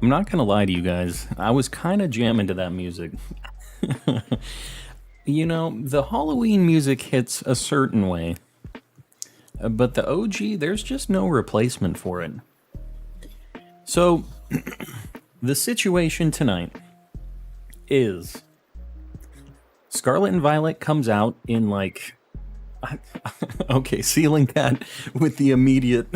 I'm not gonna lie to you guys. I was kind of jamming to that music. You know, the Halloween music hits a certain way, but the OG, there's just no replacement for it. So, the situation tonight is Scarlet and Violet comes out in like. Okay, Ceiling Cat with the immediate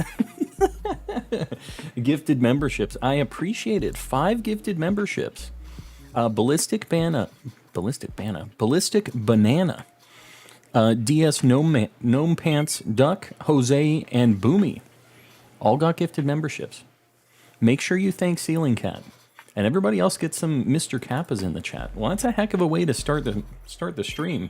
gifted memberships. I appreciate it. 5 gifted memberships. Ballistic Banana, DS Gnome Pants, Duck, Jose, and Boomy all got gifted memberships. Make sure you thank Ceiling Cat, and everybody else gets some Mr. Kappas in the chat. Well, that's a heck of a way to start the stream.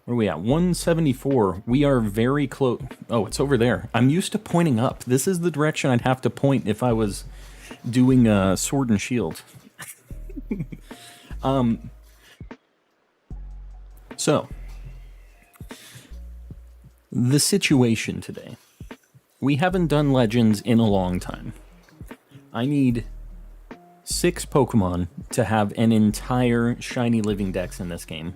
Where are we at? 174. We are very close. Oh, it's over there. I'm used to pointing up. This is the direction I'd have to point if I was doing Sword and Shield. So, the situation today. We haven't done Legends in a long time. I need 6 Pokemon to have an entire Shiny Living Dex in this game.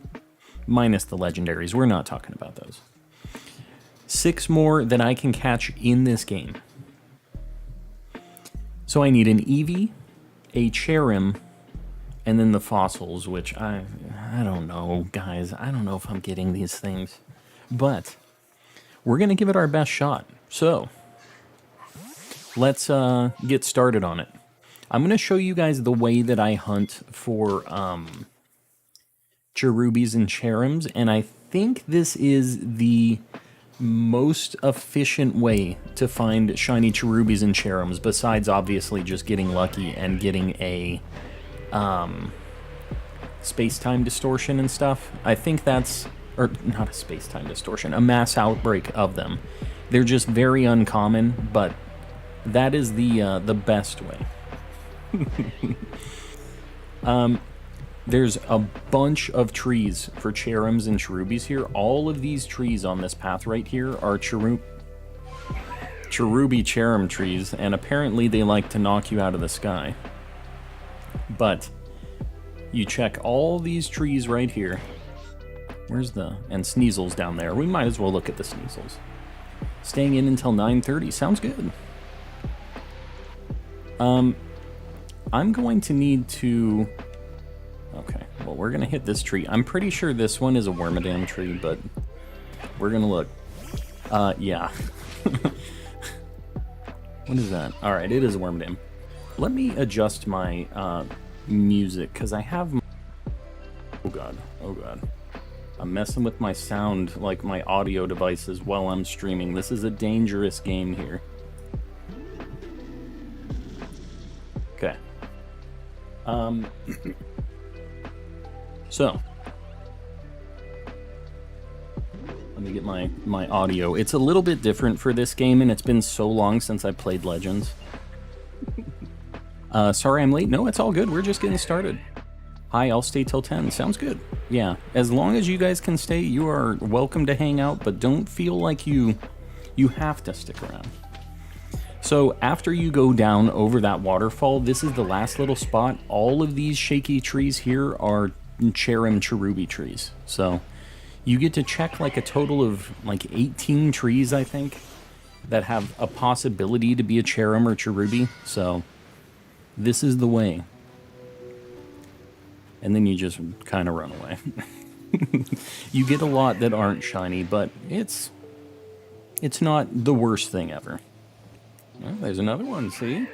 Minus the legendaries, we're not talking about those. 6 more that I can catch in this game. So I need an Eevee, a Cherim, and then the fossils, which I don't know, guys. I don't know if I'm getting these things. But we're going to give it our best shot. So let's get started on it. I'm going to show you guys the way that I hunt for Cherubies and Cherims, and I think this is the most efficient way to find shiny Cherubies and Cherims, besides obviously just getting lucky and getting a space-time distortion and stuff. I think that's, or not a space-time distortion, a mass outbreak of them. They're just very uncommon, but that is the best way. There's a bunch of trees for Cherims and Cherubies here. All of these trees on this path right here are Cherubi Cherim trees, and apparently they like to knock you out of the sky. But you check all these trees right here. Where's the... and Sneasel's down there. We might as well look at the Sneasels. Staying in until 9:30. Sounds good. I'm going to need to... Okay, well, we're going to hit this tree. I'm pretty sure this one is a Wormadam tree, but we're going to look. Yeah. What is that? All right, it is a Wormadam. Let me adjust my music, because I have... Oh, God. Oh, God. I'm messing with my sound, like my audio devices, while I'm streaming. This is a dangerous game here. Okay. So, let me get my audio. It's a little bit different for this game, and it's been so long since I played Legends. Sorry I'm late. No, it's all good. We're just getting started. Hi, I'll stay till 10. Sounds good. Yeah, as long as you guys can stay, you are welcome to hang out, but don't feel like you have to stick around. So after you go down over that waterfall, this is the last little spot. All of these shaky trees here are Cherim Cherubi trees. So you get to check like a total of like 18 trees, I think, that have a possibility to be a Cherim or Cherubi. So this is the way. And then you just kind of run away. You get a lot that aren't shiny, but it's not the worst thing ever. Oh, there's another one, see?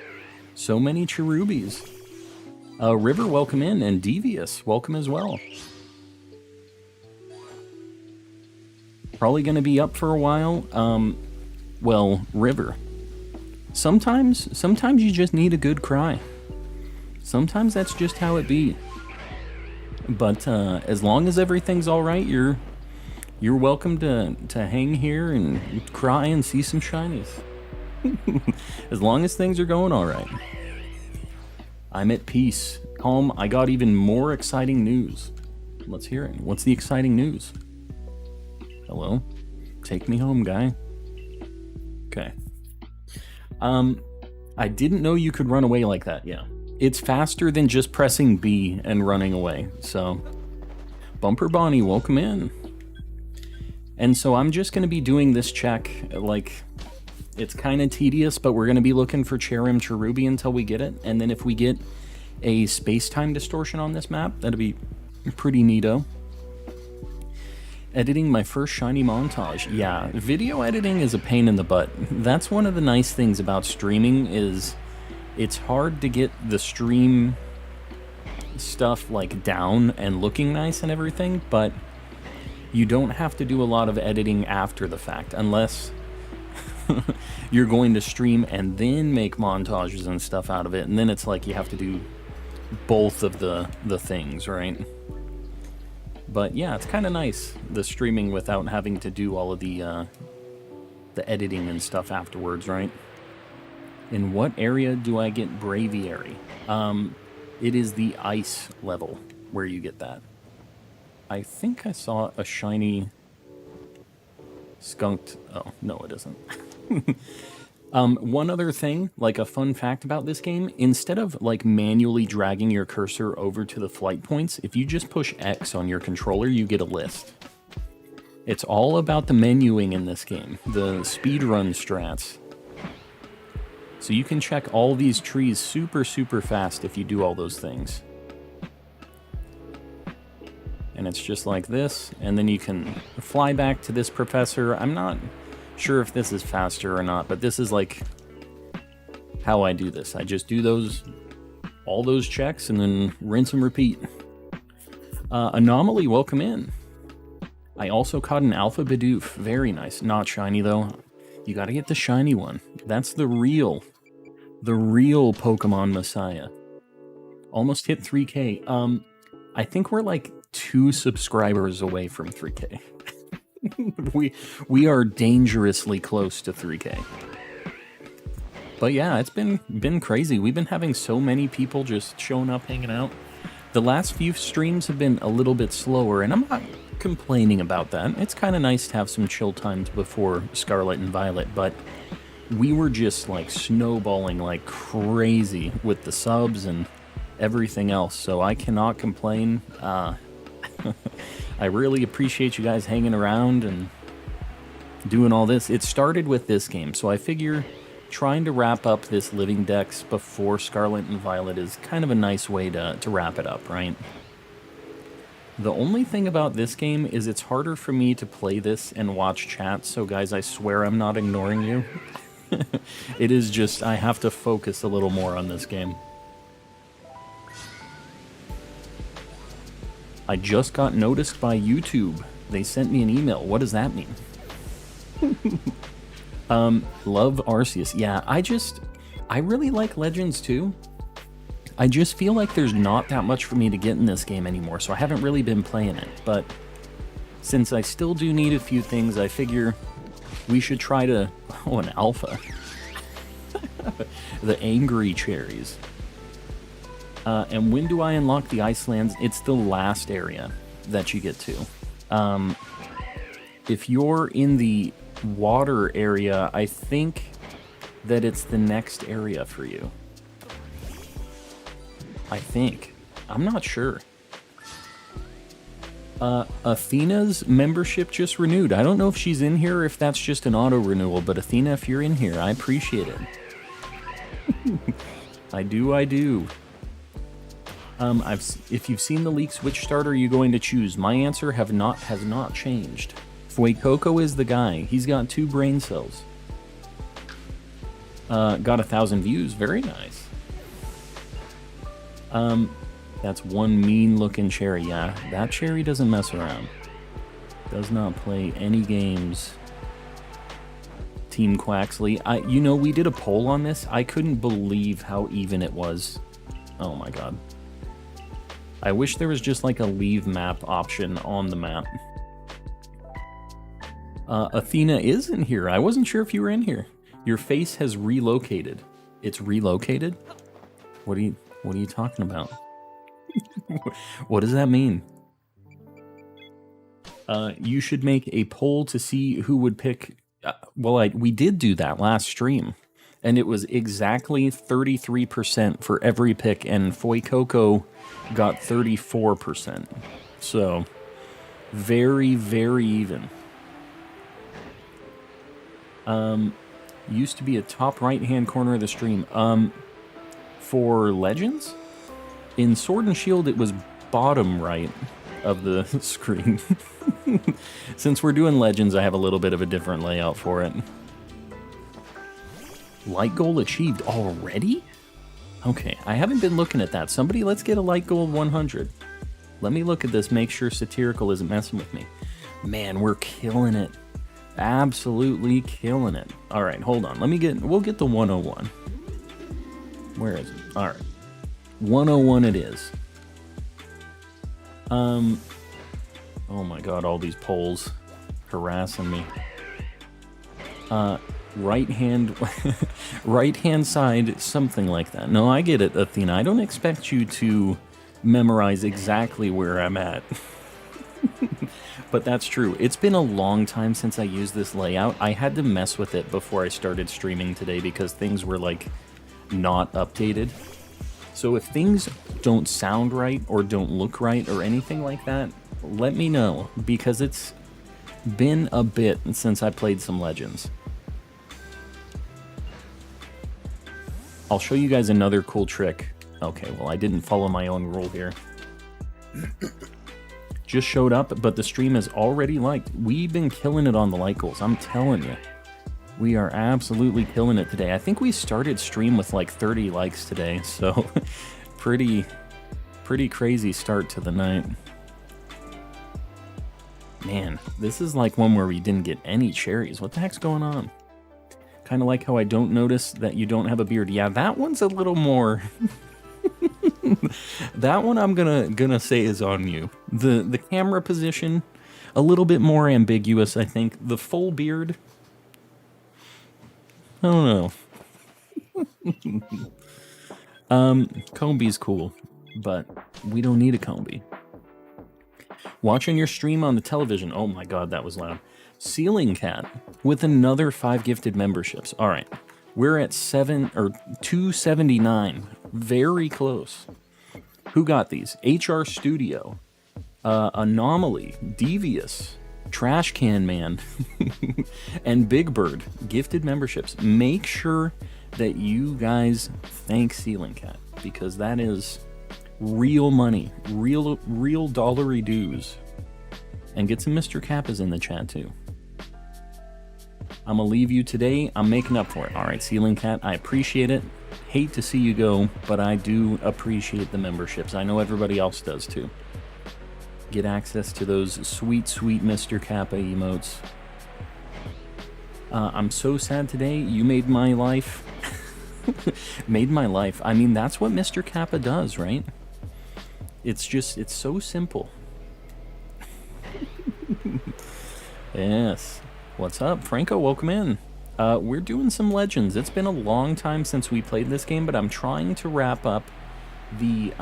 So many Cherubies. River, welcome in, and Devious, welcome as well. Probably going to be up for a while. Well, River. Sometimes you just need a good cry. Sometimes that's just how it be. But as long as everything's all right, you're welcome to hang here and cry and see some shinies. As long as things are going all right. I'm at peace, calm. I got even more exciting news. Let's hear it. What's the exciting news? Hello? Take me home, guy. Okay. I didn't know you could run away like that, yeah. It's faster than just pressing B and running away, so... Bumper Bonnie, welcome in. And so I'm just going to be doing this check, like, it's kind of tedious, but we're going to be looking for Cherim Cherubi until we get it, and then if we get a space-time distortion on this map, that'd be pretty neato. Editing my first shiny montage. Yeah, video editing is a pain in the butt. That's one of the nice things about streaming is it's hard to get the stream stuff like down and looking nice and everything, but you don't have to do a lot of editing after the fact unless you're going to stream and then make montages and stuff out of it, and then it's like you have to do both of the things, right? But yeah, it's kind of nice, the streaming without having to do all of the editing and stuff afterwards, right? In what area do I get Braviary? It is the ice level where you get that. I think I saw a shiny skunked... Oh, no it isn't. One other thing, like a fun fact about this game, instead of like manually dragging your cursor over to the flight points, if you just push X on your controller, you get a list. It's all about the menuing in this game, the speedrun strats. So you can check all these trees super, super fast if you do all those things. And it's just like this, and then you can fly back to this professor. I'm not sure if this is faster or not, but this is like how I do this. I just do all those checks and then rinse and repeat. Anomaly, welcome in. I also caught an Alpha Bidoof. Very nice. Not shiny though. You gotta get the shiny one. That's the real Pokemon Messiah. Almost hit 3K. I think we're like 2 subscribers away from 3K. we are dangerously close to 3K. But yeah, it's been crazy. We've been having so many people just showing up, hanging out. The last few streams have been a little bit slower, and I'm not complaining about that. It's kind of nice to have some chill times before Scarlet and Violet, but we were just like snowballing like crazy with the subs and everything else, so I cannot complain. I really appreciate you guys hanging around and doing all this. It started with this game, so I figure trying to wrap up this Living Dex before Scarlet and Violet is kind of a nice way to wrap it up, right? The only thing about this game is it's harder for me to play this and watch chat, so guys, I swear I'm not ignoring you. It is just, I have to focus a little more on this game. I just got noticed by YouTube. They sent me an email. What does that mean? Love Arceus. Yeah, I really like Legends too. I just feel like there's not that much for me to get in this game anymore, so I haven't really been playing it. But since I still do need a few things, I figure we should try to... Oh, an alpha. The angry cherries. And when do I unlock the Icelands? It's the last area that you get to. If you're in the water area, I think that it's the next area for you. I think. I'm not sure. Athena's membership just renewed. I don't know if she's in here or if that's just an auto renewal, but Athena, if you're in here, I appreciate it. I do. If you've seen the leaks, which starter are you going to choose? My answer has not changed. Fuecoco is the guy. He's got 2 brain cells. Got 1,000 views. Very nice. That's one mean-looking cherry. Yeah, that cherry doesn't mess around. Does not play any games. Team Quaxley. You know, we did a poll on this. I couldn't believe how even it was. Oh my god. I wish there was just like a leave map option on the map. Athena is in here. I wasn't sure if you were in here. Your face has relocated. It's relocated? What are you talking about? What does that mean? You should make a poll to see who would pick... we did do that last stream. And it was exactly 33% for every pick, and Foy got 34%. So, very, very even. Used to be a top right-hand corner of the stream. For Legends? In Sword and Shield, it was bottom right of the screen. Since we're doing Legends, I have a little bit of a different layout for it. Light goal achieved already? Okay, I haven't been looking at that. Somebody, let's get a light goal of 100. Let me look at this, make sure Satirical isn't messing with me. Man, we're killing it. Absolutely killing it. All right, hold on. We'll get the 101. Where is it? All right. 101 it is. Oh my god, all these polls harassing me. Right hand side, something like that. No, I get it, Athena. I don't expect you to memorize exactly where I'm at. But that's true. It's been a long time since I used this layout. I had to mess with it before I started streaming today because things were like not updated. So if things don't sound right or don't look right or anything like that, let me know, because it's been a bit since I played some Legends. I'll show you guys another cool trick. Okay, well, I didn't follow my own rule here. Just showed up, but the stream is already liked. We've been killing it on the like goals, I'm telling you. We are absolutely killing it today. I think we started stream with like 30 likes today, so pretty crazy start to the night. Man, this is like one where we didn't get any cherries. What the heck's going on? Kind of like how I don't notice that you don't have a beard. Yeah, that one's a little more... That one I'm gonna say is on you. The camera position, a little bit more ambiguous, I think. The full beard, I don't know. Comby's cool, but we don't need a Comby. Watching your stream on the television. Oh my god, that was loud. Ceiling Cat with another 5 gifted memberships. All right, we're at 279. Very close. Who got these? HR Studio, Anomaly, Devious, Trash Can Man, and Big Bird gifted memberships. Make sure that you guys thank Ceiling Cat, because that is real money, real dollary dues. And get some Mr. Kappas in the chat too. I'm gonna leave you today. I'm making up for it. All right, Ceiling Cat, I appreciate it. Hate to see you go, but I do appreciate the memberships. I know everybody else does too. Get access to those sweet, sweet Mr. Kappa emotes. I'm so sad today. You made my life. Made my life. I mean, that's what Mr. Kappa does, right? It's so simple. Yes. What's up, Franco? Welcome in. We're doing some Legends. It's been a long time since we played this game, but I'm trying to wrap up the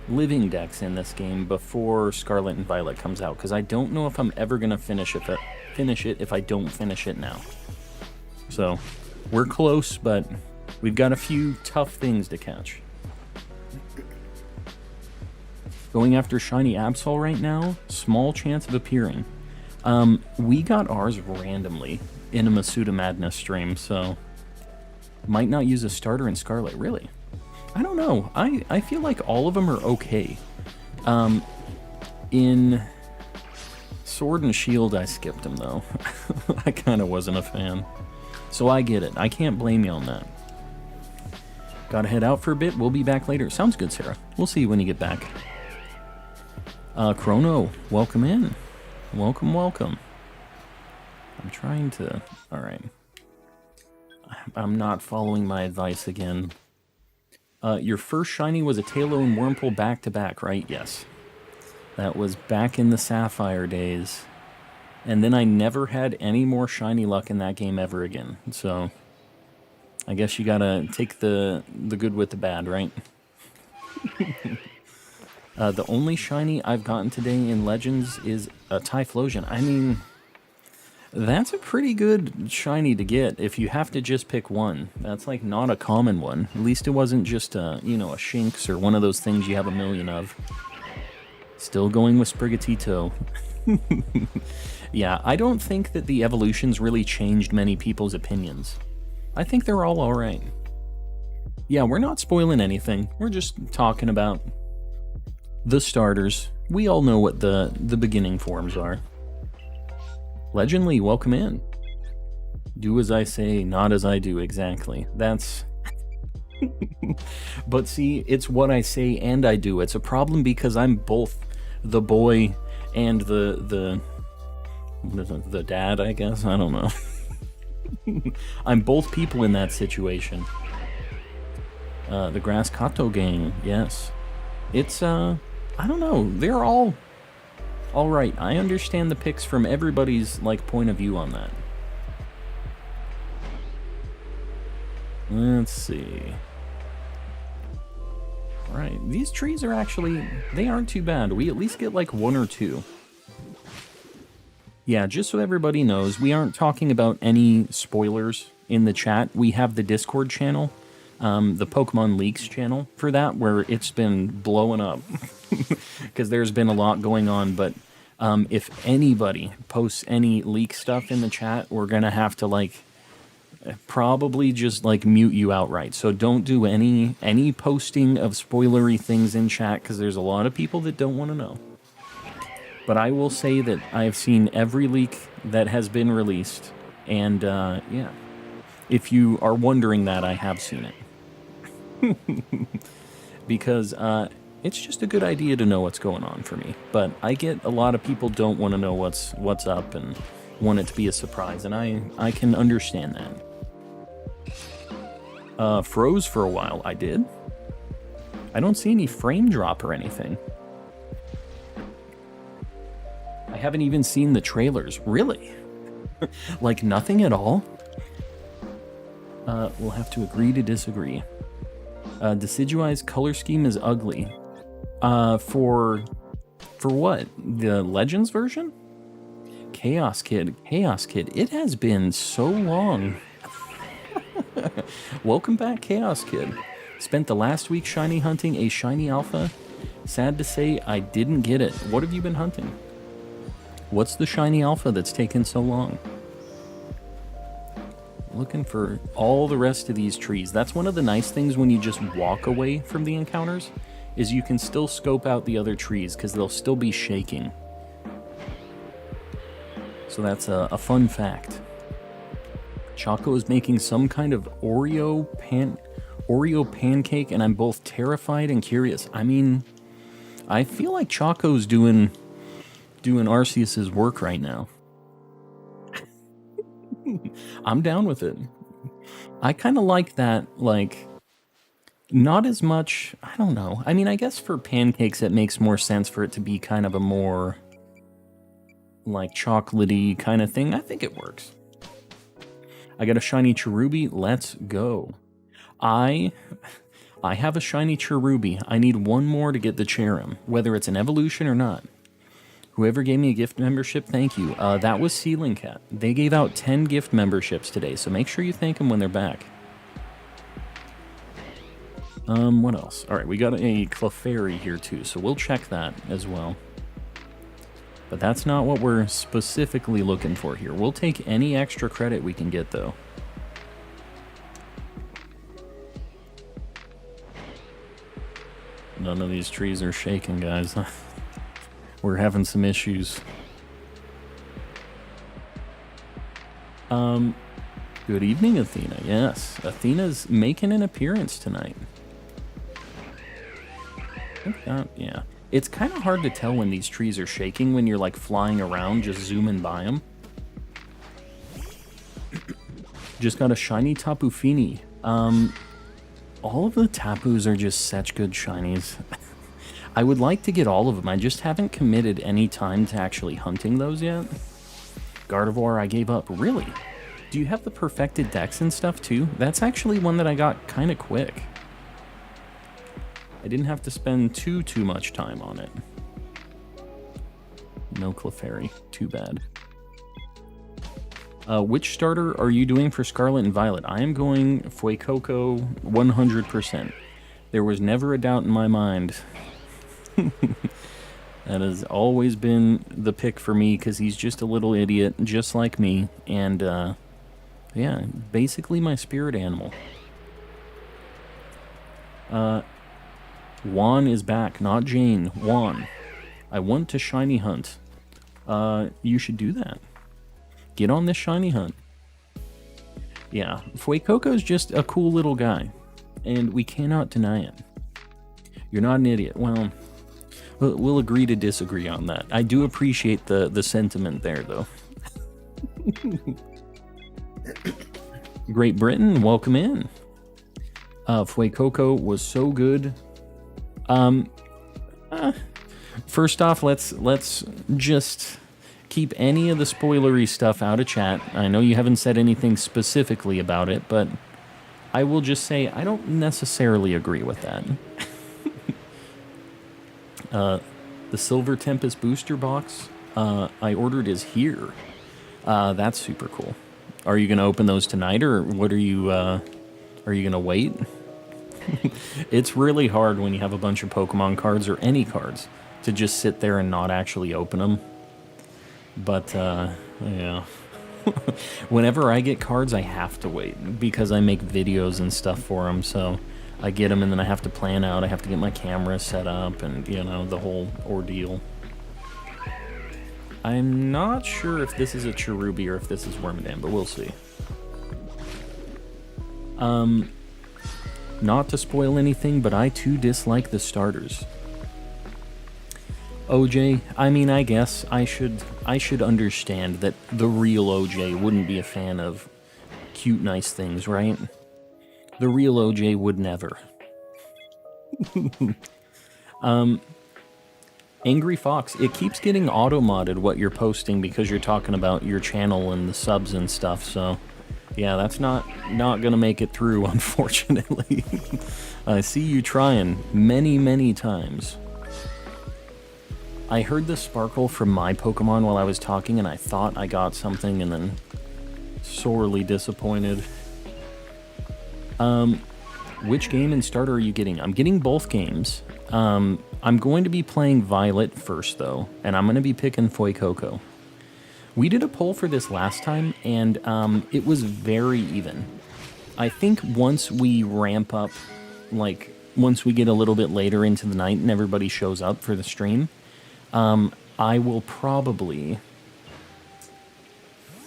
Living Dex in this game before Scarlet and Violet comes out, because I don't know if I'm ever going to finish it if I don't finish it now. So, we're close, but we've got a few tough things to catch. Going after Shiny Absol right now, small chance of appearing. We got ours randomly in a Masuda Madness stream, so might not use a starter in Scarlet. Really? I don't know. I feel like all of them are okay. In Sword and Shield, I skipped them, though. I kind of wasn't a fan. So I get it. I can't blame you on that. Gotta head out for a bit. We'll be back later. Sounds good, Sarah. We'll see you when you get back. Chrono, welcome in. Welcome, welcome. I'm trying to... Alright. I'm not following my advice again. Your first shiny was a Tailo and Wurmple back-to-back, right? Yes. That was back in the Sapphire days. And then I never had any more shiny luck in that game ever again. So, I guess you gotta take the good with the bad, right? The only shiny I've gotten today in Legends is a Typhlosion. I mean, That's a pretty good shiny to get if you have to just pick one. That's like not a common one. At least it wasn't just a, you know, a Shinx or one of those things you have a million of. Still going with Sprigatito. Yeah, I don't think that the evolutions really changed many people's opinions. I think they're all alright. Yeah, we're not spoiling anything. We're just talking about the starters. We all know what the beginning forms are. Legendly, welcome in. Do as I say, not as I do, exactly. That's... But see, it's what I say and I do. It's a problem because I'm both the boy and the dad, I guess? I don't know. I'm both people in that situation. The Grass Kato gang, yes. It's, I don't know, they're all right. I understand the picks from everybody's, like, point of view on that. Let's see. Alright, these trees are actually, they aren't too bad. We at least get, like, one or two. Yeah, just so everybody knows, we aren't talking about any spoilers in the chat. We have the Discord channel, the Pokemon Leaks channel for that, where it's been blowing up. Because there's been a lot going on, but if anybody posts any leak stuff in the chat, we're going to have to, like, probably just, like, mute you outright. So don't do any posting of spoilery things in chat, because there's a lot of people that don't want to know. But I will say that I've seen every leak that has been released, and yeah, if you are wondering that, I have seen it. Because it's just a good idea to know what's going on for me. But I get a lot of people don't want to know what's up and want it to be a surprise, and I can understand that. Froze for a while, I did. I don't see any frame drop or anything. I haven't even seen the trailers. Really? Like nothing at all? We'll have to agree to disagree. Decidueye's color scheme is ugly. For what? The Legends version? Chaos Kid. Chaos Kid. It has been so long. Welcome back, Chaos Kid. Spent the last week shiny hunting a shiny alpha. Sad to say, I didn't get it. What have you been hunting? What's the shiny alpha that's taken so long? Looking for all the rest of these trees. That's one of the nice things when you just walk away from the encounters, is you can still scope out the other trees, because they'll still be shaking. So that's a fun fact. Choco is making some kind of Oreo pancake, and I'm both terrified and curious. I mean, I feel like Choco's doing Arceus's work right now. I'm down with it. I kind of like that, like, not as much, I don't know. I mean, I guess for pancakes it makes more sense for it to be kind of a more, like, chocolatey kind of thing. I think it works. I got a shiny Cherubi. Let's go. I have a shiny Cherubi. I need one more to get the Cherrim, whether it's an evolution or not. Whoever gave me a gift membership, thank you. That was Ceiling Cat. They gave out 10 gift memberships today, so make sure you thank them when they're back. What else? Alright, we got a Clefairy here too, so we'll check that as well. But that's not what we're specifically looking for here. We'll take any extra credit we can get, though. None of these trees are shaking, guys. We're having some issues. Good evening, Athena. Yes, Athena's making an appearance tonight. Yeah. It's kind of hard to tell when these trees are shaking when you're, like, flying around, just zooming by them. Just got a shiny Tapu Fini. All of the Tapus are just such good shinies. I would like to get all of them. I just haven't committed any time to actually hunting those yet. Gardevoir, I gave up. Really? Do you have the perfected Dex and stuff too? That's actually one that I got kind of quick. I didn't have to spend too much time on it. No Clefairy. Too bad. Which starter are you doing for Scarlet and Violet? I am going Fuecoco 100%. There was never a doubt in my mind. That has always been the pick for me because he's just a little idiot, just like me. And, yeah, basically my spirit animal. Juan is back, not Jane. Juan. I want to shiny hunt. You should do that. Get on this shiny hunt. Yeah, Fuecoco's just a cool little guy. And we cannot deny it. You're not an idiot. Well, we'll agree to disagree on that. I do appreciate the sentiment there, though. Great Britain, welcome in. Fuecoco was so good. First off, let's just keep any of the spoilery stuff out of chat. I know you haven't said anything specifically about it, but I will just say I don't necessarily agree with that. The Silver Tempest booster box I ordered is here. That's super cool. Are you gonna open those tonight, or what are you gonna wait? It's really hard when you have a bunch of Pokemon cards, or any cards, to just sit there and not actually open them. But, yeah. Whenever I get cards, I have to wait, because I make videos and stuff for them, so I get them and then I have to plan out, I have to get my camera set up, and, you know, the whole ordeal. I'm not sure if this is a Cherubi or if this is Wormadam, but we'll see. Not to spoil anything, but I too dislike the starters. OJ, I mean, I guess I should understand that the real OJ wouldn't be a fan of cute, nice things, right? The real OJ would never. Angry Fox, it keeps getting auto-modded what you're posting because you're talking about your channel and the subs and stuff, so yeah, that's not gonna make it through, unfortunately. I see you trying many times. I heard the sparkle from my Pokemon while I was talking, and I thought I got something, and then sorely disappointed. Which game and starter are you getting? I'm getting both games. I'm going to be playing Violet first, though, and I'm going to be picking Fuecoco. We did a poll for this last time, and it was very even. I think once we ramp up, like, once we get a little bit later into the night and everybody shows up for the stream, I will probably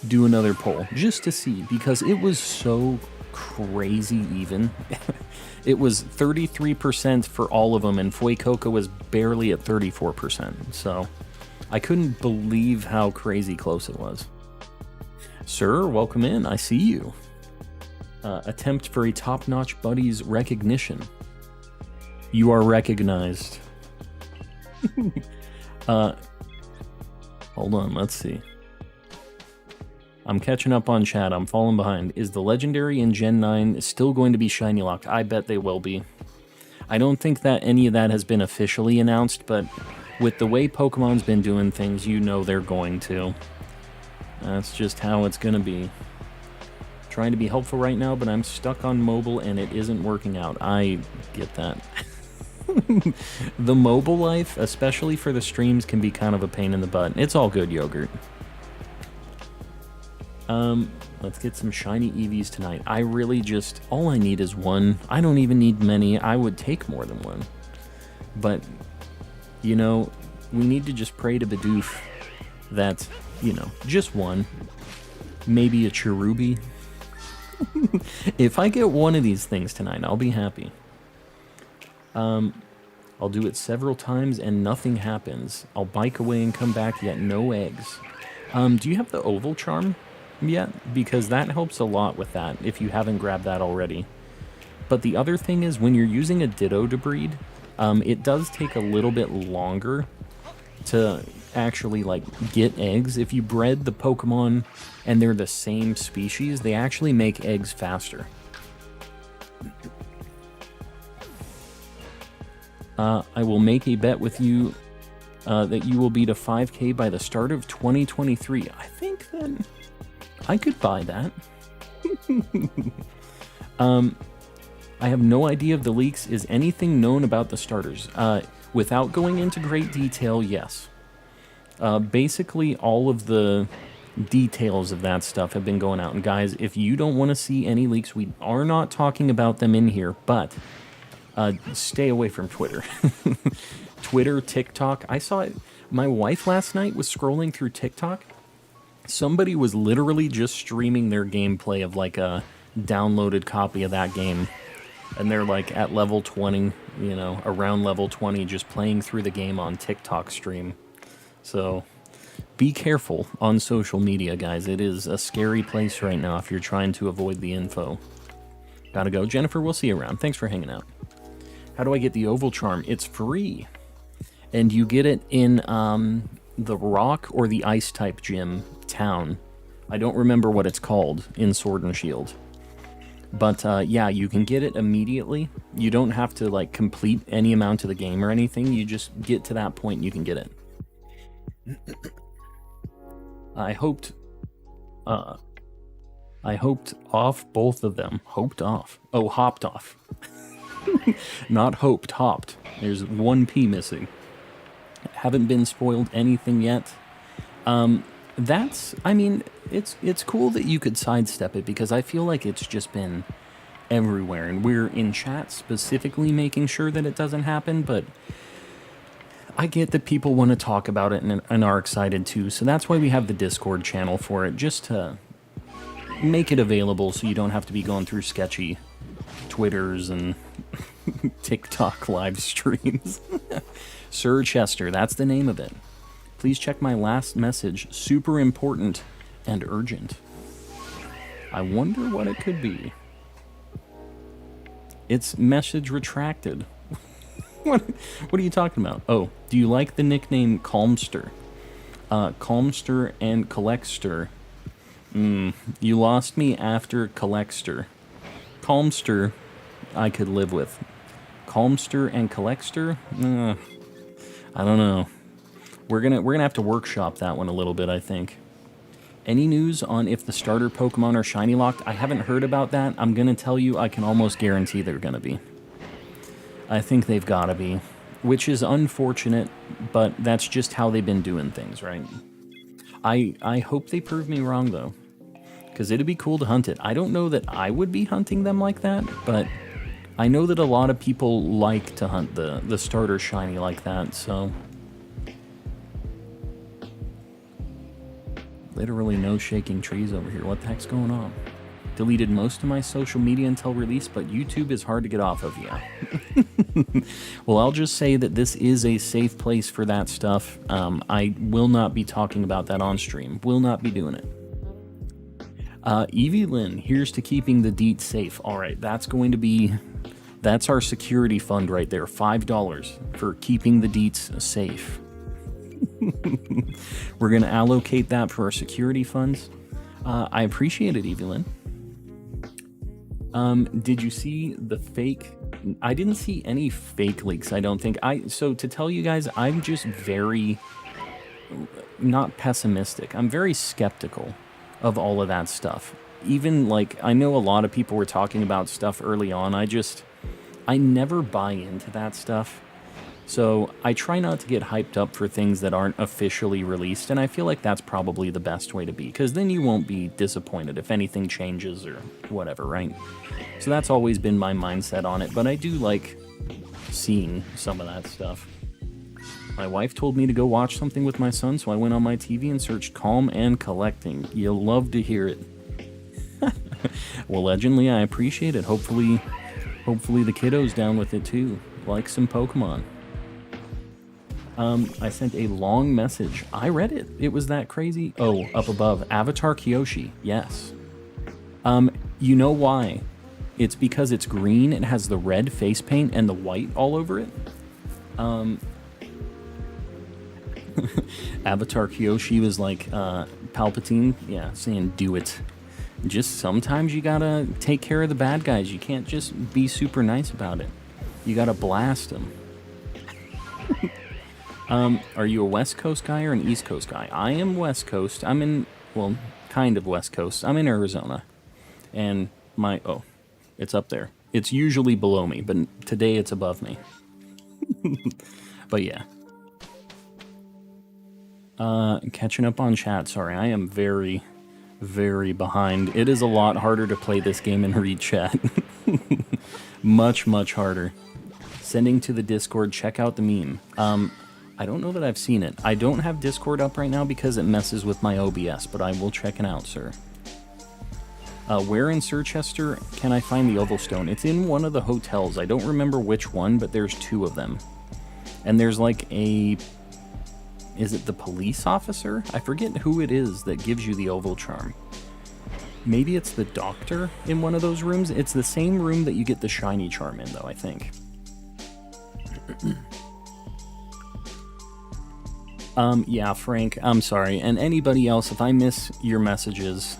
do another poll, just to see, because it was so crazy even. It was 33% for all of them, and Fuecoco was barely at 34%, so I couldn't believe how crazy close it was. Sir, welcome in, I see you. Attempt for a top-notch buddy's recognition. You are recognized. Hold on, let's see. I'm catching up on chat, I'm falling behind. Is the Legendary in Gen 9 still going to be shiny locked? I bet they will be. I don't think that any of that has been officially announced, but with the way Pokemon's been doing things, you know they're going to. That's just how it's gonna be. Trying to be helpful right now, but I'm stuck on mobile and it isn't working out. I get that. The mobile life, especially for the streams, can be kind of a pain in the butt. It's all good, Yogurt. Let's get some shiny EVs tonight. I really just, all I need is one. I don't even need many. I would take more than one. But, you know, we need to just pray to Bidoof that, you know, just one. Maybe a Cherubi. If I get one of these things tonight, I'll be happy. I'll do it several times and nothing happens. I'll bike away and come back, yet no eggs. Do you have the Oval Charm yet? Because that helps a lot with that, if you haven't grabbed that already. But the other thing is, when you're using a Ditto to breed, it does take a little bit longer to actually, like, get eggs. If you bred the Pokemon and they're the same species, they actually make eggs faster. I will make a bet with you that you will beat a 5K by the start of 2023. I think that I could buy that. I have no idea of the leaks. Is anything known about the starters? Without going into great detail, yes. Basically, all of the details of that stuff have been going out. And guys, if you don't want to see any leaks, we are not talking about them in here, but stay away from Twitter. Twitter, TikTok. I saw it. My wife last night was scrolling through TikTok. Somebody was literally just streaming their gameplay of like a downloaded copy of that game. And they're like at level 20, you know, around level 20, just playing through the game on TikTok stream. So be careful on social media, guys. It is a scary place right now if you're trying to avoid the info. Gotta go. Jennifer, we'll see you around. Thanks for hanging out. How do I get the Oval Charm? It's free. And you get it in the Rock or the Ice type gym town. I don't remember what it's called in Sword and Shield. But yeah, you can get it immediately. You don't have to like complete any amount of the game or anything. You just get to that point and you can get it. I hoped off both of them. Hoped off. Oh, hopped off. Not hoped, hopped. There's one P missing. Haven't been spoiled anything yet. I mean, it's cool that you could sidestep it because I feel like it's just been everywhere, and we're in chat specifically making sure that it doesn't happen, but I get that people want to talk about it and are excited too, so that's why we have the Discord channel for it, just to make it available so you don't have to be going through sketchy Twitters and TikTok live streams. Sir Chester, that's the name of it. Please check my last message. Super important and urgent. I wonder what it could be. It's message retracted. What are you talking about? Oh, do you like the nickname Calmster? Calmster and Collectster. You lost me after Collectster. Calmster, I could live with. Calmster and Collectster? I don't know. We're gonna have to workshop that one a little bit, I think. Any news on if the starter Pokemon are shiny locked? I haven't heard about that. I'm gonna tell you, I can almost guarantee they're gonna be. I think they've gotta be. Which is unfortunate, but that's just how they've been doing things, right? I hope they prove me wrong, though. Because it'd be cool to hunt it. I don't know that I would be hunting them like that, but I know that a lot of people like to hunt the starter shiny like that, so... Literally no shaking trees over here. What the heck's going on? Deleted most of my social media until release, but YouTube is hard to get off of, yeah. Well, I'll just say that this is a safe place for that stuff. I will not be talking about that on stream. Will not be doing it. Evie Lynn, here's to keeping the deets safe. Alright, that's going to be... That's our security fund right there. $5 for keeping the deets safe. We're going to allocate that for our security funds. I appreciate it, Evelyn. Did you see the fake? I didn't see any fake leaks, I don't think. So to tell you guys, I'm just very, not pessimistic. I'm very skeptical of all of that stuff. Even like, I know a lot of people were talking about stuff early on. I never buy into that stuff. So I try not to get hyped up for things that aren't officially released, and I feel like that's probably the best way to be, because then you won't be disappointed if anything changes or whatever, right? So that's always been my mindset on it, but I do like seeing some of that stuff. My wife told me to go watch something with my son, so I went on my TV and searched Calm and Collecting. You'll love to hear it. Well, Legendly, I appreciate it. Hopefully the kiddo's down with it too. Like some Pokemon. I sent a long message. I read it. It was that crazy. Oh, up above. Avatar Kyoshi. Yes. You know why? It's because it's green. It has the red face paint and the white all over it. Avatar Kyoshi was like, Palpatine. Yeah, saying do it. Just sometimes you gotta take care of the bad guys. You can't just be super nice about it. You gotta blast them. Are you a West Coast guy or an East Coast guy? I am West Coast. I'm in, well, kind of West Coast. I'm in Arizona. And oh, it's up there. It's usually below me, but today it's above me. But yeah. Catching up on chat. Sorry, I am very, very behind. It is a lot harder to play this game and read chat. Much, much harder. Sending to the Discord, check out the meme. I don't know that I've seen it. I don't have Discord up right now because it messes with my OBS, but I will check it out, sir. Where in Sirchester can I find the Oval Stone? It's in one of the hotels. I don't remember which one, but there's 2 of them. And there's like a... Is it the police officer? I forget who it is that gives you the Oval Charm. Maybe it's the doctor in one of those rooms. It's the same room that you get the Shiny Charm in, though, I think. Yeah, Frank, I'm sorry. And anybody else, if I miss your messages...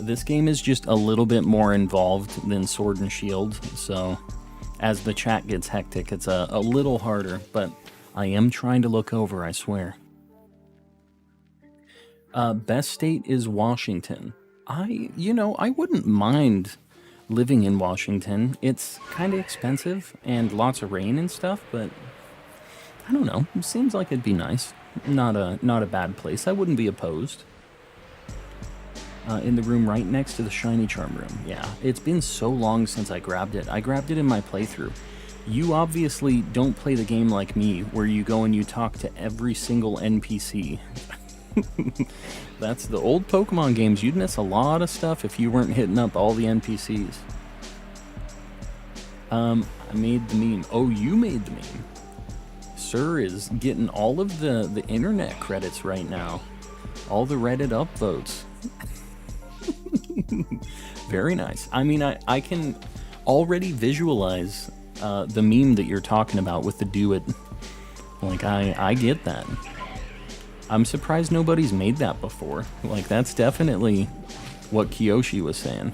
This game is just a little bit more involved than Sword and Shield, so as the chat gets hectic, it's a little harder, but I am trying to look over, I swear. Best state is Washington. I wouldn't mind living in Washington. It's kind of expensive and lots of rain and stuff, but I don't know. It seems like it'd be nice. Not a bad place. I wouldn't be opposed. In the room right next to the Shiny Charm room. Yeah, it's been so long since I grabbed it. I grabbed it in my playthrough. You obviously don't play the game like me, where you go and you talk to every single NPC. That's the old Pokemon games. You'd miss a lot of stuff if you weren't hitting up all the NPCs. I made the meme. Oh, you made the meme. Sir is getting all of the internet credits right now. All the Reddit upvotes. Very nice. I mean, I can already visualize the meme that you're talking about with the do it. Like, I get that. I'm surprised nobody's made that before. Like, that's definitely what Kiyoshi was saying.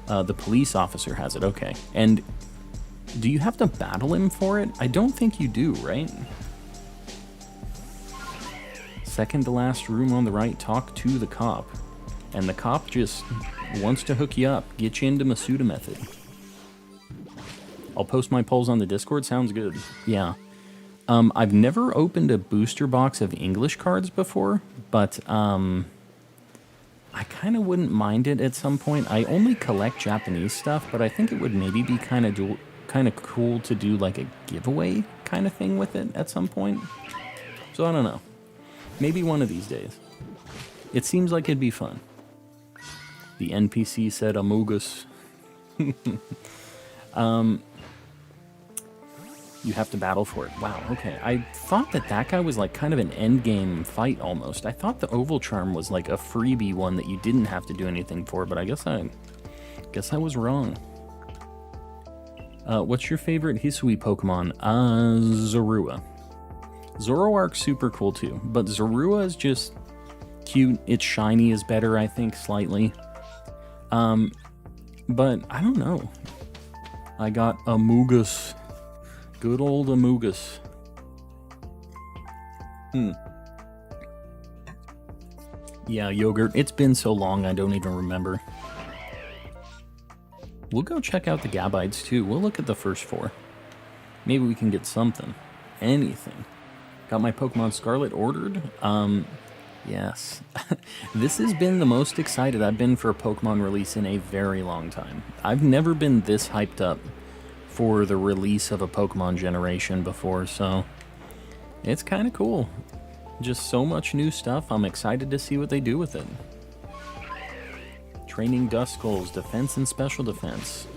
The police officer has it, okay. And do you have to battle him for it? I don't think you do, right? Second to last room on the right, talk to the cop. And the cop just wants to hook you up, get you into Masuda method. I'll post my polls on the Discord, sounds good. Yeah. I've never opened a booster box of English cards before, but I kind of wouldn't mind it at some point. I only collect Japanese stuff, but I think it would maybe be kind of cool to do like a giveaway kind of thing with it at some point. So I don't know. Maybe one of these days. It seems like it'd be fun. The NPC said Amogus. You have to battle for it. Wow, okay. I thought that guy was like kind of an endgame fight almost. I thought the Oval Charm was like a freebie one that you didn't have to do anything for, but I guess I was wrong. What's your favorite Hisui Pokemon? Zorua. Zoroark's super cool too, but Zorua is just cute. Its shiny is better, I think, slightly. But I don't know. I got Amogus. Good old Amogus. Yeah, yogurt. It's been so long I don't even remember. We'll go check out the Gabites too. We'll look at the first 4. Maybe we can get something. Anything. Got my Pokemon Scarlet ordered. Yes. This has been the most excited I've been for a Pokemon release in a very long time. I've never been this hyped up for the release of a Pokemon generation before, so it's kind of cool. Just so much new stuff. I'm excited to see what they do with it. Training Duskulls, defense and special defense.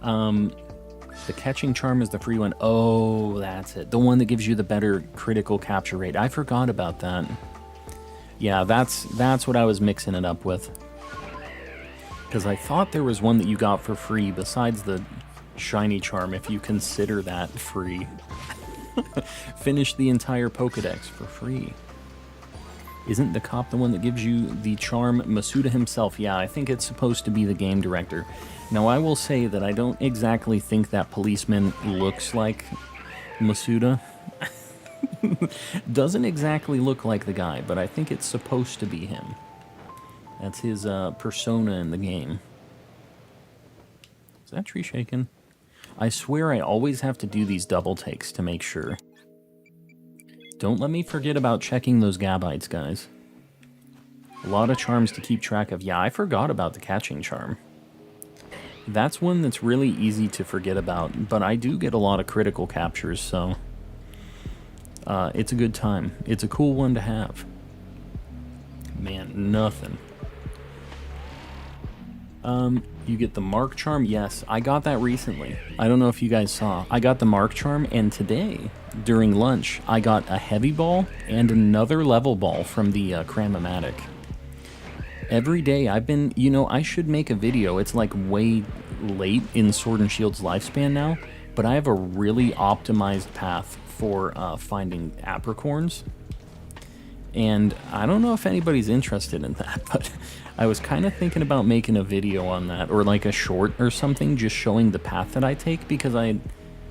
The catching charm is the free one. Oh, that's it. The one that gives you the better critical capture rate. I forgot about that. Yeah, that's what I was mixing it up with. Because I thought there was one that you got for free besides the shiny charm, if you consider that free. Finish the entire Pokedex for free. Isn't the cop the one that gives you the charm? Masuda himself. Yeah, I think it's supposed to be the game director. Now, I will say that I don't exactly think that policeman looks like Masuda. Doesn't exactly look like the guy, but I think it's supposed to be him. That's his persona in the game. Is that tree shaking? I swear I always have to do these double takes to make sure. Don't let me forget about checking those gabites, guys. A lot of charms to keep track of. Yeah, I forgot about the catching charm. That's one that's really easy to forget about, but I do get a lot of critical captures, so it's a good time. It's a cool one to have. Man, nothing. You get the Mark Charm. Yes, I got that recently. I don't know if you guys saw. I got the Mark Charm, and today, during lunch, I got a Heavy Ball and another Level Ball from the Cram-O-Matic. Every day I've been, you know, I should make a video. It's like way late in Sword and Shield's lifespan now, but I have a really optimized path for finding apricorns. And I don't know if anybody's interested in that, but I was kind of thinking about making a video on that, or like a short or something, just showing the path that I take, because I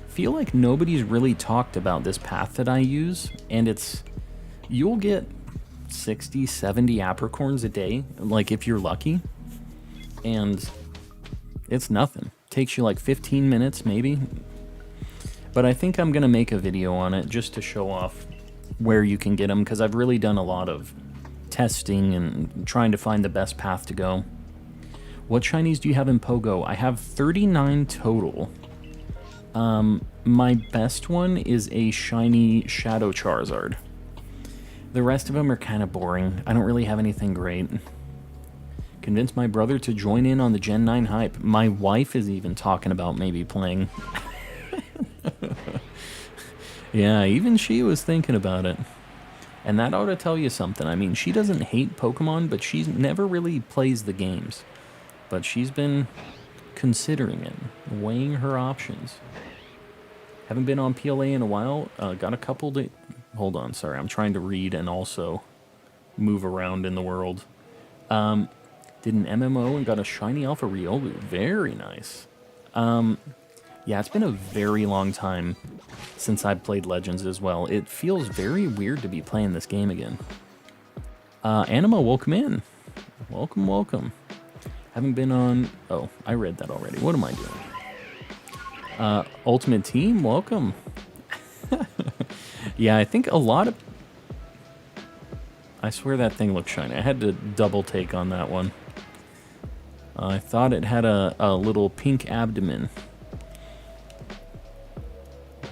feel like nobody's really talked about this path that I use, and it's, you'll get 60, 70 apricorns a day, like if you're lucky, and it's nothing. Takes you like 15 minutes maybe, but I think I'm gonna make a video on it just to show off where you can get them, because I've really done a lot of testing and trying to find the best path to go. What shinies do you have in Pogo? I have 39 total. My best one is a shiny Shadow Charizard. The rest of them are kind of boring. I don't really have anything great. Convince my brother to join in on the Gen 9 hype. My wife is even talking about maybe playing. Yeah, even she was thinking about it. And that ought to tell you something. I mean, she doesn't hate Pokemon, but she never really plays the games. But she's been considering it, weighing her options. Haven't been on PLA in a while. Got a couple to... Hold on, sorry. I'm trying to read and also move around in the world. Did an MMO and got a shiny Alpha Riolu. Very nice. Yeah, it's been a very long time since I've played Legends as well. It feels very weird to be playing this game again. Anima, welcome in. Welcome, welcome. Haven't been on... Oh, I read that already. What am I doing? Ultimate Team, welcome. Yeah, I think a lot of... I swear that thing looked shiny. I had to double take on that one. I thought it had a little pink abdomen.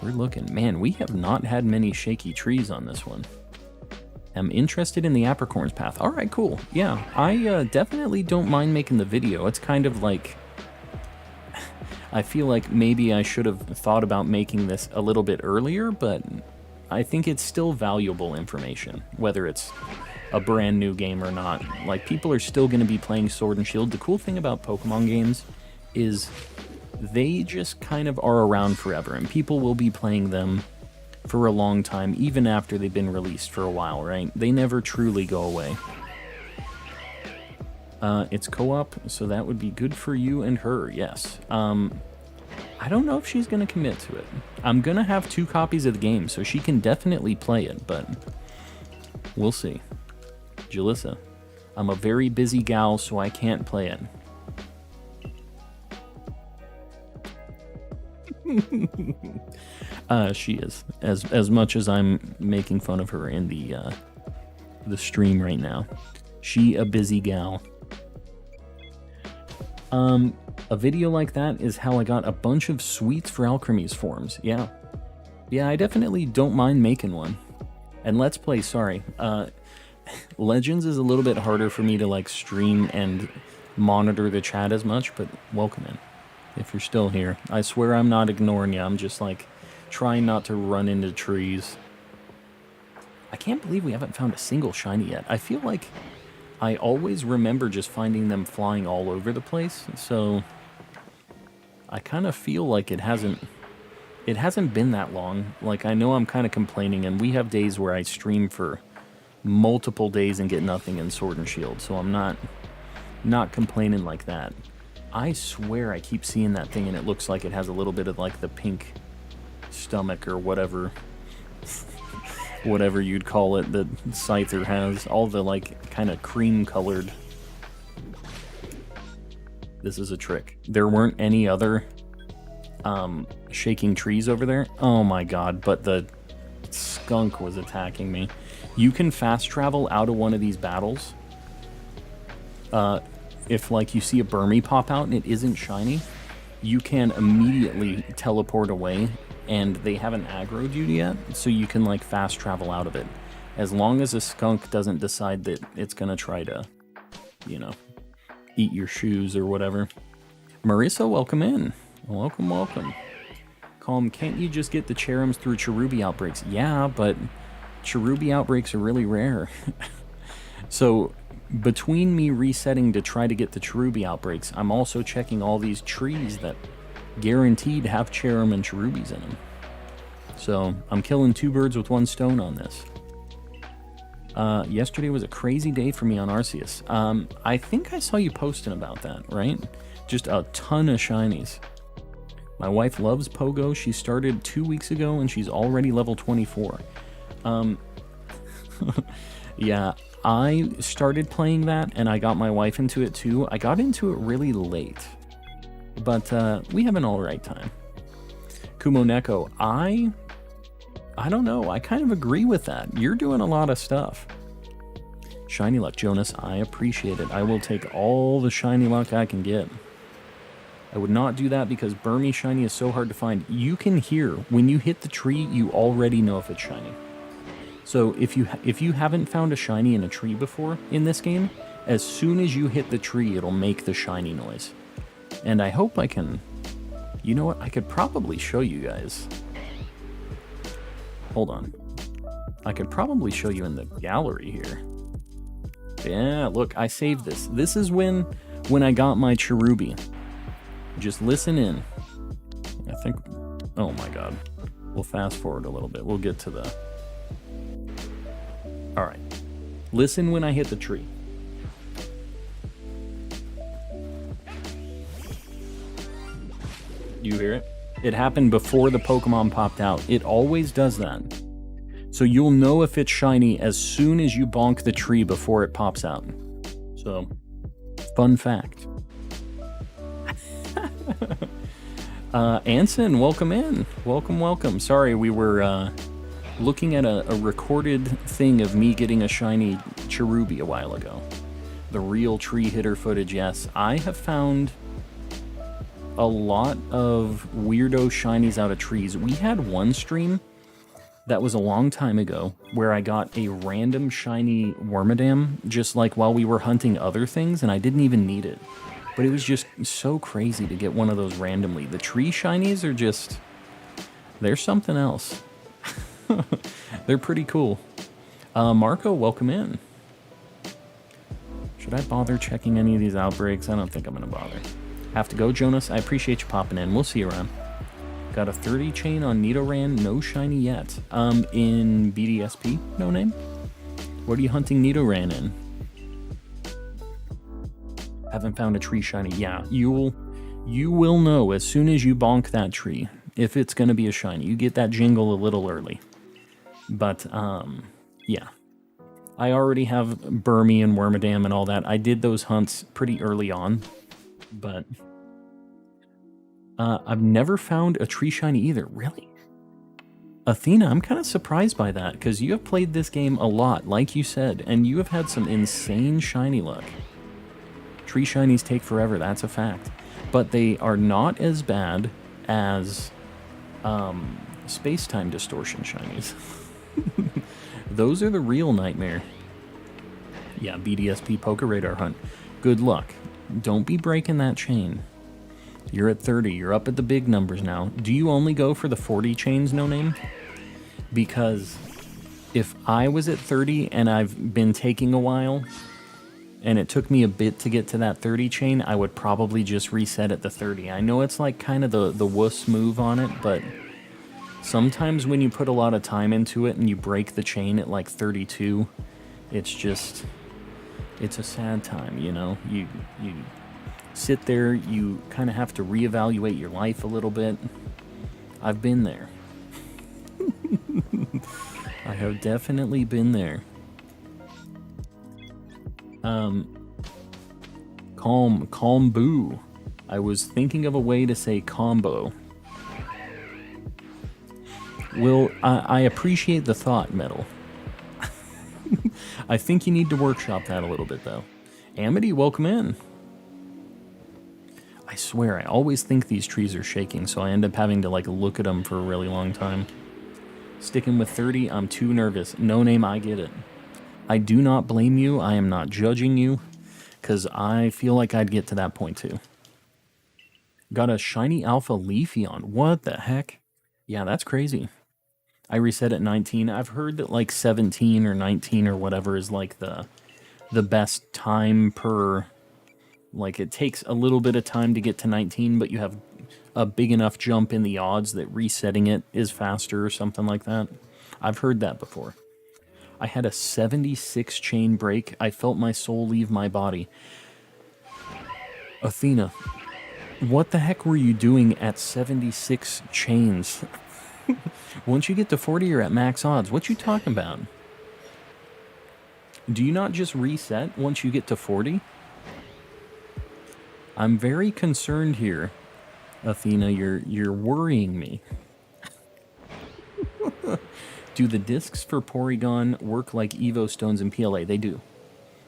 We're looking. Man, we have not had many shaky trees on this one. I'm interested in the apricorns path. All right, cool. Yeah, I definitely don't mind making the video. It's kind of like... I feel like maybe I should have thought about making this a little bit earlier, but I think it's still valuable information, whether it's a brand new game or not. Like, people are still going to be playing Sword and Shield. The cool thing about Pokemon games is they just kind of are around forever, and people will be playing them for a long time, even after they've been released for a while, right? They never truly go away. It's co-op, so that would be good for you and her, yes. I don't know if she's going to commit to it. I'm going to have 2 copies of the game, so she can definitely play it, but we'll see. Jalissa, I'm a very busy gal, so I can't play it. She is, as much as I'm making fun of her in the stream right now. She a busy gal. A video like that is how I got a bunch of sweets for Alchemy's forms. Yeah, I definitely don't mind making one. And Let's Play, sorry. Legends is a little bit harder for me to like stream and monitor the chat as much, but welcome in. If you're still here. I swear I'm not ignoring you. I'm just like trying not to run into trees. I can't believe we haven't found a single shiny yet. I feel like I always remember just finding them flying all over the place, so I kind of feel like it hasn't been that long. Like, I know I'm kind of complaining, and we have days where I stream for multiple days and get nothing in Sword and Shield, so I'm not complaining like that. I swear I keep seeing that thing, and it looks like it has a little bit of like the pink stomach or whatever. whatever you'd call it that Scyther has. All the, like, kind of cream-colored... This is a trick. There weren't any other shaking trees over there. Oh my god, but the skunk was attacking me. You can fast travel out of one of these battles. If, like, you see a Burmy pop out and it isn't shiny, you can immediately teleport away, and they haven't aggroed you yet, so you can, like, fast travel out of it. As long as a skunk doesn't decide that it's gonna try to, you know, eat your shoes or whatever. Marissa, welcome in. Welcome, welcome. Calm, can't you just get the Cherums through Cherubi outbreaks? Yeah, but Cherubi outbreaks are really rare. So, between me resetting to try to get the Cherubi outbreaks, I'm also checking all these trees that guaranteed have Cherum and Cherubis in them. So, I'm killing 2 birds with 1 stone on this. Yesterday was a crazy day for me on Arceus. I think I saw you posting about that, right? Just a ton of shinies. My wife loves Pogo. She started 2 weeks ago and she's already level 24. Yeah, I started playing that and I got my wife into it too. I got into it really late, but we have an alright time. Kumo Neko, I don't know, I kind of agree with that. You're doing a lot of stuff. Shiny luck, Jonas, I appreciate it. I will take all the shiny luck I can get. I would not do that because Burmy shiny is so hard to find. You can hear, when you hit the tree, you already know if it's shiny. So if you haven't found a shiny in a tree before in this game, as soon as you hit the tree, it'll make the shiny noise. And I hope I can... You know what? I could probably show you guys. Hold on. I could probably show you in the gallery here. Yeah, look, I saved this. This is when I got my Cherubi. Just listen in. I think... Oh my god. We'll fast forward a little bit. We'll get to the... Alright. Listen when I hit the tree. You hear it? It happened before the Pokemon popped out. It always does that. So you'll know if it's shiny as soon as you bonk the tree before it pops out. So, fun fact. Anson, welcome in. Welcome, welcome. Sorry, we were looking at a recorded thing of me getting a shiny Cherubi a while ago. The real tree hitter footage, yes. I have found a lot of weirdo shinies out of trees. We had one stream that was a long time ago where I got a random shiny Wormadam just like while we were hunting other things, and I didn't even need it. But it was just so crazy to get one of those randomly. The tree shinies are just... They're something else. They're pretty cool. Marco, welcome in. Should I bother checking any of these outbreaks? I don't think I'm going to bother. Have to go, Jonas. I appreciate you popping in. We'll see you around. Got a 30 chain on Nidoran. No shiny yet. In BDSP? No name? What are you hunting Nidoran in? Haven't found a tree shiny. Yeah, you will know as soon as you bonk that tree if it's going to be a shiny. You get that jingle a little early. But, yeah. I already have Burmy and Wormadam and all that. I did those hunts pretty early on. But I've never found a tree shiny either. Really? Athena, I'm kind of surprised by that, because you have played this game a lot, like you said, and you have had some insane shiny luck. Tree shinies take forever, that's a fact. But they are not as bad as space-time distortion shinies. Those are the real nightmare. Yeah, BDSP Poke Radar Hunt. Good luck. Don't be breaking that chain. You're at 30. You're up at the big numbers now. Do you only go for the 40 chains, no name? Because if I was at 30 and I've been taking a while, and it took me a bit to get to that 30 chain, I would probably just reset at the 30. I know it's like kind of the wuss move on it, but sometimes when you put a lot of time into it and you break the chain at like 32, it's just... It's a sad time, you know? You sit there, you kind of have to reevaluate your life a little bit. I've been there. have definitely been there. Combo. I was thinking of a way to say combo. Well, I appreciate the thought, Metal. I think you need to workshop that a little bit, though. Amity, welcome in. I swear, I always think these trees are shaking, so I end up having to, like, look at them for a really long time. Sticking with 30, I'm too nervous. No name, I get it. I do not blame you. I am not judging you, because I feel like I'd get to that point, too. Got a shiny alpha Leafeon. What the heck? Yeah, that's crazy. I reset at 19. I've heard that like 17 or 19 or whatever is like the best time per... Like it takes a little bit of time to get to 19, but you have a big enough jump in the odds that resetting it is faster or something like that. I've heard that before. I had a 76 chain break. I felt my soul leave my body. Athena, what the heck were you doing at 76 chains? Once you get to 40, you're at max odds. What you talking about? Do you not just reset once you get to 40? I'm very concerned here, Athena. You're worrying me. Do the discs for Porygon work like Evo Stones and PLA? They do.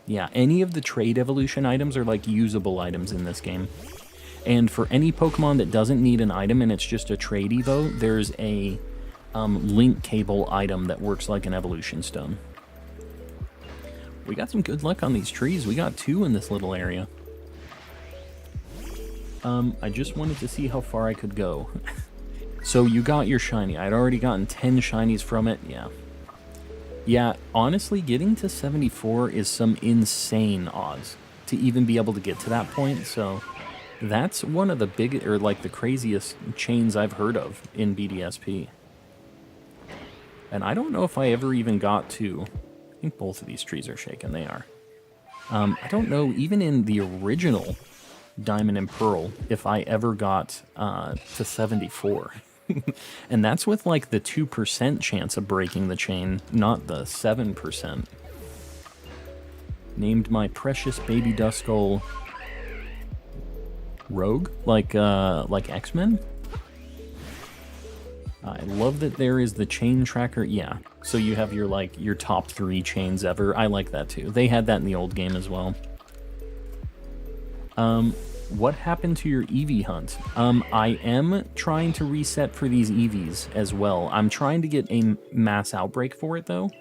Yeah, any of the trade evolution items are like usable items in this game. And for any Pokemon that doesn't need an item and it's just a trade Evo, there's a link cable item that works like an evolution stone. We got some good luck on these trees. We got 2 in this little area. I just wanted to see how far I could go. So you got your shiny. I'd already gotten 10 shinies from it. Yeah. Yeah, honestly, getting to 74 is some insane odds to even be able to get to that point, so... That's one of the big, or like the craziest chains I've heard of in BDSP. And I don't know if I ever even got to... I think both of these trees are shaking, they are. I don't know, even in the original Diamond and Pearl, if I ever got to 74. And that's with like the 2% chance of breaking the chain, not the 7%. Named my precious baby Duskull... Rogue? Like X-Men? I love that there is the chain tracker. Yeah, so you have your, like, your top 3 chains ever. I like that too. They had that in the old game as well. What happened to your Eevee hunt? I am trying to reset for these Eevees as well. I'm trying to get a mass outbreak for it, though.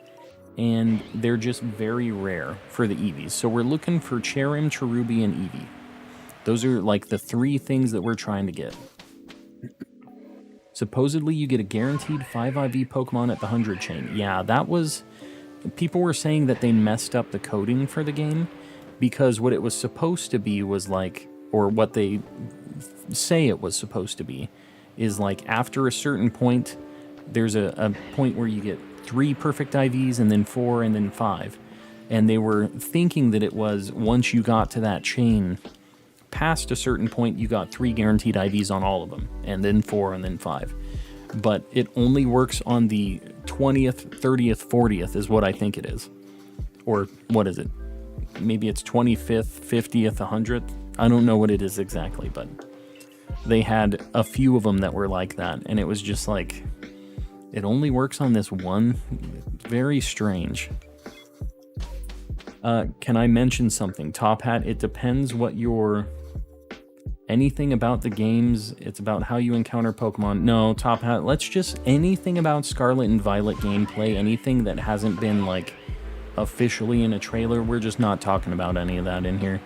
And they're just very rare for the Eevees. So we're looking for Cherim, Cherubi, and Eevee. Those are like the 3 things that we're trying to get. Supposedly you get a guaranteed 5 IV Pokemon at the 100 chain. Yeah, that was... People were saying that they messed up the coding for the game because what it was supposed to be was like... Or what they say it was supposed to be is like after a certain point, there's a point where you get 3 perfect IVs and then 4 and then 5. And they were thinking that it was once you got to that chain... Past a certain point, you got 3 guaranteed IVs on all of them, and then 4, and then 5. But it only works on the 20th, 30th, 40th is what I think it is. Or, what is it? Maybe it's 25th, 50th, 100th? I don't know what it is exactly, but they had a few of them that were like that, and it was just like, it only works on this one? Very strange. Can I mention something? Top Hat, it depends what your... Anything about the games, it's about how you encounter Pokemon. No, Top Hat, let's just... Anything about Scarlet and Violet gameplay, anything that hasn't been, like, officially in a trailer, we're just not talking about any of that in here.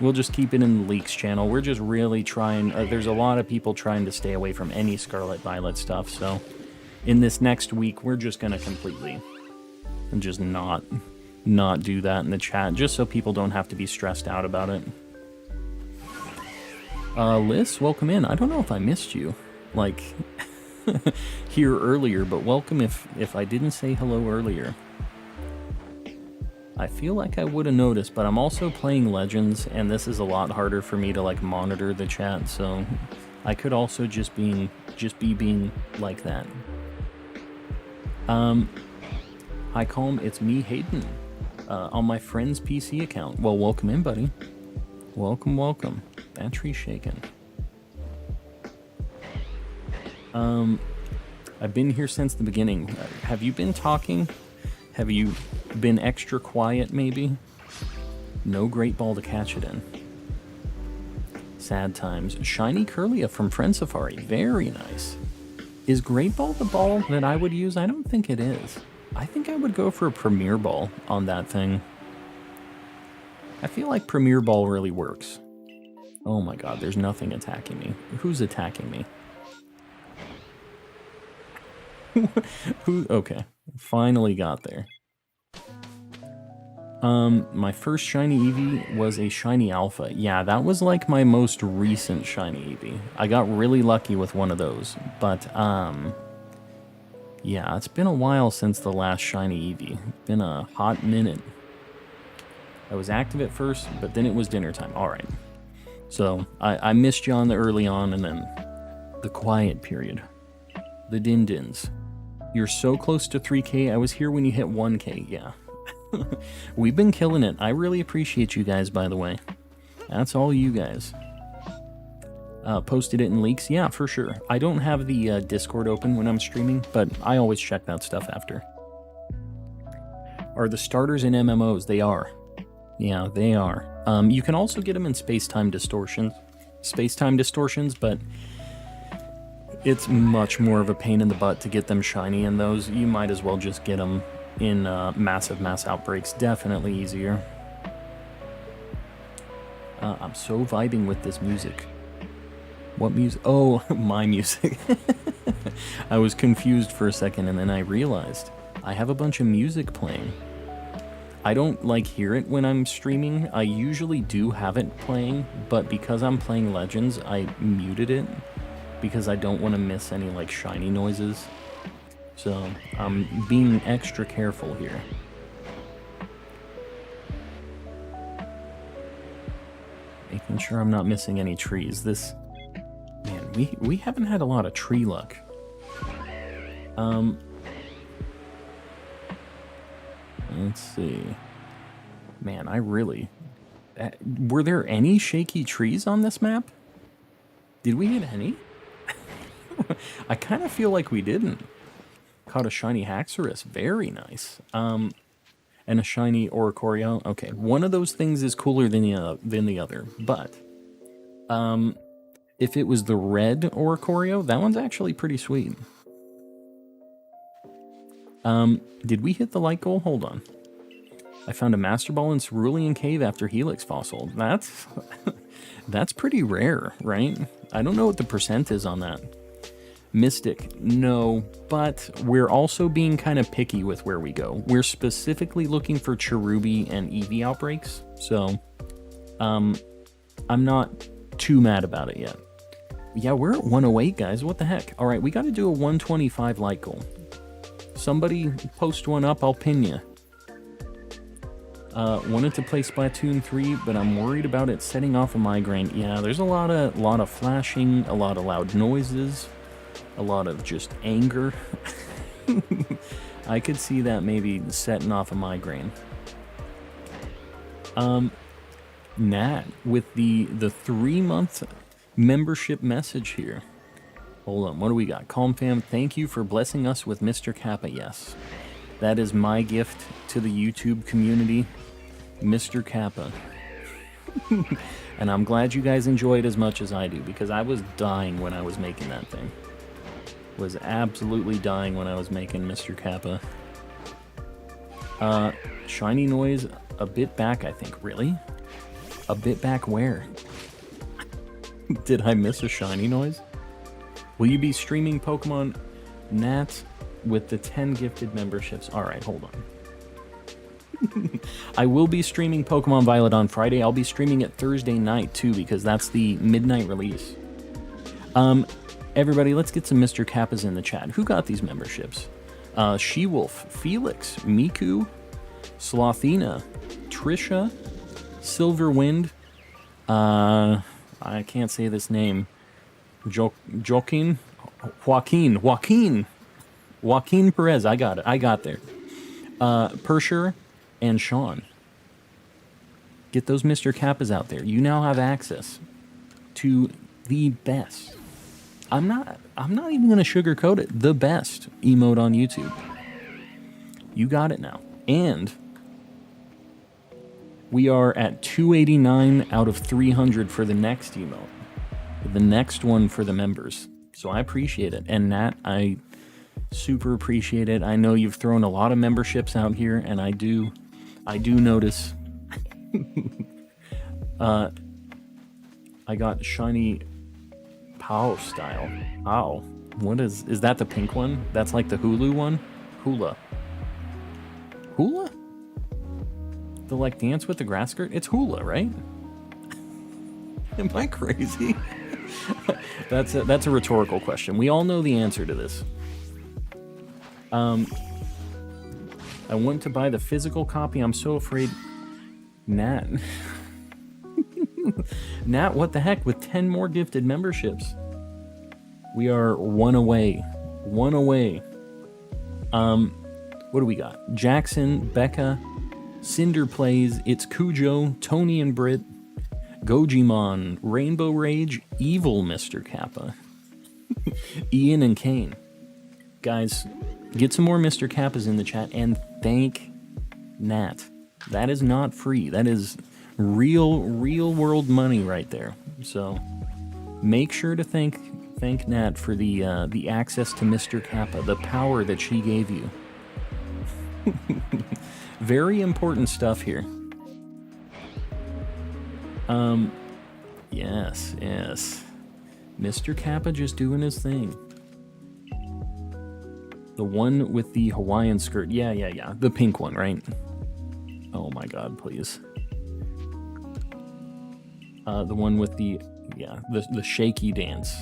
We'll just keep it in the Leaks channel. We're just really trying... there's a lot of people trying to stay away from any Scarlet Violet stuff, so... In this next week, we're just gonna completely... just not do that in the chat, just so people don't have to be stressed out about it. Liz, welcome in. I don't know if I missed you, like, here earlier, but welcome if I didn't say hello earlier. I feel like I would have noticed, but I'm also playing Legends, and this is a lot harder for me to, like, monitor the chat, so I could also just be being like that. Hi, Calm. It's me, Hayden, on my friend's PC account. Well, welcome in, buddy. Welcome, welcome. Battery shaken. I've been here since the beginning. Have you been talking? Have you been extra quiet, maybe? No great ball to catch it in. Sad times. Shiny Curlia from Friend Safari. Very nice. Is Great Ball the ball that I would use? I don't think it is. I think I would go for a Premier Ball on that thing. I feel like Premier Ball really works. Oh my god, there's nothing attacking me. Who's attacking me? Who? Okay. Finally got there. My first Shiny Eevee was a Shiny Alpha. Yeah, that was like my most recent Shiny Eevee. I got really lucky with one of those. But, yeah, it's been a while since the last Shiny Eevee. Been a hot minute. I was active at first, but then it was dinner time. Alright. So, I missed you on the early on, and then the quiet period. The din-dins. You're so close to 3K. I was here when you hit 1K. Yeah. We've been killing it. I really appreciate you guys, by the way. That's all you guys. Posted it in leaks? Yeah, for sure. I don't have the Discord open when I'm streaming, but I always check that stuff after. Are the starters in MMOs? They are. Yeah, they are. You can also get them in space-time distortions. But it's much more of a pain in the butt to get them shiny in those. You might as well just get them in Mass Outbreaks. Definitely easier. I'm so vibing with this music. What music? Oh, my music. I was confused for a second, and then I realized I have a bunch of music playing. I don't hear it when I'm streaming. I usually do have it playing, but because I'm playing Legends, I muted it because I don't want to miss any shiny noises. So I'm being extra careful here. Making sure I'm not missing any trees. Man, we haven't had a lot of tree luck. Let's see. Man, were there any shaky trees on this map? Did we hit any? I kind of feel like we didn't. Caught a shiny Haxorus. Very nice. And a shiny Oricorio. Okay, one of those things is cooler than the other. But if it was the red Oricorio, that one's actually pretty sweet. Did we hit the light goal? Hold on. I found a Master Ball in Cerulean Cave after Helix Fossil. That's pretty rare, right? I don't know what the percent is on that. Mystic, no, but we're also being kind of picky with where we go. We're specifically looking for Cherubi and Eevee outbreaks, so I'm not too mad about it yet. Yeah, we're at 108, guys. What the heck? All right, we got to do a 125 light goal. Somebody post one up, I'll pin you. Wanted to play Splatoon 3, but I'm worried about it setting off a migraine. Yeah, there's a lot of flashing, a lot of loud noises, a lot of just anger. I could see that maybe setting off a migraine. Nat, with the 3-month membership message here. Hold on, what do we got? Calm Fam, thank you for blessing us with Mr. Kappa. Yes, that is my gift to the YouTube community, Mr. Kappa. And I'm glad you guys enjoy it as much as I do, because I was dying when I was making that thing. Was absolutely dying when I was making Mr. Kappa. Shiny noise, a bit back, I think. Really? A bit back where? Did I miss a shiny noise? Will you be streaming Pokemon Nat with the 10 gifted memberships? Alright, hold on. I will be streaming Pokemon Violet on Friday. I'll be streaming it Thursday night too, because that's the midnight release. Everybody, let's get some Mr. Kappas in the chat. Who got these memberships? She-Wolf, Felix, Miku, Slothina, Trisha, Silverwind, I can't say this name. Joaquin Perez. I got it. I got there. Persher and Sean. Get those Mr. Kappas out there. You now have access to the best. I'm not even gonna sugarcoat it. The best emote on YouTube. You got it now. And we are at 289 out of 300 for the next emote. The next one for the members. So I appreciate it. And Nat, I super appreciate it. I know you've thrown a lot of memberships out here, and I do notice. I got Shiny Pow style. Ow. What is that the pink one? That's like the Hulu one? Hula. Hula? The like dance with the grass skirt? It's hula, right? Am I crazy? That's a rhetorical question. We all know the answer to this. I want to buy the physical copy. I'm so afraid. Nat. Nat, what the heck? With 10 more gifted memberships. We are one away. One away. What do we got? Jackson, Becca, Cinder Plays, It's Cujo, Tony and Brit, Gojimon, Rainbow Rage, Evil Mr. Kappa, Ian and Kane. Guys, get some more Mr. Kappas in the chat and thank Nat. That is not free. That is real world money right there. So make sure to thank Nat for the access to Mr. Kappa, the power that she gave you. Very important stuff here. Yes. Mr. Kappa just doing his thing. The one with the Hawaiian skirt. Yeah. The pink one, right? Oh my god, please. The one with the shaky dance.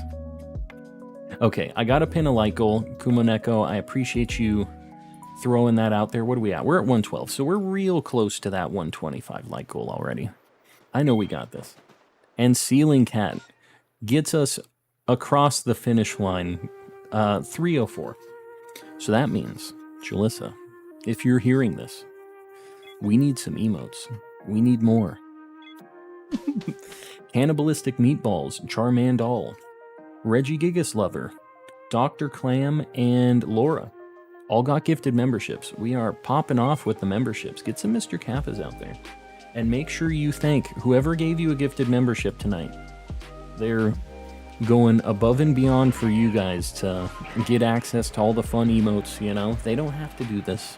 Okay, I got to pin a like goal. Kumoneko, I appreciate you throwing that out there. What are we at? We're at 112, so we're real close to that 125 like goal already. I know we got this. And Ceiling Cat gets us across the finish line, 304. So that means, Jalissa, if you're hearing this, we need some emotes. We need more. Cannibalistic Meatballs, Charmandal, Reggie Gigas Lover, Dr. Clam, and Laura all got gifted memberships. We are popping off with the memberships. Get some Mr. Kappas out there. And make sure you thank whoever gave you a gifted membership tonight. They're going above and beyond for you guys to get access to all the fun emotes, you know? They don't have to do this.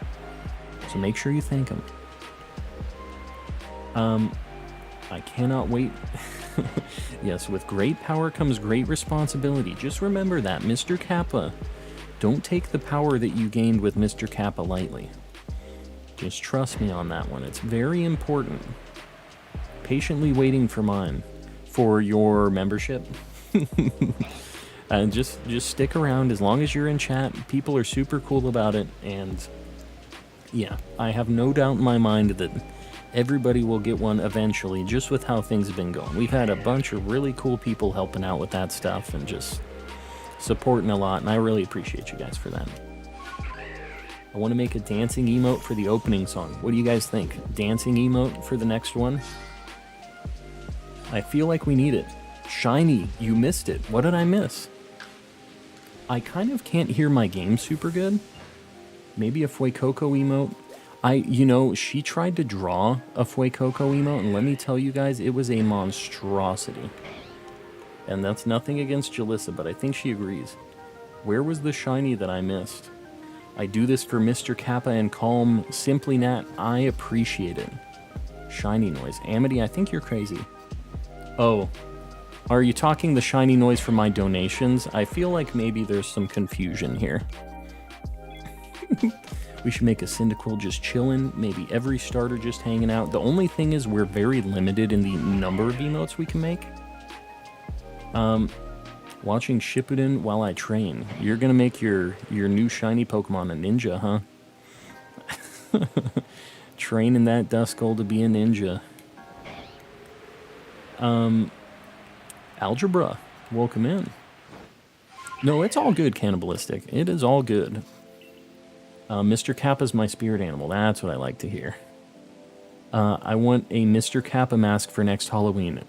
So make sure you thank them. I cannot wait. Yes, with great power comes great responsibility. Just remember that, Mr. Kappa. Don't take the power that you gained with Mr. Kappa lightly. Just trust me on that one. It's very important. Patiently waiting for mine. For your membership. And just stick around as long as you're in chat. People are super cool about it. And yeah, I have no doubt in my mind that everybody will get one eventually, just with how things have been going. We've had a bunch of really cool people helping out with that stuff and just supporting a lot, and I really appreciate you guys for that. I want to make a dancing emote for the opening song. What do you guys think? Dancing emote for the next one? I feel like we need it. Shiny, you missed it. What did I miss? I kind of can't hear my game super good. Maybe a Fuecoco emote. She tried to draw a Fuecoco emote, and let me tell you guys, it was a monstrosity. And that's nothing against Jalissa, but I think she agrees. Where was the shiny that I missed? I do this for Mr. Kappa and Calm. Simply Nat, I appreciate it. Shiny noise. Amity, I think you're crazy. Oh, are you talking the shiny noise for my donations? I feel like maybe there's some confusion here. We should make a Cyndaquil just chilling, maybe every starter just hanging out. The only thing is we're very limited in the number of emotes we can make. Watching Shippuden while I train. You're gonna make your new shiny Pokemon a ninja, huh? Training that Duskull to be a ninja. Algebra, welcome in. No, it's all good, Cannibalistic. It is all good. Mr. Kappa's my spirit animal. That's what I like to hear. I want a Mr. Kappa mask for next Halloween.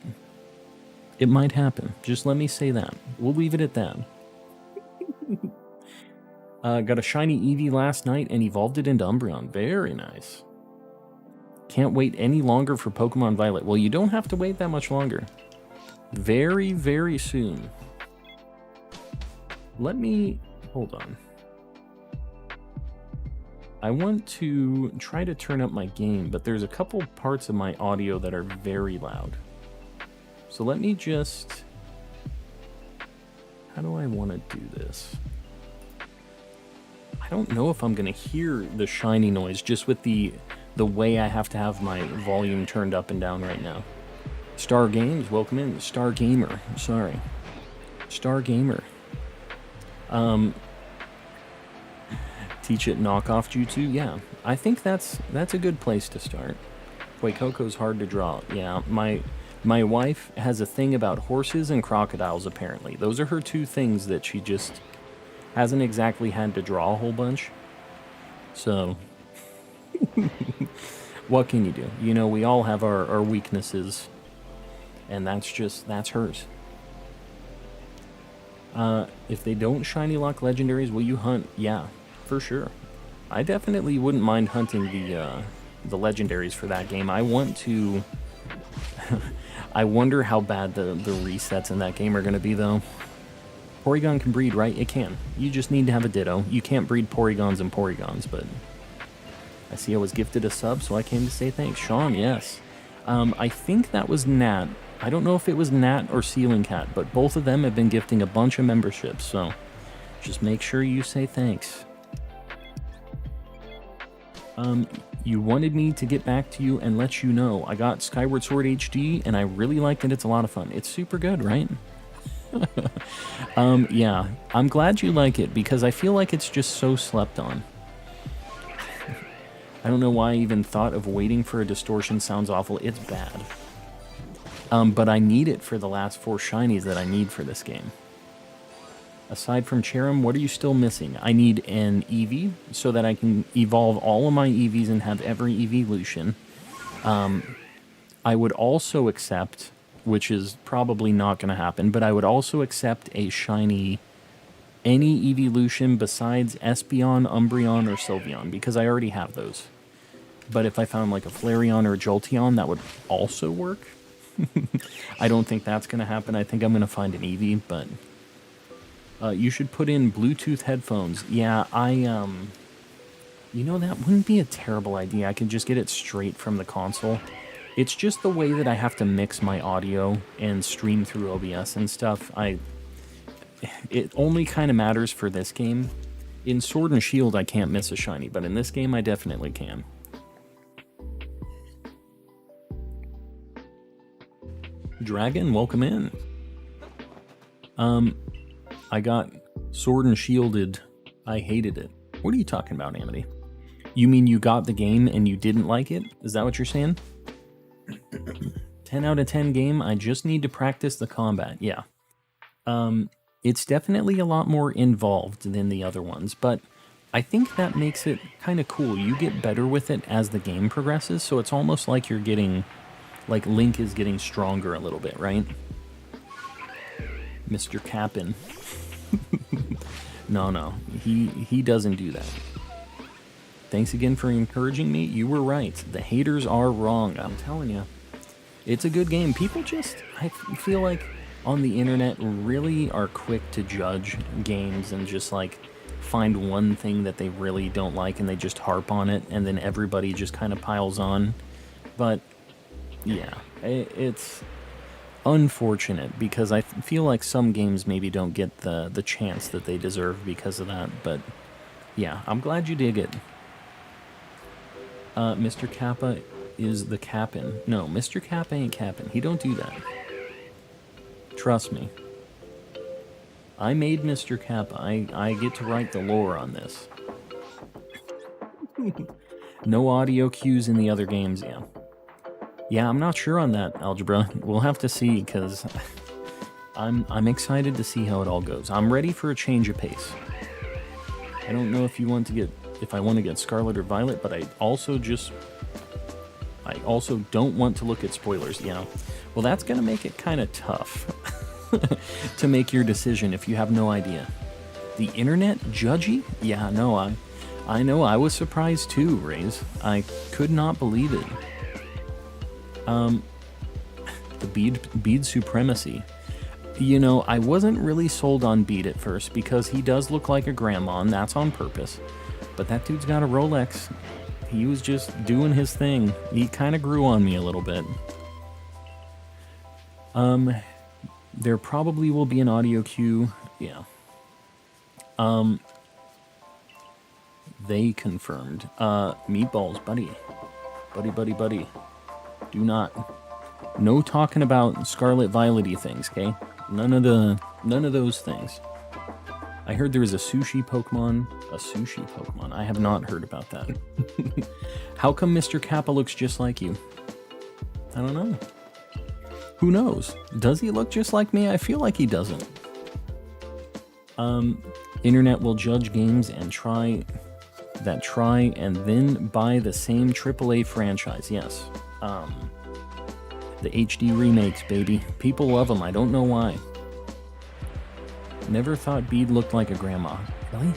It might happen. Just let me say that. We'll leave it at that. Got a shiny Eevee last night and evolved it into Umbreon. Very nice. Can't wait any longer for Pokemon Violet. Well, you don't have to wait that much longer. Very, very soon. Let me... Hold on. I want to try to turn up my gain, but there's a couple parts of my audio that are very loud. So let me just... How do I want to do this? I don't know if I'm going to hear the shiny noise just with the way I have to have my volume turned up and down right now. Star Games, welcome in. Star Gamer, sorry. Star Gamer. Teach it knockoff jutsu? Yeah, I think that's a good place to start. Boy, Coco's hard to draw. Yeah, my wife has a thing about horses and crocodiles, apparently. Those are her two things that she just hasn't exactly had to draw a whole bunch. So, what can you do? You know, we all have our weaknesses, and that's hers. If they don't shiny lock legendaries, will you hunt? Yeah, for sure. I definitely wouldn't mind hunting the legendaries for that game. I want to... I wonder how bad the resets in that game are going to be, though. Porygon can breed, right? It can. You just need to have a Ditto. You can't breed Porygons and Porygons, but... I see I was gifted a sub, so I came to say thanks. Sean, yes. I think that was Nat. I don't know if it was Nat or Ceiling Cat, but both of them have been gifting a bunch of memberships, so just make sure you say thanks. You wanted me to get back to you and let you know I got Skyward Sword HD, and I really liked it. It's a lot of fun. It's super good, right? Yeah, I'm glad you like it, because I feel like it's just so slept on. I don't know why I even thought of waiting for a distortion. Sounds awful. It's bad. But I need it for the last 4 shinies that I need for this game. Aside from Cherim, what are you still missing? I need an Eevee so that I can evolve all of my Eevees and have every evolution. I would also accept, which is probably not going to happen, but I would also accept a shiny, any evolution besides Espeon, Umbreon, or Sylveon, because I already have those. But if I found like a Flareon or a Jolteon, that would also work. I don't think that's going to happen. I think I'm going to find an Eevee, but... you should put in Bluetooth headphones. Yeah, you know, that wouldn't be a terrible idea. I can just get it straight from the console. It's just the way that I have to mix my audio and stream through OBS and stuff. It only kind of matters for this game. In Sword and Shield, I can't miss a shiny, but in this game, I definitely can. Dragon, welcome in. I got Sword and Shielded. I hated it. What are you talking about, Amity? You mean you got the game and you didn't like it? Is that what you're saying? 10 out of 10 game. I just need to practice the combat. Yeah. It's definitely a lot more involved than the other ones, but I think that makes it kind of cool. You get better with it as the game progresses, so it's almost like you're getting... like Link is getting stronger a little bit, right? Mr. Cap'n. No, he doesn't do that. Thanks again for encouraging me. You were right. The haters are wrong. I'm telling you. It's a good game. People just, I feel like on the internet, really are quick to judge games and just like find one thing that they really don't like and they just harp on it, and then everybody just kind of piles on. But yeah, it's unfortunate because I feel like some games maybe don't get the chance that they deserve because of that. But yeah, I'm glad you dig it. Mr. Kappa is the Cap'n. No, Mr. Kappa ain't Cap'n. He don't do that. Trust me. I made Mr. Kappa. I get to write the lore on this. No audio cues in the other games, yeah. Yeah, I'm not sure on that, Algebra. We'll have to see, because I'm excited to see how it all goes. I'm ready for a change of pace. I don't know if you want to get if I want to get Scarlet or Violet, but I also don't want to look at spoilers, you know. Well, that's going to make it kind of tough to make your decision if you have no idea. The internet judgy? Yeah, no, I know, I was surprised too, Raze. I could not believe it. The bead supremacy. You know, I wasn't really sold on Bead at first because he does look like a grandma, and that's on purpose. But that dude's got a Rolex. He was just doing his thing. He kind of grew on me a little bit. There probably will be an audio cue. Yeah. They confirmed. Meatballs, buddy. Buddy. Do not. No talking about Scarlet Violet-y things, okay? None of those things. I heard there was a sushi Pokemon. A sushi Pokemon. I have not heard about that. How come Mr. Kappa looks just like you? I don't know. Who knows? Does he look just like me? I feel like he doesn't. Internet will judge games and try and then buy the same AAA franchise. Yes. The HD remakes, baby. People love them. I don't know why. Never thought Bead looked like a grandma. Really?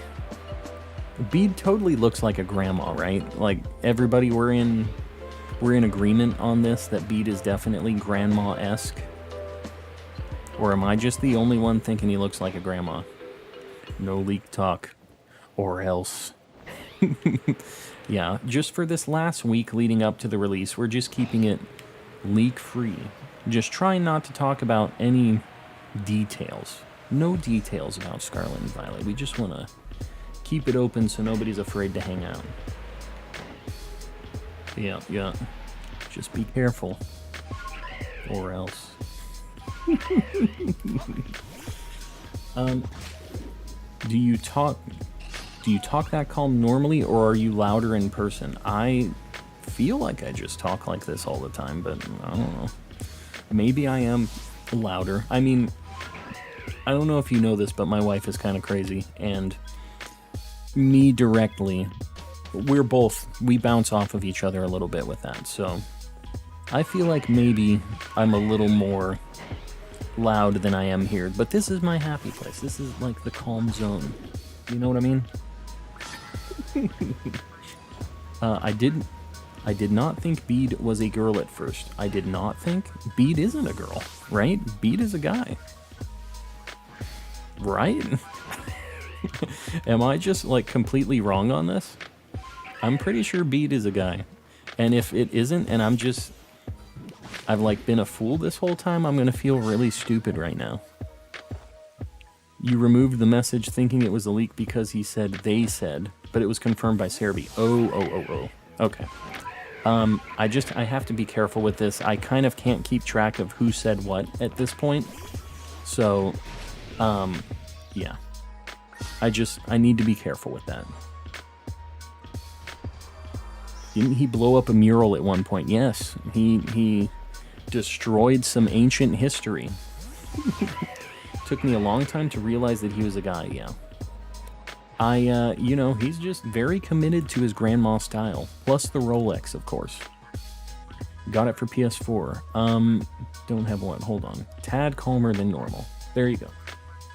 Bead totally looks like a grandma, right? Like, everybody, we're in agreement on this, that Bead is definitely grandma-esque? Or am I just the only one thinking he looks like a grandma? No leak talk. Or else. Yeah, just for this last week leading up to the release, we're just keeping it leak-free. Just trying not to talk about any details. No details about Scarlet and Violet. We just want to keep it open so nobody's afraid to hang out. Yeah. Just be careful. Or else. Do you talk that calm normally, or are you louder in person? I feel like I just talk like this all the time, but I don't know. Maybe I am louder. I mean, I don't know if you know this, but my wife is kind of crazy, and me directly, we bounce off of each other a little bit with that, so I feel like maybe I'm a little more loud than I am here, but this is my happy place. This is like the calm zone. You know what I mean? I did not think Bead was a girl at first. I did not think Bead isn't a girl, right? Bead is a guy. Right? Am I just like completely wrong on this? I'm pretty sure Bead is a guy. And if it isn't, and I've like been a fool this whole time, I'm gonna feel really stupid right now. You removed the message thinking it was a leak because they said, but it was confirmed by Cerebi. Oh. Okay. I have to be careful with this. I kind of can't keep track of who said what at this point. So, yeah. I need to be careful with that. Didn't he blow up a mural at one point? Yes. He destroyed some ancient history. Took me a long time to realize that he was a guy, yeah. He's just very committed to his grandma style. Plus the Rolex, of course. Got it for PS4. Don't have one. Hold on. Tad calmer than normal. There you go.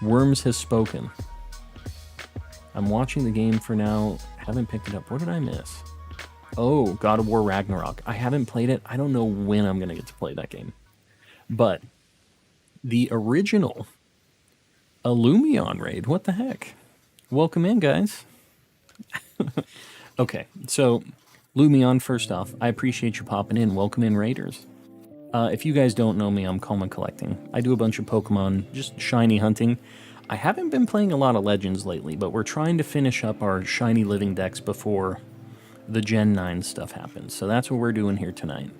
Worms has spoken. I'm watching the game for now. Haven't picked it up. What did I miss? Oh, God of War Ragnarok. I haven't played it. I don't know when I'm going to get to play that game. But the original Lumion raid. What the heck? Welcome in, guys. Okay, so Lumion, first off, I appreciate you popping in. Welcome in, raiders. If you guys don't know me, I'm Coleman Collecting. I do a bunch of Pokemon, just shiny hunting. I haven't been playing a lot of Legends lately, but we're trying to finish up our Shiny Living Dex before the Gen 9 stuff happens. So that's what we're doing here tonight.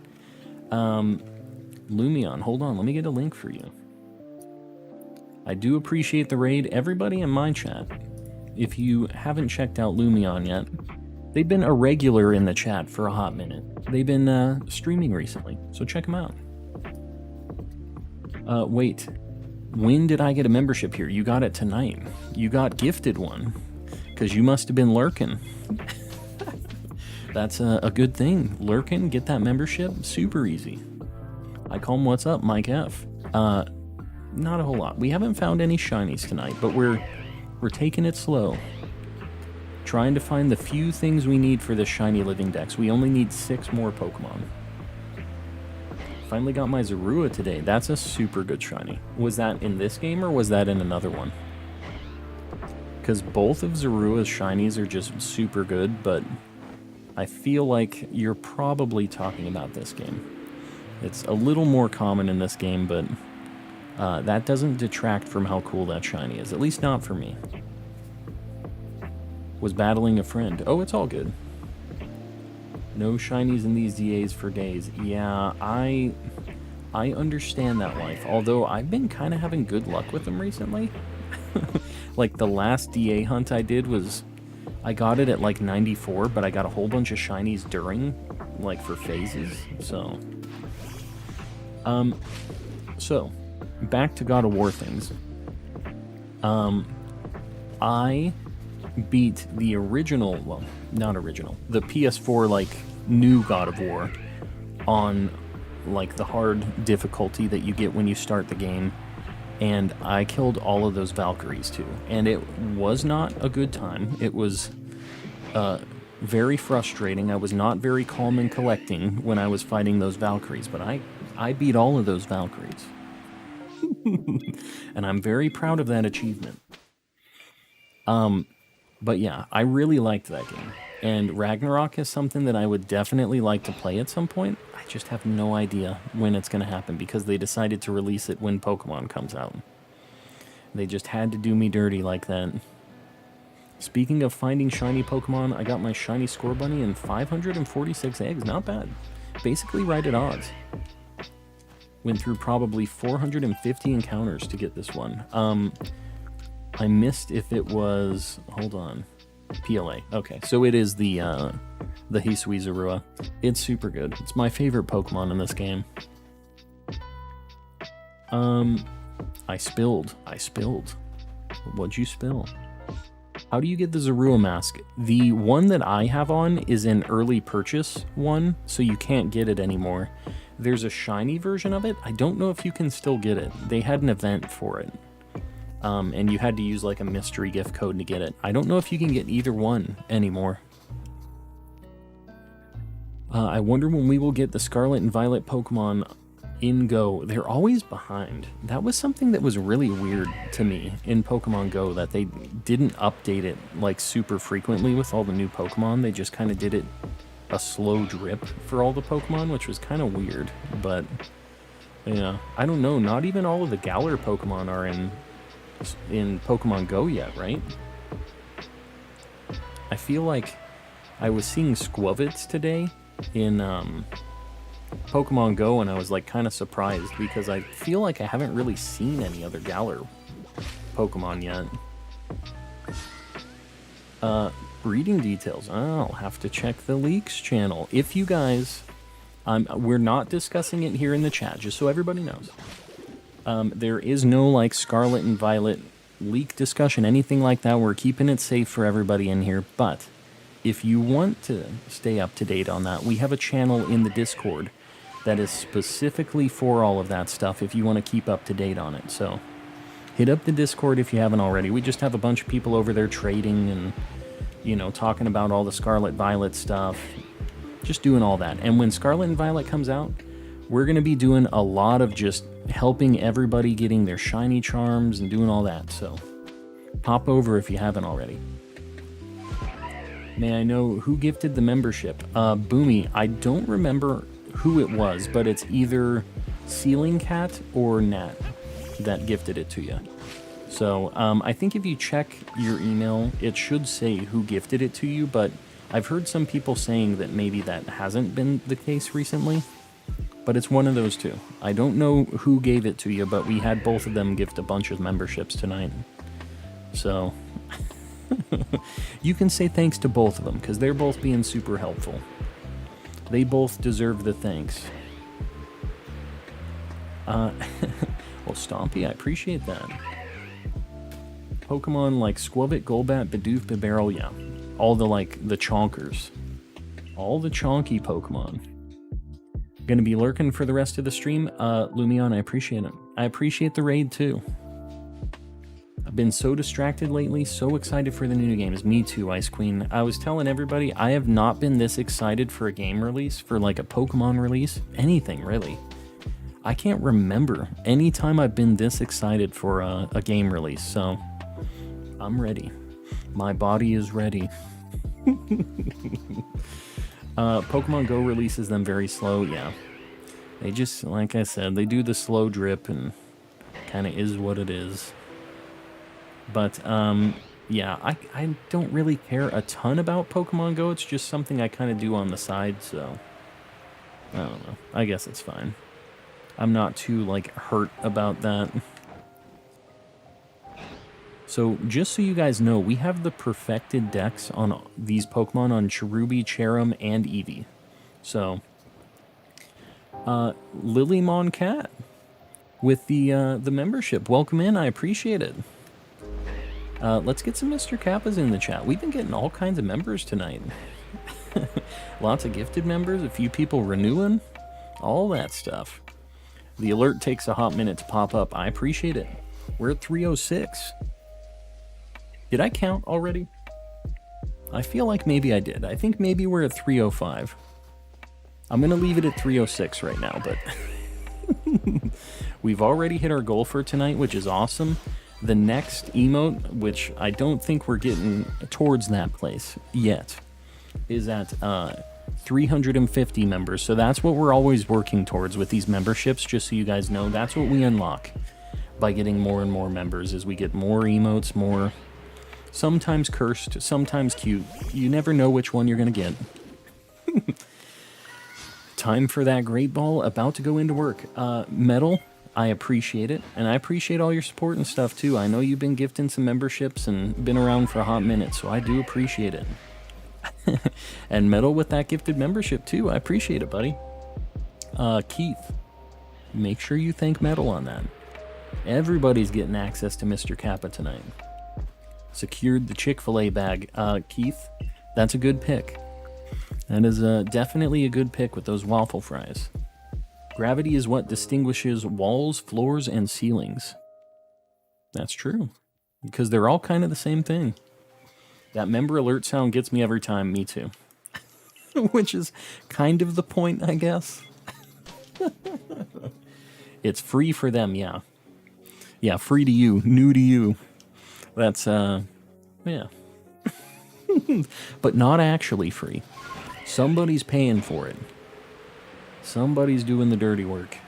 Lumion, hold on, let me get a link for you. I do appreciate the raid. Everybody in my chat, if you haven't checked out Lumion yet, they've been a regular in the chat for a hot minute. They've been streaming recently, so check them out. Wait, when did I get a membership here? You got it tonight. You got gifted one, because you must have been lurking. That's a good thing. Lurkin, get that membership, super easy. I call him What's Up, Mike F. Not a whole lot. We haven't found any shinies tonight, but we're taking it slow. Trying to find the few things we need for this Shiny Living Dex. We only need 6 more Pokemon. Finally got my Zorua today. That's a super good shiny. Was that in this game or was that in another one? Because both of Zorua's shinies are just super good, but I feel like you're probably talking about this game. It's a little more common in this game, but that doesn't detract from how cool that shiny is. At least not for me. Was battling a friend. Oh, it's all good. No shinies in these DAs for days. Yeah, I understand that life. Although I've been kind of having good luck with them recently. Like the last DA hunt I did was, I got it at like 94, but I got a whole bunch of shinies during, like for phases. So, back to God of War things. I beat the original, well, not original, the PS4 like new God of War on like the hard difficulty that you get when you start the game, and I killed all of those Valkyries too, and it was not a good time. It was very frustrating. I was not very calm and collecting when I was fighting those Valkyries, but I beat all of those Valkyries. And I'm very proud of that achievement. But yeah, I really liked that game. And Ragnarok is something that I would definitely like to play at some point. I just have no idea when it's going to happen because they decided to release it when Pokemon comes out. They just had to do me dirty like that. Speaking of finding shiny Pokemon, I got my shiny Scorbunny and 546 eggs. Not bad. Basically right at odds. Went through probably 450 encounters to get this one. I missed if it was... Hold on. PLA. Okay, so it is the Hisui Zorua. It's super good. It's my favorite Pokemon in this game. I spilled. What'd you spill? How do you get the Zorua mask? The one that I have on is an early purchase one, so you can't get it anymore. There's a shiny version of it. I don't know if you can still get it. They had an event for it. And you had to use like a mystery gift code to get it. I don't know if you can get either one anymore. I wonder when we will get the Scarlet and Violet Pokemon in Go. They're always behind. That was something that was really weird to me in Pokemon Go, that they didn't update it like super frequently with all the new Pokemon. They just kind of did it a slow drip for all the Pokemon, which was kind of weird. But yeah, I don't know. Not even all of the Galar Pokemon are in Pokemon Go yet, right? I feel like I was seeing Squavits today in Pokemon Go, and I was like kind of surprised because I feel like I haven't really seen any other Galar Pokemon yet. Breeding details. I'll have to check the leaks channel. If you guys, we're not discussing it here in the chat, just so everybody knows. There is no like Scarlet and Violet leak discussion, anything like that. We're keeping it safe for everybody in here. But if you want to stay up to date on that, we have a channel in the Discord that is specifically for all of that stuff if you want to keep up to date on it. So hit up the Discord if you haven't already. We just have a bunch of people over there trading and, you know, talking about all the Scarlet Violet stuff. Just doing all that. And when Scarlet and Violet comes out, we're going to be doing a lot of just helping everybody getting their shiny charms and doing all that. So pop over if you haven't already. May I know who gifted the membership? Boomy, I don't remember who it was, but it's either Ceiling Cat or Nat that gifted it to you. So I think if you check your email, it should say who gifted it to you, but I've heard some people saying that maybe that hasn't been the case recently. But it's one of those two. I don't know who gave it to you, but we had both of them gift a bunch of memberships tonight. So you can say thanks to both of them, because they're both being super helpful. They both deserve the thanks. Well, Stompy, I appreciate that. Pokemon like Squavit, Golbat, Bidoof, Bibarel, yeah. All the, like, the chonkers. All the chonky Pokemon. Gonna be lurking for the rest of the stream. Lumion, I appreciate it. I appreciate the raid too. I've been so distracted lately, so excited for the new games. Me too, Ice Queen. I was telling everybody, I have not been this excited for a game release, for like a Pokemon release, anything really. I can't remember any time I've been this excited for a game release, so I'm ready. My body is ready. Pokemon Go releases them very slow, yeah. They just, like I said, they do the slow drip and kind of is what it is. But, yeah, I don't really care a ton about Pokemon Go. It's just something I kind of do on the side, so I don't know. I guess it's fine. I'm not too, like, hurt about that. So, just so you guys know, we have the perfected dex on these Pokemon on Cherubi, Cherim, and Eevee. So, Lilymon Cat with the membership. Welcome in, I appreciate it. Let's get some Mr. Kappas in the chat. We've been getting all kinds of members tonight. Lots of gifted members, a few people renewing, all that stuff. The alert takes a hot minute to pop up. I appreciate it. We're at 306. Did I count already? I feel like maybe I did. I think maybe we're at 305. I'm going to leave it at 306 right now, but we've already hit our goal for tonight, which is awesome. The next emote, which I don't think we're getting towards that place yet, is at 350 members. So that's what we're always working towards with these memberships, just so you guys know. That's what we unlock by getting more and more members, as we get more emotes, more... Sometimes cursed, sometimes cute. You never know which one you're going to get. Time for that Great Ball. About to go into work. Metal, I appreciate it. And I appreciate all your support and stuff, too. I know you've been gifting some memberships and been around for a hot minute, so I do appreciate it. And Metal with that gifted membership, too. I appreciate it, buddy. Keith, make sure you thank Metal on that. Everybody's getting access to Mr. Kappa tonight. Secured the Chick-fil-A bag. Keith, that's a good pick. That is definitely a good pick with those waffle fries. Gravity is what distinguishes walls, floors, and ceilings. That's true. Because they're all kind of the same thing. That member alert sound gets me every time. Me too. Which is kind of the point, I guess. It's free for them, yeah. Yeah, free to you. New to you. That's, yeah. But not actually free. Somebody's paying for it. Somebody's doing the dirty work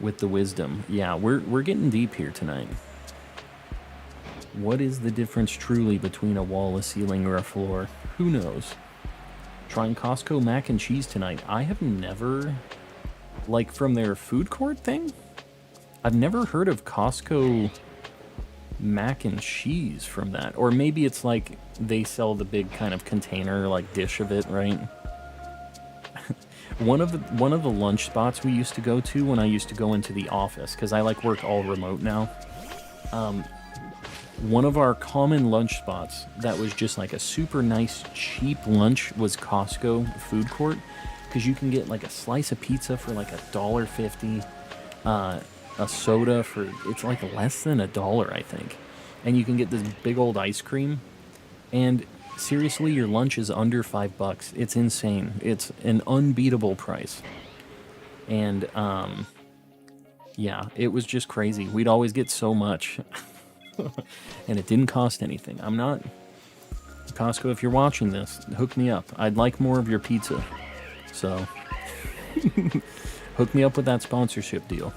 with the wisdom. Yeah, we're getting deep here tonight. What is the difference truly between a wall, a ceiling, or a floor? Who knows? Trying Costco mac and cheese tonight. I have never, like from their food court thing, I've never heard of Costco mac and cheese from that. Or maybe it's like they sell the big kind of container, like dish of it, right? One of the lunch spots we used to go to when I used to go into the office, because I like work all remote now. One of our common lunch spots that was just like a super nice cheap lunch was Costco food court, because you can get like a slice of pizza for like $1.50, a soda for, it's like less than $1, I think, and you can get this big old ice cream, and seriously, your lunch is under $5. It's insane. It's an unbeatable price. And yeah, it was just crazy. We'd always get so much. And it didn't cost anything. I'm not... Costco, if you're watching this, hook me up. I'd like more of your pizza. So, hook me up with that sponsorship deal.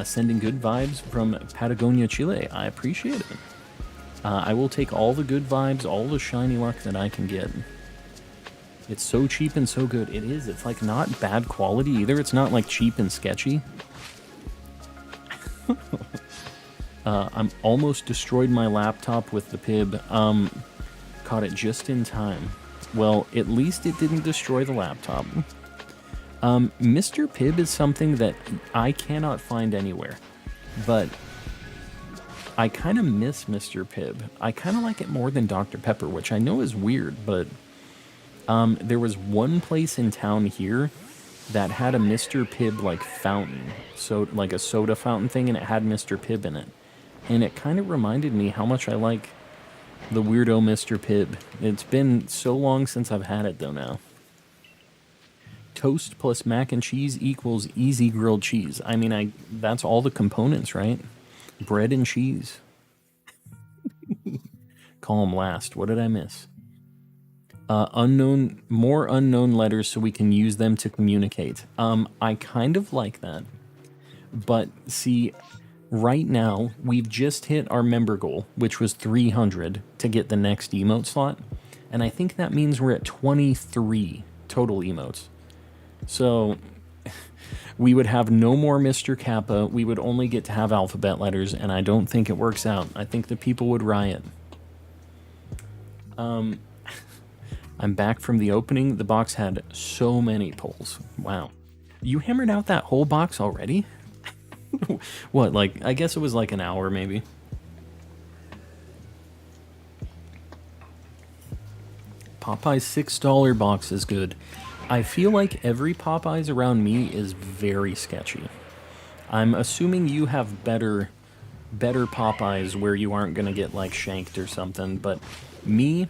Sending good vibes from Patagonia, Chile. I appreciate it. I will take all the good vibes, all the shiny luck that I can get. It's so cheap and so good. It is. It's like not bad quality either. It's not like cheap and sketchy. I'm almost destroyed my laptop with the Pib. Caught it just in time. Well, at least it didn't destroy the laptop. Mr. Pib is something that I cannot find anywhere. But I kind of miss Mr. Pibb. I kind of like it more than Dr. Pepper, which I know is weird, but There was one place in town here that had a Mr. Pibb like fountain, so like a soda fountain thing, and it had Mr. Pibb in it, and it kind of reminded me how much I like the weirdo Mr. Pibb. It's been so long since I've had it though now. Toast plus mac and cheese equals easy grilled cheese. I mean, that's all the components, right? Bread and cheese. Call 'em last. What did I miss? More unknown letters so we can use them to communicate. I kind of like that. But see, right now, we've just hit our member goal, which was 300 to get the next emote slot. And I think that means we're at 23 total emotes. So we would have no more Mr. Kappa. We would only get to have alphabet letters, and I don't think it works out. I think the people would riot. I'm back from the opening. The box had so many pulls. Wow. You hammered out that whole box already? What, like, I guess it was like an hour maybe. Popeye's $6 box is good. I feel like every Popeyes around me is very sketchy. I'm assuming you have better Popeyes where you aren't gonna get like shanked or something, but me,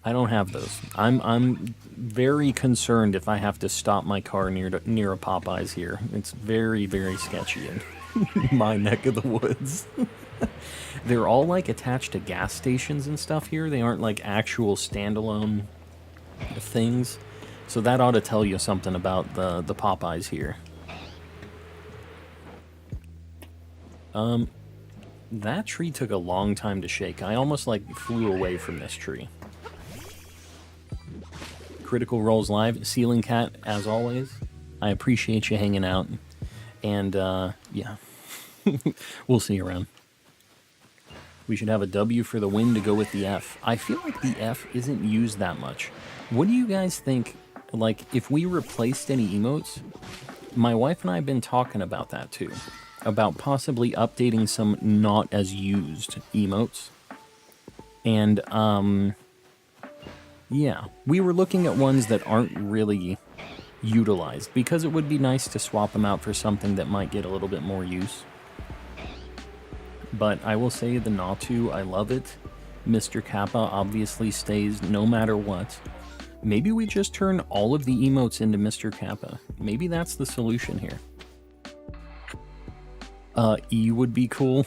I don't have those. I'm very concerned if I have to stop my car near a Popeyes here. It's very, very sketchy in my neck of the woods. They're all like attached to gas stations and stuff here. They aren't like actual standalone things. So that ought to tell you something about the Popeyes here. That tree took a long time to shake. I almost like flew away from this tree. Critical Roles Live, Ceiling Cat, as always. I appreciate you hanging out. And, yeah. We'll see you around. We should have a W for the win to go with the F. I feel like the F isn't used that much. What do you guys think, like, if we replaced any emotes? My wife and I have been talking about that, too. About possibly updating some not as used emotes. And, yeah, we were looking at ones that aren't really utilized, because it would be nice to swap them out for something that might get a little bit more use. But I will say the Natu, I love it. Mr. Kappa obviously stays no matter what. Maybe we just turn all of the emotes into Mr. Kappa. Maybe that's the solution here. E would be cool.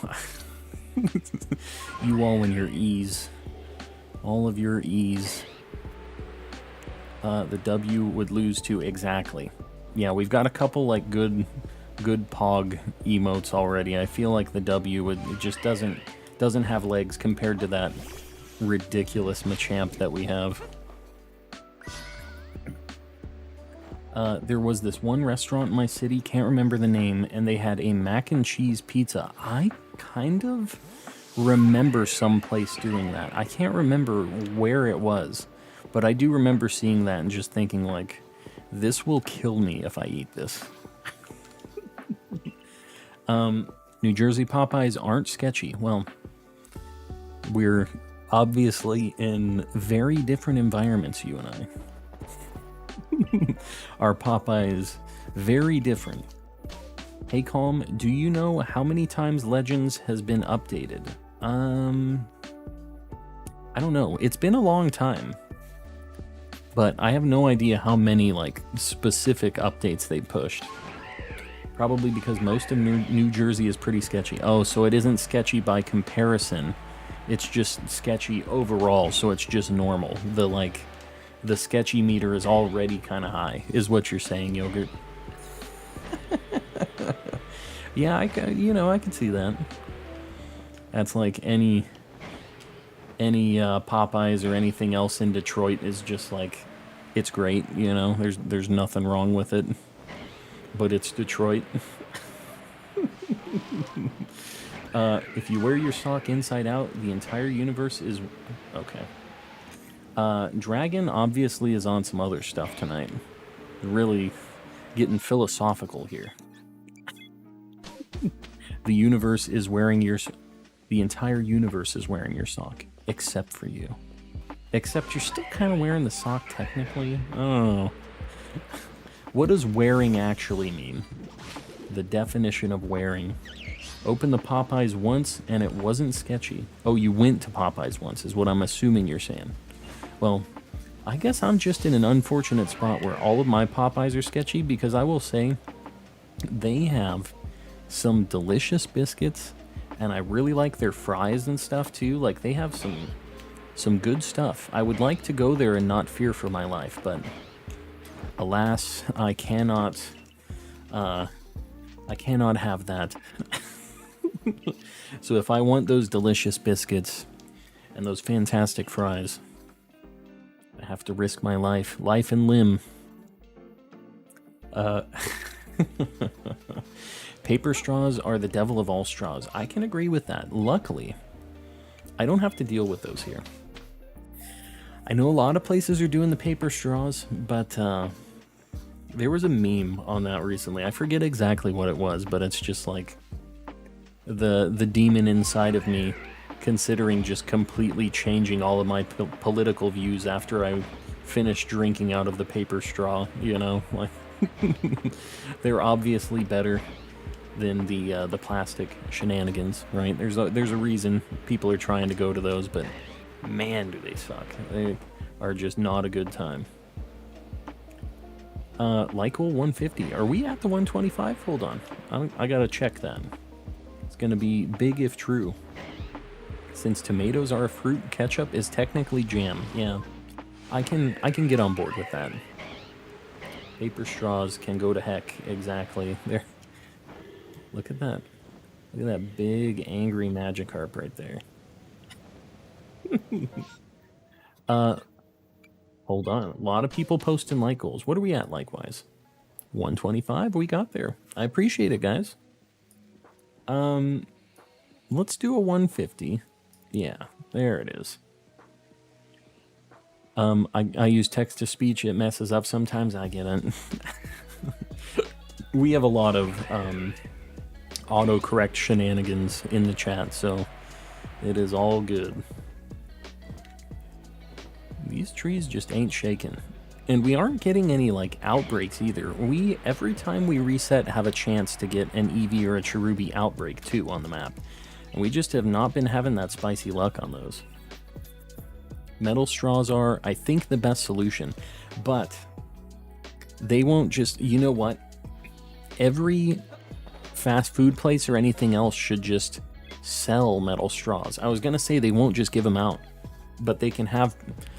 You all and your E's. All of your E's. The W would lose to exactly. Yeah, we've got a couple like good Pog emotes already. I feel like the W it just doesn't have legs compared to that ridiculous Machamp that we have. There was this one restaurant in my city, can't remember the name, and they had a mac and cheese pizza. I kind of remember some place doing that. I can't remember where it was, but I do remember seeing that and just thinking like, this will kill me if I eat this. New Jersey Popeyes aren't sketchy. Well, we're obviously in very different environments, you and I. Our Popeyes, very different. Hey Calm, do you know how many times Legends has been updated? I don't know. It's been a long time. But I have no idea how many, like, specific updates they pushed. Probably because most of New Jersey is pretty sketchy. Oh, so it isn't sketchy by comparison. It's just sketchy overall, so it's just normal. The sketchy meter is already kind of high, is what you're saying, Yogurt. Yeah, I can see that. That's like any Popeyes or anything else in Detroit is just like, it's great, you know, there's nothing wrong with it, but it's Detroit. If you wear your sock inside out, the entire universe is okay. Dragon obviously is on some other stuff tonight. Really getting philosophical here. The universe is wearing the entire universe is wearing your sock, except for you. Except you're still kind of wearing the sock technically. I don't know. What does wearing actually mean? The definition of wearing. Open the Popeyes once and it wasn't sketchy. Oh, you went to Popeyes once is what I'm assuming you're saying. Well, I guess I'm just in an unfortunate spot where all of my Popeyes are sketchy, because I will say they have some delicious biscuits and I really like their fries and stuff too. Like, they have some good stuff. I would like to go there and not fear for my life, but alas, I cannot have that. So if I want those delicious biscuits and those fantastic fries, I have to risk my life and limb. Paper straws are the devil of all straws. I can agree with that. Luckily, I don't have to deal with those here. I know a lot of places are doing the paper straws, but there was a meme on that recently. I forget exactly what it was, but it's just like the demon inside of me considering just completely changing all of my political views after I finished drinking out of the paper straw, you know? Like, they're obviously better than the plastic shenanigans, right? There's a reason people are trying to go to those, but man, do they suck. They are just not a good time. Lycol 150. Are we at the 125? Hold on. I gotta check that. It's gonna be big if true. Since tomatoes are a fruit, ketchup is technically jam. Yeah, I can get on board with that. Paper straws can go to heck. Exactly. There. Look at that. Look at that big angry Magikarp right there. Hold on. A lot of people posting like goals. What are we at likewise? 125? We got there. I appreciate it, guys. Let's do a 150. Yeah, there it is. I use text to speech. It messes up sometimes. I get it. We have a lot of autocorrect shenanigans in the chat, so it is all good. These trees just ain't shaking. And we aren't getting any, like, outbreaks either. We, every time we reset, have a chance to get an Eevee or a Cherubi outbreak, too, on the map. And we just have not been having that spicy luck on those. Metal straws are, I think, the best solution. But they won't just... You know what? Every fast food place or anything else should just sell metal straws. I was going to say they won't just give them out. But they can have,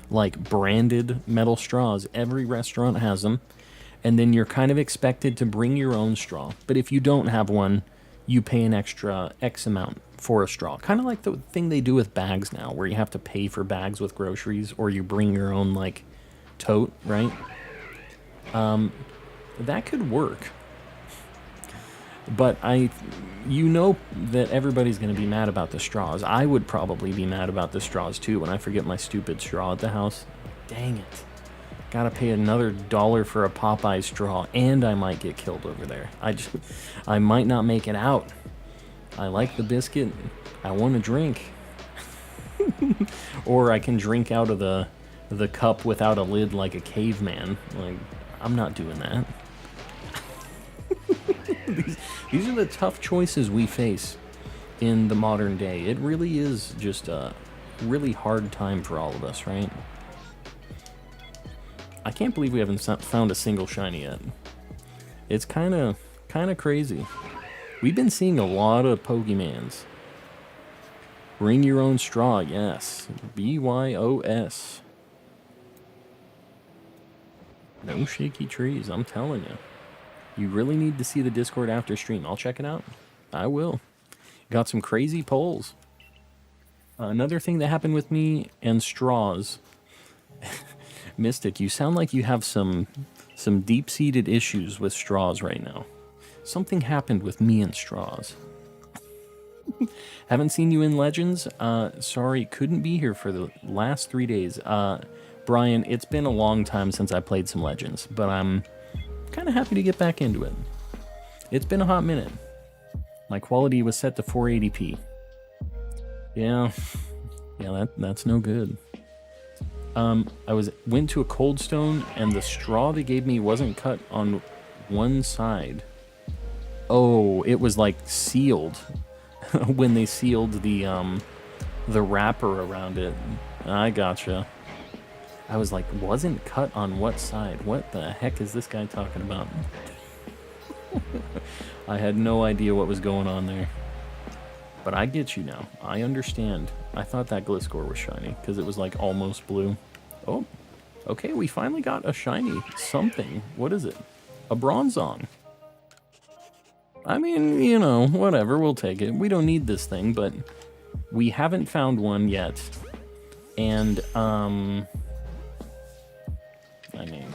like, branded metal straws. Every restaurant has them. And then you're kind of expected to bring your own straw. But if you don't have one, you pay an extra X amount for a straw. Kind of like the thing they do with bags now, where you have to pay for bags with groceries, or you bring your own, like, tote, right? That could work. But you know that everybody's going to be mad about the straws. I would probably be mad about the straws too when I forget my stupid straw at the house. Dang it. Gotta pay another $1 for a Popeye straw, and I might get killed over there. I might not make it out. I like the biscuit. I want to drink. Or I can drink out of the cup without a lid like a caveman. Like, I'm not doing that. These are the tough choices we face in the modern day. It really is just a really hard time for all of us, right? I can't believe we haven't found a single shiny yet. It's kind of crazy. We've been seeing a lot of Pokemans. Bring your own straw, yes. BYOS. No shaky trees, I'm telling you. You really need to see the Discord after stream. I'll check it out. I will. Got some crazy polls. Another thing that happened with me and straws. Mystic, you sound like you have some deep-seated issues with straws right now. Something happened with me and straws. Haven't seen you in Legends. Sorry, couldn't be here for the last 3 days. Brian, it's been a long time since I played some Legends, but I'm kind of happy to get back into it. It's been a hot minute. My quality was set to 480p. Yeah, that's no good. Went to a cold stone, and the straw they gave me wasn't cut on one side. Oh, it was like sealed when they sealed the wrapper around it. I gotcha. I was like, wasn't cut on what side? What the heck is this guy talking about? I had no idea what was going on there. But I get you now. I understand. I thought that Gliscor was shiny because it was like almost blue. Oh, okay, we finally got a shiny something. What is it? A Bronzong. I mean, you know, whatever, we'll take it. We don't need this thing, but we haven't found one yet. And, I mean,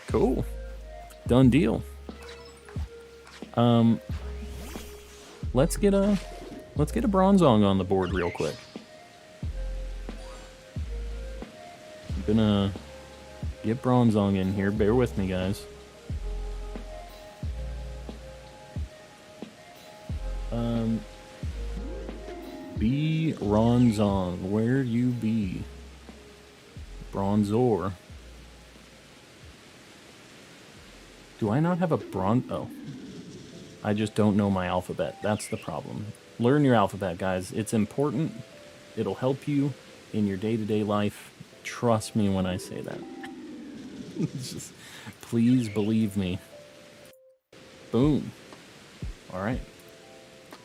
cool. Done deal. Let's get a Bronzong on the board real quick. I'm gonna get Bronzong in here. Bear with me, guys. Be Bronzong, where you be? Bronzor. Do I not have a Oh. I just don't know my alphabet. That's the problem. Learn your alphabet, guys. It's important. It'll help you in your day-to-day life. Trust me when I say that. Just, please believe me. Boom. All right.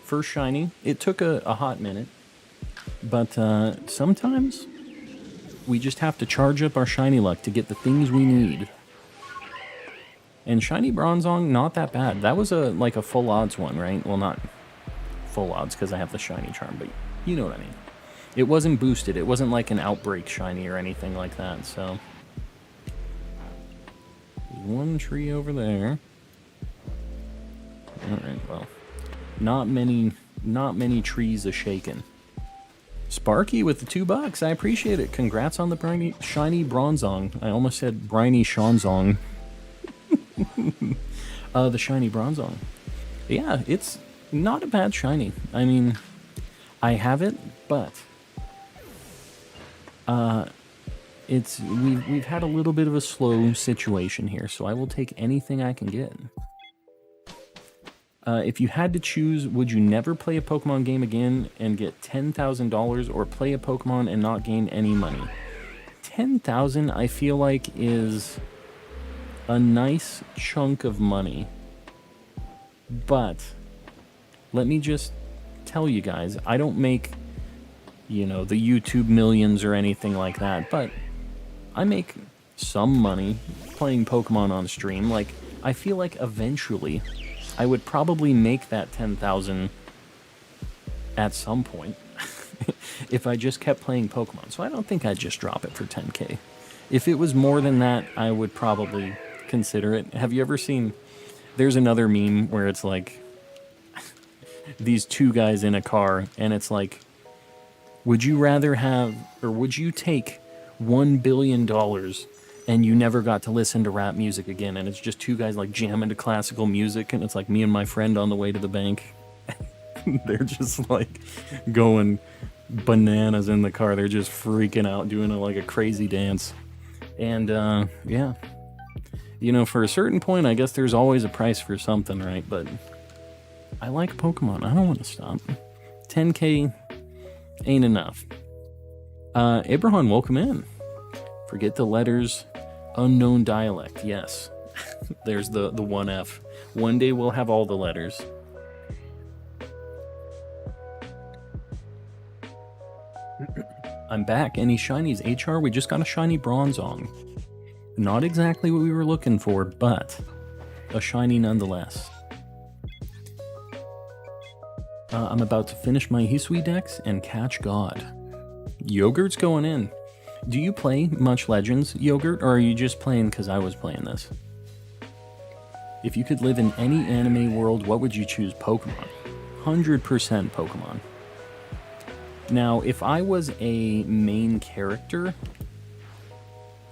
First shiny. It took a hot minute. But sometimes we just have to charge up our shiny luck to get the things we need. And shiny Bronzong, not that bad. That was like a full odds one, right? Well, not full odds because I have the shiny charm, but you know what I mean. It wasn't boosted. It wasn't like an Outbreak shiny or anything like that, so. There's one tree over there. Alright, well. Not many trees a-shaking. Sparky with the $2. I appreciate it. Congrats on the shiny Bronzong. I almost said briny Shanzong. The shiny Bronzong. Yeah, it's not a bad shiny. I mean, I have it, but we've had a little bit of a slow situation here, so I will take anything I can get. If you had to choose, would you never play a Pokemon game again and get $10,000, or play a Pokemon and not gain any money? 10,000, I feel like, is a nice chunk of money. But let me just tell you guys, I don't make, you know, the YouTube millions or anything like that, but I make some money playing Pokemon on stream. Like, I feel like eventually I would probably make that 10,000 at some point if I just kept playing Pokemon. So I don't think I'd just drop it for 10K. If it was more than that, I would probably consider it. Have you ever seen, there's another meme where it's like these two guys in a car, and it's like, would you rather have, or would you take $1 billion and you never got to listen to rap music again? And it's just two guys like jamming to classical music, and it's like me and my friend on the way to the bank. They're just like going bananas in the car. They're just freaking out, doing like a crazy dance. And yeah, you know, for a certain point, I guess there's always a price for something, right? But I like Pokemon. I don't want to stop. 10K ain't enough. Abraham, welcome in. Forget the letters. Unknown dialect. Yes. There's the 1F. One day we'll have all the letters. I'm back. Any shinies? HR, we just got a shiny Bronzong. Not exactly what we were looking for, but a shiny nonetheless. I'm about to finish my Hisui Dex and catch God. Yogurt's going in. Do you play much Legends, Yogurt, or are you just playing because I was playing this? If you could live in any anime world, what would you choose? Pokemon. 100% Pokemon. Now, if I was a main character,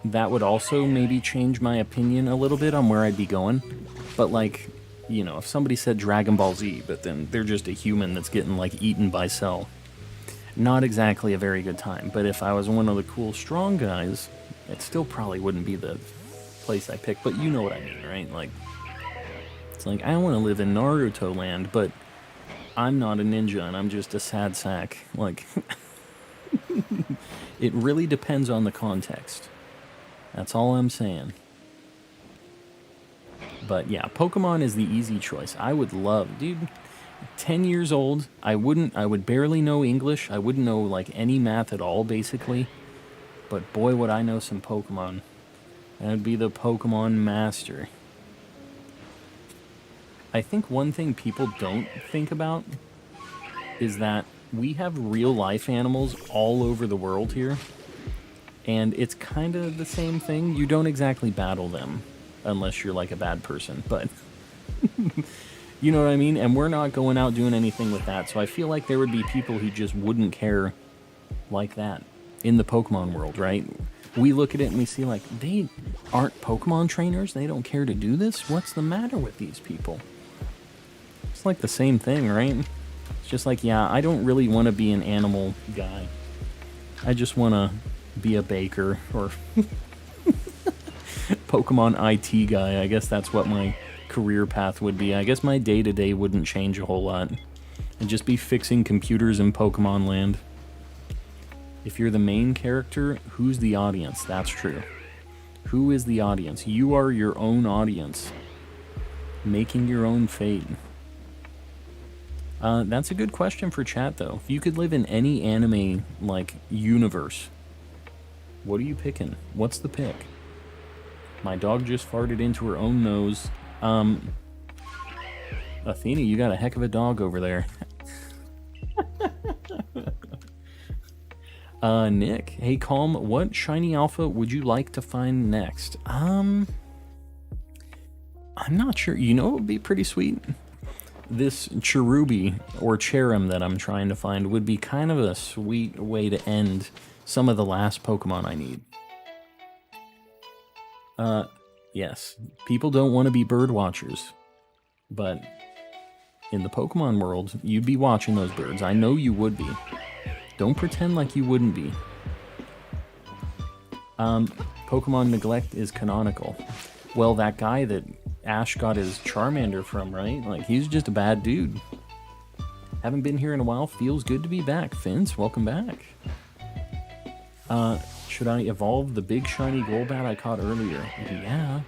that would also maybe change my opinion a little bit on where I'd be going. But like, you know, if somebody said Dragon Ball Z, but then they're just a human that's getting like eaten by Cell, Not exactly a very good time, but if I was one of the cool strong guys, it still probably wouldn't be the place I picked, but you know what I mean, right? Like, it's like, I want to live in Naruto land, but I'm not a ninja and I'm just a sad sack. Like, it really depends on the context. That's all I'm saying. But yeah, Pokemon is the easy choice. I would love, dude, 10 years old, I would barely know English. I wouldn't know, like, any math at all, basically. But boy, would I know some Pokemon. That would be the Pokemon Master. I think one thing people don't think about is that we have real-life animals all over the world here. And it's kind of the same thing. You don't exactly battle them unless you're, like, a bad person, but... You know what I mean? And we're not going out doing anything with that. So I feel like there would be people who just wouldn't care like that in the Pokemon world, right? We look at it and we see, like, they aren't Pokemon trainers. They don't care to do this. What's the matter with these people? It's like the same thing, right? It's just like, yeah, I don't really want to be an animal guy. I just want to be a baker or Pokemon IT guy. I guess that's what my career path would be. I guess my day-to-day wouldn't change a whole lot. I'd just be fixing computers in Pokemon land. If you're the main character, who's the audience? That's true. Who is the audience? You are your own audience. Making your own fate. That's a good question for chat, though. If you could live in any anime, like, universe, what are you picking? What's the pick? My dog just farted into her own nose. Athena, you got a heck of a dog over there. Nick, hey Calm, what shiny alpha would you like to find next? I'm not sure. You know what would be pretty sweet? This Cherubi, or Cherim that I'm trying to find, would be kind of a sweet way to end some of the last Pokemon I need. Yes, people don't want to be bird watchers, but in the Pokemon world, you'd be watching those birds. I know you would be. Don't pretend like you wouldn't be. Pokemon Neglect is canonical. Well, that guy that Ash got his Charmander from, right? Like, he's just a bad dude. Haven't been here in a while. Feels good to be back. Vince, welcome back. Should I evolve the big shiny Golbat I caught earlier? Yeah.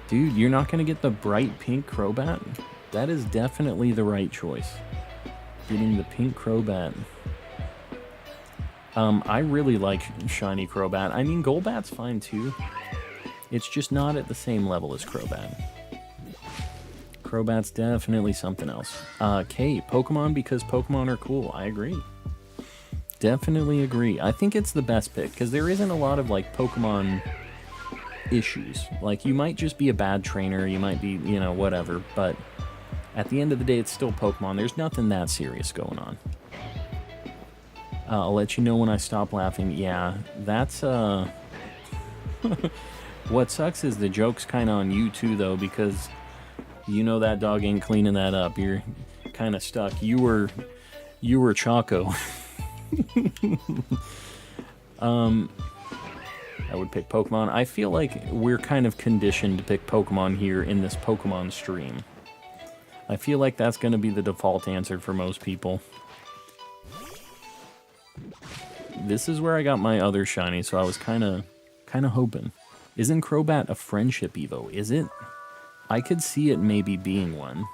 Dude, you're not going to get the bright pink Crobat? That is definitely the right choice. Getting the pink Crobat. I really like shiny Crobat. I mean, Golbat's fine too. It's just not at the same level as Crobat. Crobat's definitely something else. K, Pokemon because Pokemon are cool. I agree. Definitely agree. I think it's the best pick, because there isn't a lot of, like, Pokemon issues. Like, you might just be a bad trainer, you might be, you know, whatever, but at the end of the day, it's still Pokemon. There's nothing that serious going on. I'll let you know when I stop laughing. Yeah, that's, what sucks is the joke's kind of on you, too, though, because you know that dog ain't cleaning that up. You're kind of stuck. You were Choco. I would pick Pokemon. I feel like we're kind of conditioned to pick Pokemon here in this Pokemon stream. I feel like that's going to be the default answer for most people. This is where I got my other shiny, so I was kind of hoping. Isn't Crobat a friendship Evo? Is it? I could see it maybe being one.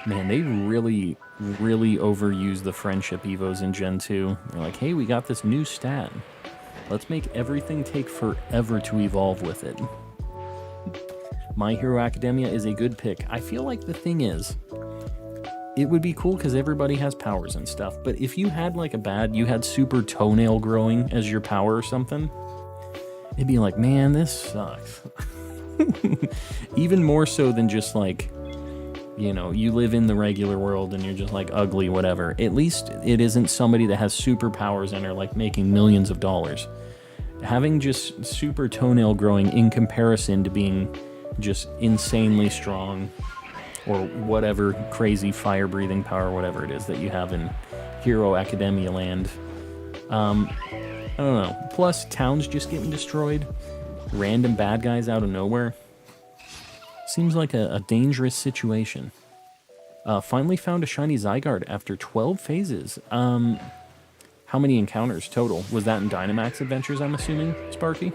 Man, they really overuse the friendship Evos in Gen 2. They're like, hey, we got this new stat. Let's make everything take forever to evolve with it. My Hero Academia is a good pick. I feel like the thing is, it would be cool because everybody has powers and stuff, but if you had like you had super toenail growing as your power or something, it'd be like, man, this sucks. Even more so than just like, you know, you live in the regular world and you're just like ugly, whatever. At least it isn't somebody that has superpowers and are like making millions of dollars. Having just super toenail growing in comparison to being just insanely strong or whatever crazy fire breathing power, whatever it is that you have in Hero Academia land. I don't know. Plus, towns just getting destroyed. Random bad guys out of nowhere. Seems like a dangerous situation. Finally found a shiny Zygarde after 12 phases. How many encounters total? Was that in Dynamax Adventures, I'm assuming, Sparky?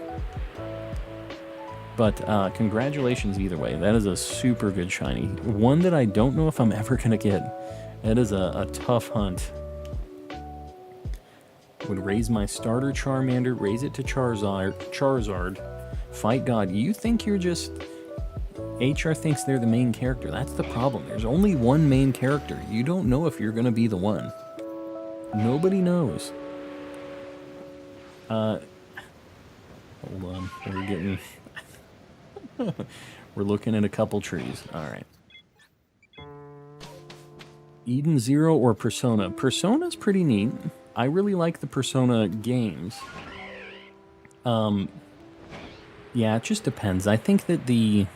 But congratulations either way. That is a super good shiny. One that I don't know if I'm ever going to get. That is a tough hunt. Would raise my starter Charmander, raise it to Charizard. Fight God. You think you're just... HR thinks they're the main character. That's the problem. There's only one main character. You don't know if you're going to be the one. Nobody knows. Hold on. We're getting... We're looking at a couple trees. Alright. Eden Zero or Persona? Persona's pretty neat. I really like the Persona games. Yeah, it just depends. I think that the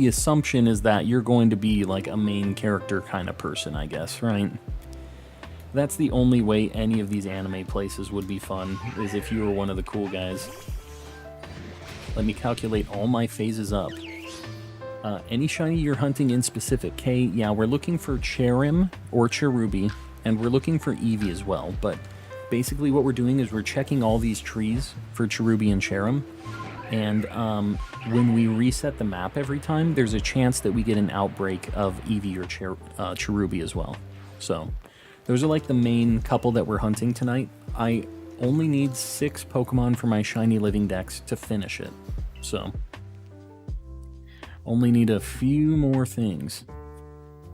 assumption is that you're going to be like a main character kind of person, I guess, right? That's the only way any of these anime places would be fun, is if you were one of the cool guys. Let me calculate all my phases up. Any shiny you're hunting in specific. K, yeah, we're looking for Cherim or Cherubi, and we're looking for Eevee as well, but basically what we're doing is we're checking all these trees for Cherubi and Cherim, and when we reset the map every time, there's a chance that we get an outbreak of Eevee or Cherubi as well. So, those are like the main couple that we're hunting tonight. I only need 6 Pokemon for my Shiny Living Dex to finish it. So, only need a few more things.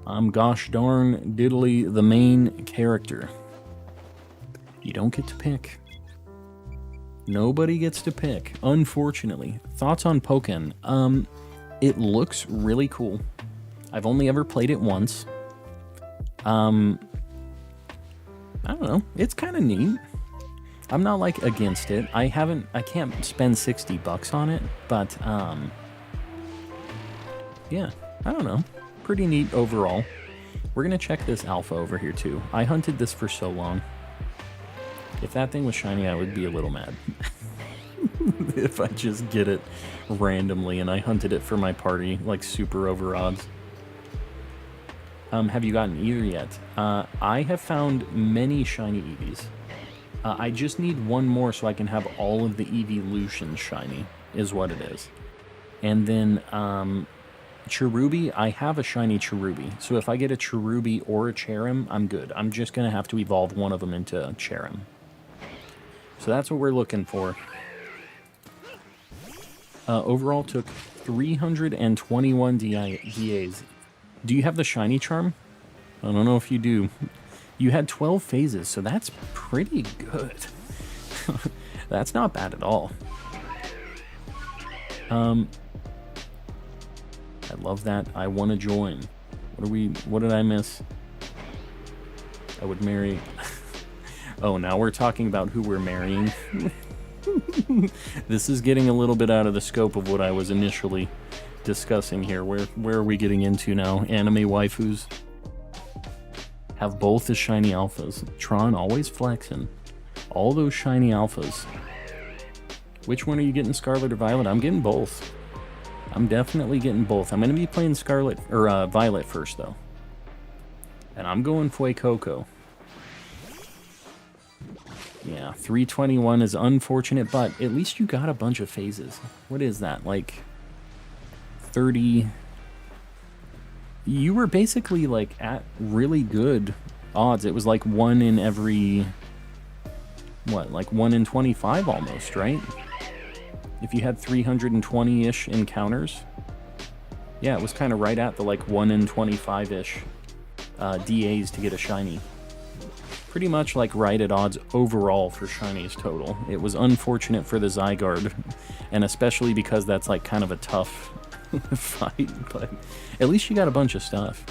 I'm gosh darn diddly the main character. You don't get to pick. Nobody gets to pick, unfortunately. Thoughts on Pokken? It looks really cool. I've only ever played it once. I don't know. It's kind of neat. I'm not like against it. I can't spend $60 on it, but yeah, I don't know. Pretty neat overall. We're gonna check this alpha over here too. I hunted this for so long. If that thing was shiny, I would be a little mad. If I just get it randomly and I hunted it for my party, like super over odds. Have you gotten either yet? I have found many shiny Eevees. I just need one more so I can have all of the evolutions shiny, is what it is. And then, Cherubi, I have a shiny Cherubi. So if I get a Cherubi or a Cherim, I'm good. I'm just going to have to evolve one of them into Cherim. So that's what we're looking for. Overall took 321 DAs. Do you have the shiny charm? I don't know if you do. You had 12 phases, so that's pretty good. That's not bad at all. I love that. I want to join. What did I miss? I would marry... Oh, now we're talking about who we're marrying. This is getting a little bit out of the scope of what I was initially discussing here. Where are we getting into now? Anime waifus? Have both the shiny alphas. Tron always flexing. All those shiny alphas. Which one are you getting, Scarlet or Violet? I'm getting both. I'm definitely getting both. I'm going to be playing Scarlet or Violet first, though. And I'm going Fuecoco. Yeah, 321 is unfortunate, but at least you got a bunch of phases. What is that? Like 30... You were basically like at really good odds. It was like 1 in every... What, like 1 in 25 almost, right? If you had 320-ish encounters. Yeah, it was kind of right at the like 1 in 25-ish DAs to get a shiny. Pretty much like right at odds overall for shinies total. It was unfortunate for the Zygarde, and especially because that's like kind of a tough fight, but at least you got a bunch of stuff.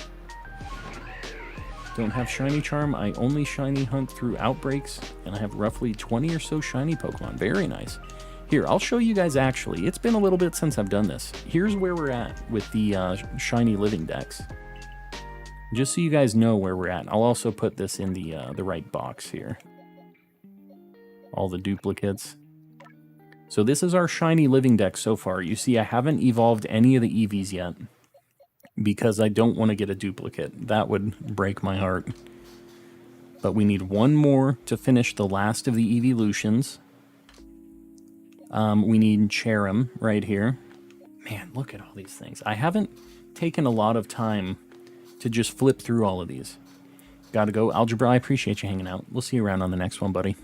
Don't have shiny charm. I only shiny hunt through outbreaks, and I have roughly 20 or so shiny Pokemon. Very nice. Here, I'll show you guys actually. It's been a little bit since I've done this. Here's where we're at with the Shiny Living Dex. Just so you guys know where we're at. I'll also put this in the right box here. All the duplicates. So this is our Shiny Living Dex so far. You see, I haven't evolved any of the EVs yet because I don't want to get a duplicate. That would break my heart. But we need one more to finish the last of the evolutions. We need Cherim right here. Man, look at all these things. I haven't taken a lot of time to just flip through all of these. Gotta go. Algebra, I appreciate you hanging out. We'll see you around on the next one, buddy.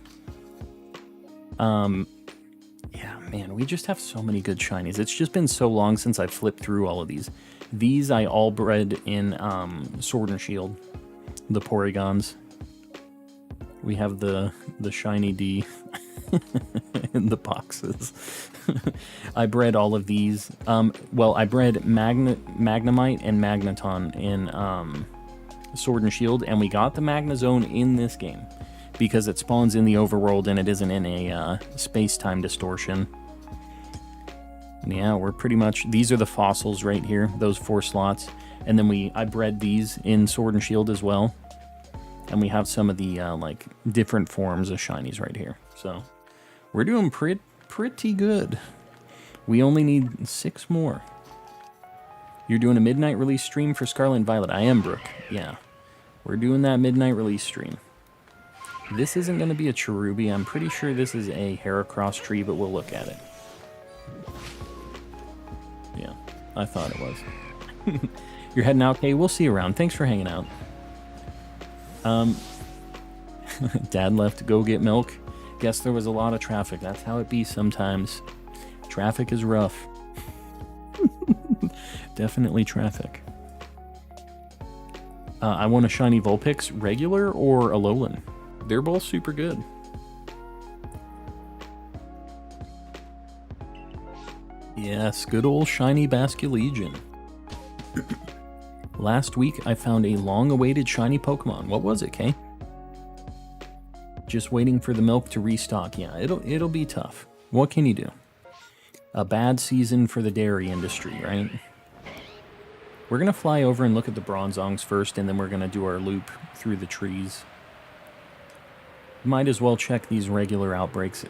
Yeah, man, we just have so many good shinies. It's just been so long since I've flipped through all of these. These I all bred in Sword and Shield. The Porygons. We have the Shiny D in the boxes. I bred all of these. Well, I bred Magnemite and Magneton in Sword and Shield, and we got the Magnezone in this game because it spawns in the overworld and it isn't in a space-time distortion. Yeah, we're pretty much... These are the fossils right here, those 4 slots. And then I bred these in Sword and Shield as well. And we have some of the, like, different forms of shinies right here. So, we're doing pretty good. We only need 6 more. You're doing a midnight release stream for Scarlet and Violet. I am, Brooke. Yeah. We're doing that midnight release stream. This isn't going to be a Cherubi. I'm pretty sure this is a Heracross tree, but we'll look at it. Yeah, I thought it was. You're heading out, Kay? We'll see you around. Thanks for hanging out. Dad left to go get milk. Guess there was a lot of traffic. That's how it be sometimes. Traffic is rough. Definitely traffic. I want a Shiny Vulpix, regular or Alolan. They're both super good. Yes, good old Shiny Basculegion. Last week, I found a long-awaited shiny Pokemon. What was it, Kay? Just waiting for the milk to restock. Yeah, it'll be tough. What can you do? A bad season for the dairy industry, right? We're going to fly over and look at the Bronzongs first, and then we're going to do our loop through the trees. Might as well check these regular outbreaks.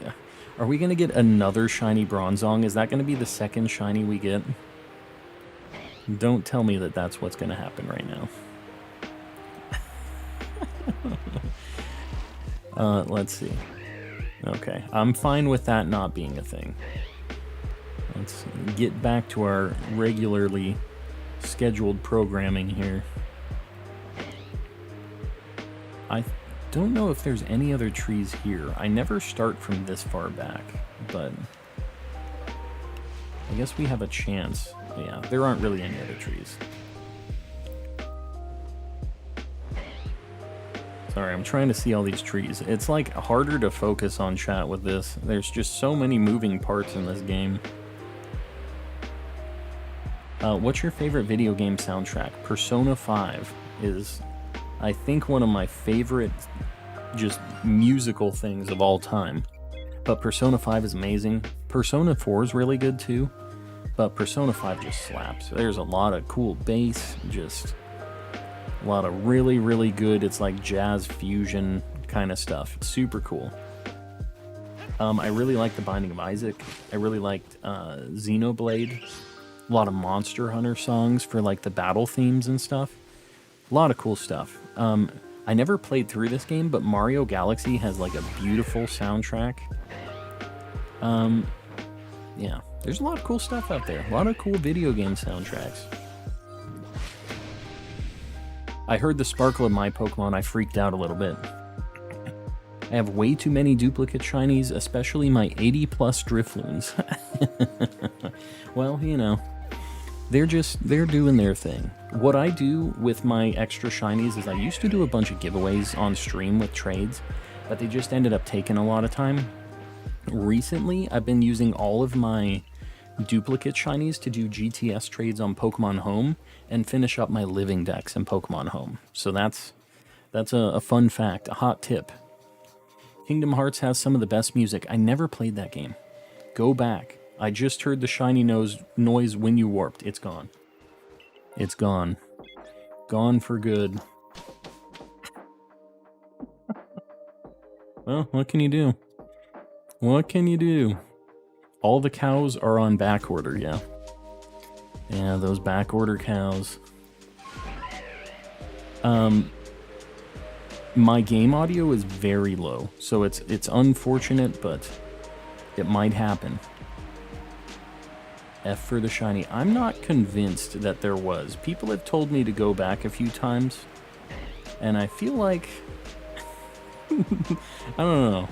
Are we going to get another shiny Bronzong? Is that going to be the second shiny we get? Don't tell me that that's what's going to happen right now. Let's see. Okay, I'm fine with that not being a thing. Let's get back to our regularly scheduled programming here. I don't know if there's any other trees here. I never start from this far back, but I guess we have a chance. Yeah, there aren't really any other trees. Sorry, I'm trying to see all these trees. It's like harder to focus on chat with this. There's just so many moving parts in this game. What's your favorite video game soundtrack? Persona 5 is, I think, one of my favorite just musical things of all time. But Persona 5 is amazing. Persona 4 is really good too. But Persona 5 just slaps. There's a lot of cool bass, just a lot of really, really good, it's like jazz fusion kind of stuff. It's super cool. I really like The Binding of Isaac. I really liked Xenoblade. A lot of Monster Hunter songs for like the battle themes and stuff. A lot of cool stuff. I never played through this game, but Mario Galaxy has like a beautiful soundtrack. Yeah, there's a lot of cool stuff out there. A lot of cool video game soundtracks. I heard the sparkle of my Pokemon. I freaked out a little bit. I have way too many duplicate shinies, especially my 80+ Drifloons. Well, you know, they're doing their thing. What I do with my extra shinies is I used to do a bunch of giveaways on stream with trades, but they just ended up taking a lot of time. Recently, I've been using all of my duplicate shinies to do GTS trades on Pokemon Home and finish up my Living Dex in Pokemon Home. So that's a fun fact, a hot tip. Kingdom Hearts has some of the best music. I never played that game. Go back. I just heard the shiny noise when you warped. It's gone. It's gone. Gone for good. Well, what can you do? What can you do? All the cows are on back order, yeah. Yeah, those back order cows. My game audio is very low, so it's unfortunate, but it might happen. F for the shiny. I'm not convinced that there was. People have told me to go back a few times, and I feel like... I don't know.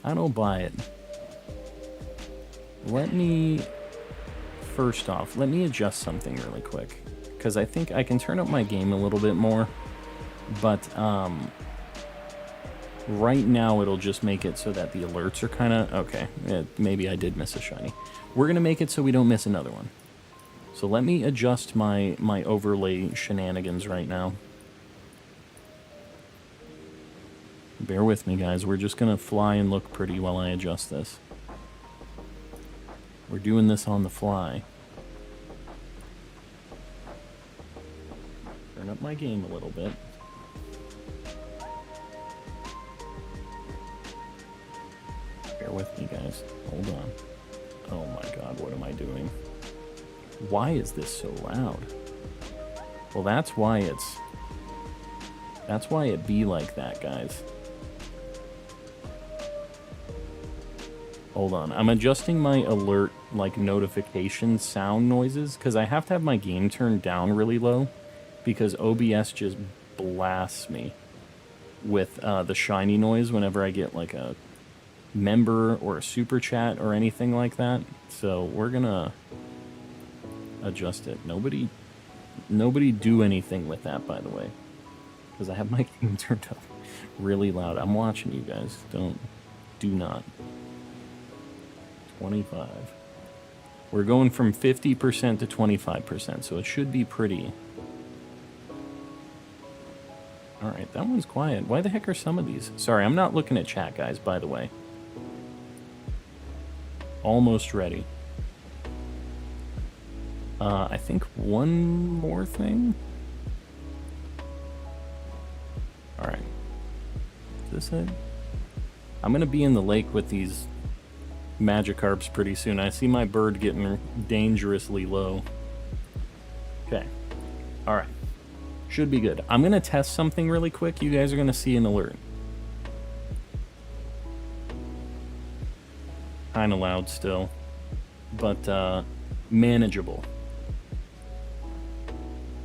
I don't buy it. Let me... First off, let me adjust something really quick, because I think I can turn up my game a little bit more, but right now it'll just make it so that the alerts are kind of... Okay, maybe I did miss a shiny. We're going to make it so we don't miss another one. So let me adjust my overlay shenanigans right now. Bear with me, guys. We're just going to fly and look pretty while I adjust this. We're doing this on the fly. Turn up my game a little bit. Bear with me, guys. Hold on. Oh my god, what am I doing? Why is this so loud? Well, that's why it be like that, guys. Hold on, I'm adjusting my alert, like, notification sound noises, because I have to have my game turned down really low, because OBS just blasts me with the shiny noise whenever I get, like, a member or a super chat or anything like that. So we're gonna adjust it. Nobody do anything with that, by the way, because I have my game turned up really loud. I'm watching you guys. Do not. 25. We're going from 50% to 25%, so it should be pretty. Alright, that one's quiet. Why the heck are some of these? Sorry, I'm not looking at chat, guys, by the way. Almost ready. I think one more thing. Alright. Is this it? I'm gonna be in the lake with these Magikarps pretty soon. I see my bird getting dangerously low. Okay. Alright. Should be good. I'm gonna test something really quick. You guys are gonna see an alert. Kinda loud still. But, manageable.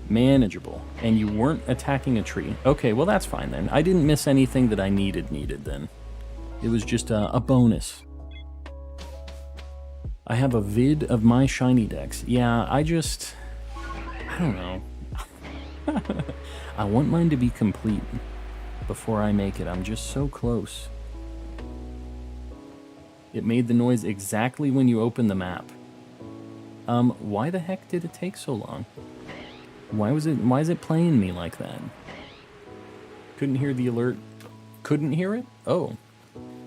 Manageable. And you weren't attacking a tree. Okay, well that's fine then. I didn't miss anything that I needed then. It was just a bonus. I have a vid of my Shiny Dex. Yeah, I don't know. I want mine to be complete before I make it. I'm just so close. It made the noise exactly when you open the map. Why the heck did it take so long? Why is it playing me like that? Couldn't hear the alert. Couldn't hear it? Oh.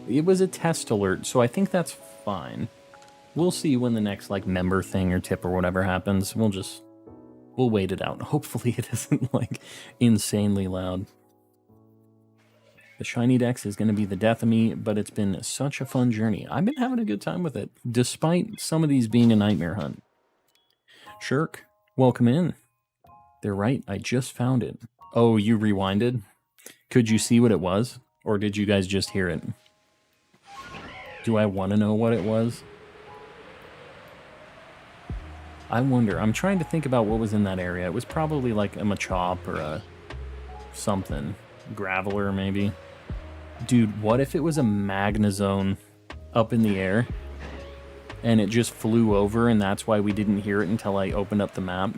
It was a test alert, so I think that's fine. We'll see when the next, like, member thing or tip or whatever happens. We'll wait it out. Hopefully it isn't, like, insanely loud. The Shiny Dex is going to be the death of me, but it's been such a fun journey. I've been having a good time with it, despite some of these being a nightmare hunt. Shirk, welcome in. They're right, I just found it. Oh, you rewinded? Could you see what it was? Or did you guys just hear it? Do I want to know what it was? I wonder. I'm trying to think about what was in that area. It was probably like a Machop or a something. Graveler, maybe. Dude, what if it was a Magnezone up in the air and it just flew over and that's why we didn't hear it until I opened up the map?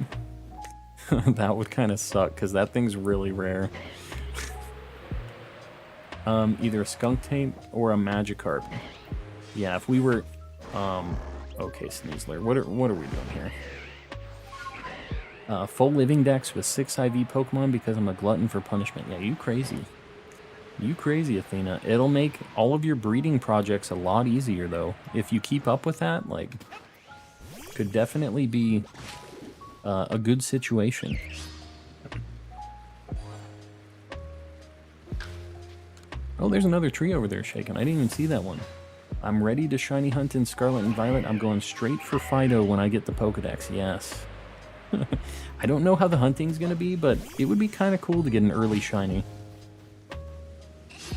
That would kind of suck because that thing's really rare. Either a Skunktail or a Magikarp. Yeah, if we were... Okay, Sneasler, what are we doing here? Full Living Dex with 6 IV Pokemon because I'm a glutton for punishment. Yeah, you crazy. You crazy, Athena. It'll make all of your breeding projects a lot easier, though. If you keep up with that, like, could definitely be a good situation. Oh, there's another tree over there shaking. I didn't even see that one. I'm ready to shiny hunt in Scarlet and Violet. I'm going straight for Fido when I get the Pokedex, yes. I don't know how the hunting's gonna be, but it would be kind of cool to get an early shiny.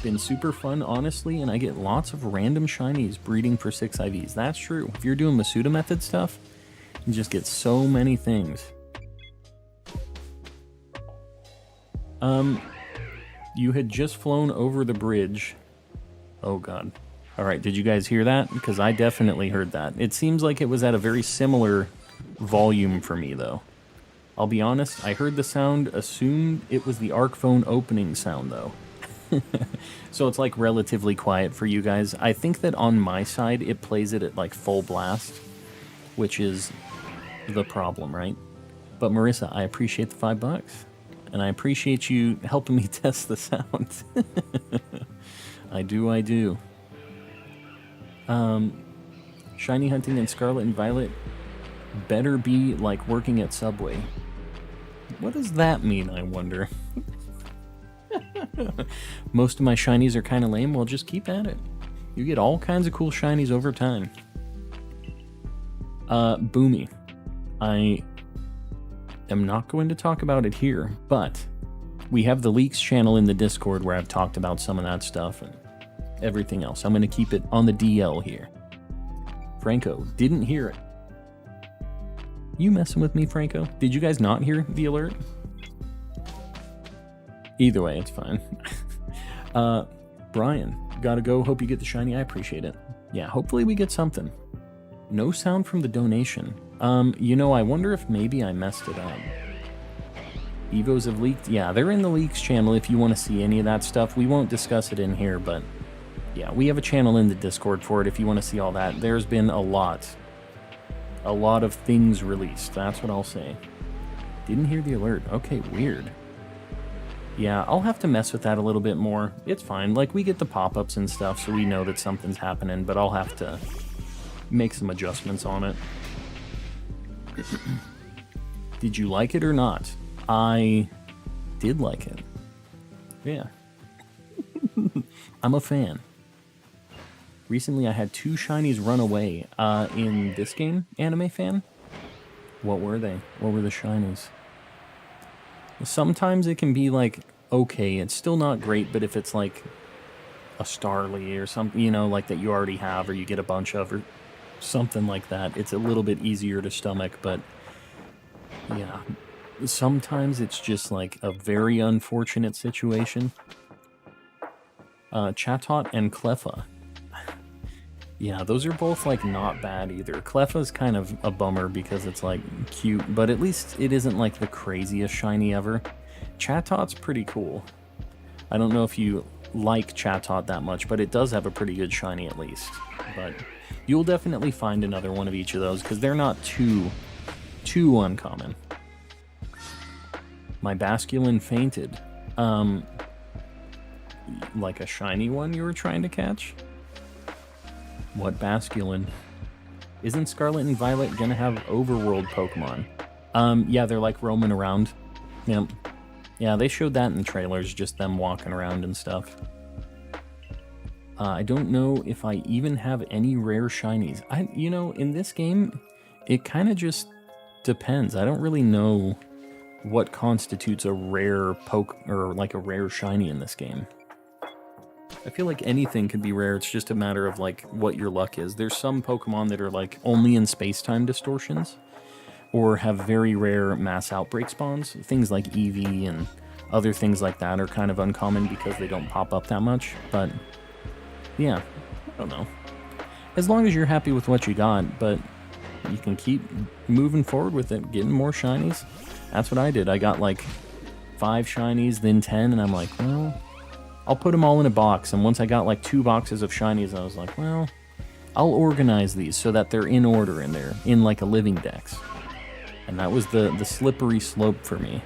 Been super fun, honestly, and I get lots of random shinies breeding for 6 IVs. That's true. If you're doing Masuda method stuff, you just get so many things. You had just flown over the bridge. Oh god. Alright, did you guys hear that? Because I definitely heard that. It seems like it was at a very similar volume for me, though. I'll be honest, I heard the sound, assumed it was the ARC phone opening sound, though. So it's like relatively quiet for you guys. I think that on my side, it plays it at like full blast, which is the problem, right? But Marissa, I appreciate the $5. And I appreciate you helping me test the sound. I do. Shiny hunting in Scarlet and Violet better be like working at Subway. What does that mean, I wonder? Most of my shinies are kind of lame. Well, just keep at it. You get all kinds of cool shinies over time. Boomy. I am not going to talk about it here, but we have the leaks channel in the Discord where I've talked about some of that stuff and everything else. I'm going to keep it on the DL here. Franco, didn't hear it. You messing with me, Franco? Did you guys not hear the alert? Either way, it's fine. Brian, gotta go. Hope you get the shiny. I appreciate it. Yeah, hopefully we get something. No sound from the donation. You know, I wonder if maybe I messed it up. Evos have leaked. Yeah, they're in the leaks channel if you want to see any of that stuff. We won't discuss it in here, but yeah, we have a channel in the Discord for it if you want to see all that. There's been a lot of things released. That's what I'll say. Didn't hear the alert. Okay, weird. Yeah, I'll have to mess with that a little bit more. It's fine. Like, we get the pop-ups and stuff, so we know that something's happening, but I'll have to make some adjustments on it. Did you like it or not? I did like it. Yeah. I'm a fan. Recently, I had 2 shinies run away in this game, Anime Fan. What were they? What were the shinies? Sometimes it can be like, okay, it's still not great, but if it's like a Starly or something, you know, like that you already have or you get a bunch of or something like that, it's a little bit easier to stomach, but yeah, sometimes it's just like a very unfortunate situation. Chatot and Cleffa. Yeah, those are both like not bad either. Cleffa's kind of a bummer because it's like cute, but at least it isn't like the craziest shiny ever. Chatot's pretty cool. I don't know if you like Chatot that much, but it does have a pretty good shiny at least. But you'll definitely find another one of each of those because they're not too uncommon. My Basculin fainted. Like a shiny one you were trying to catch? What Basculin? Isn't Scarlet and Violet gonna have overworld Pokemon? Yeah, they're like roaming around. Yep. Yeah, they showed that in the trailers, just them walking around and stuff. I don't know if I even have any rare shinies. You know, in this game, it kind of just depends. I don't really know what constitutes a rare or like a rare shiny in this game. I feel like anything could be rare, it's just a matter of like what your luck is. There's some Pokemon that are like only in space-time distortions, or have very rare mass outbreak spawns. Things like Eevee and other things like that are kind of uncommon because they don't pop up that much, but yeah, I don't know. As long as you're happy with what you got, but you can keep moving forward with it, getting more shinies. That's what I did. I got like 5 shinies, then 10, and I'm like, well, I'll put them all in a box, and once I got like 2 boxes of shinies, I was like, well, I'll organize these so that they're in order and they're in like a living dex. And that was the slippery slope for me.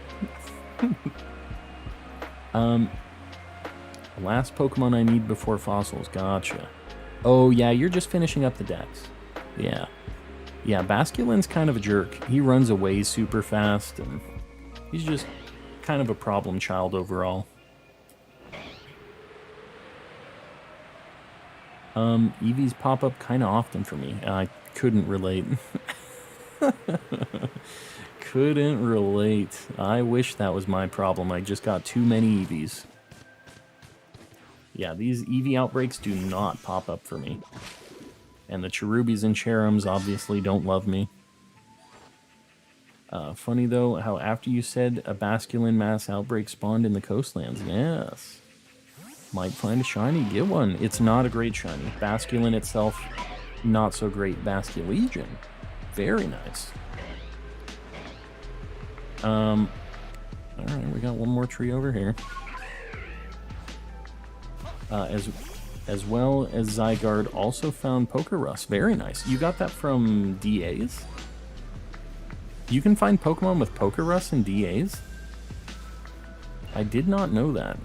Last Pokemon I need before fossils. Gotcha. Oh yeah, you're just finishing up the dex. Yeah. Yeah, Basculin's kind of a jerk. He runs away super fast, and he's just kind of a problem child overall. Eevees pop up kind of often for me. I couldn't relate. Couldn't relate. I wish that was my problem. I just got too many Eevees. Yeah, these Eevee outbreaks do not pop up for me. And the Cherubies and Cherums obviously don't love me. Funny though, how after you said a Basculin mass outbreak spawned in the coastlands. Yes. Might find a shiny, get one. It's not a great shiny. Basculin itself, not so great. Basculegion, very nice. Alright, we got one more tree over here. As well as Zygarde also found Pokerus. Very nice. You got that from DAs? You can find Pokemon with Pokerus in DAs? I did not know that.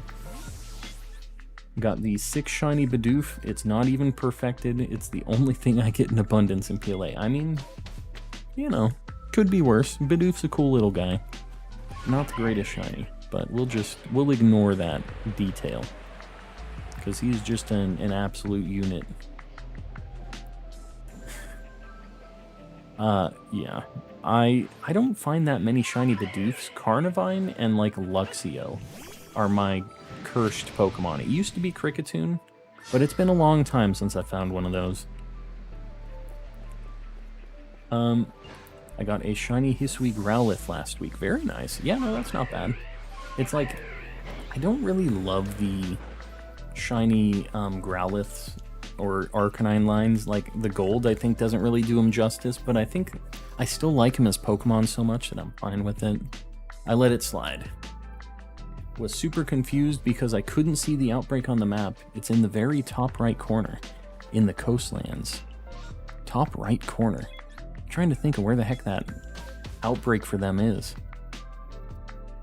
Got the 6 shiny Bidoof. It's not even perfected. It's the only thing I get in abundance in PLA. I mean, you know, could be worse. Bidoof's a cool little guy. Not the greatest shiny, but we'll ignore that detail. Because he's just an absolute unit. Yeah. I don't find that many shiny Bidoofs. Carnivine and like Luxio are my cursed Pokemon. It used to be Kricketune, but it's been a long time since I found one of those. I got a shiny Hisui Growlithe last week. Very nice. Yeah, no, that's not bad. It's like, I don't really love the shiny Growlithes or Arcanine lines. Like, the gold, I think, doesn't really do him justice, but I think I still like him as Pokemon so much that I'm fine with it. I let it slide. Was super confused because I couldn't see the outbreak on the map. It's in the very top right corner, in the coastlands. Top right corner. I'm trying to think of where the heck that outbreak for them is.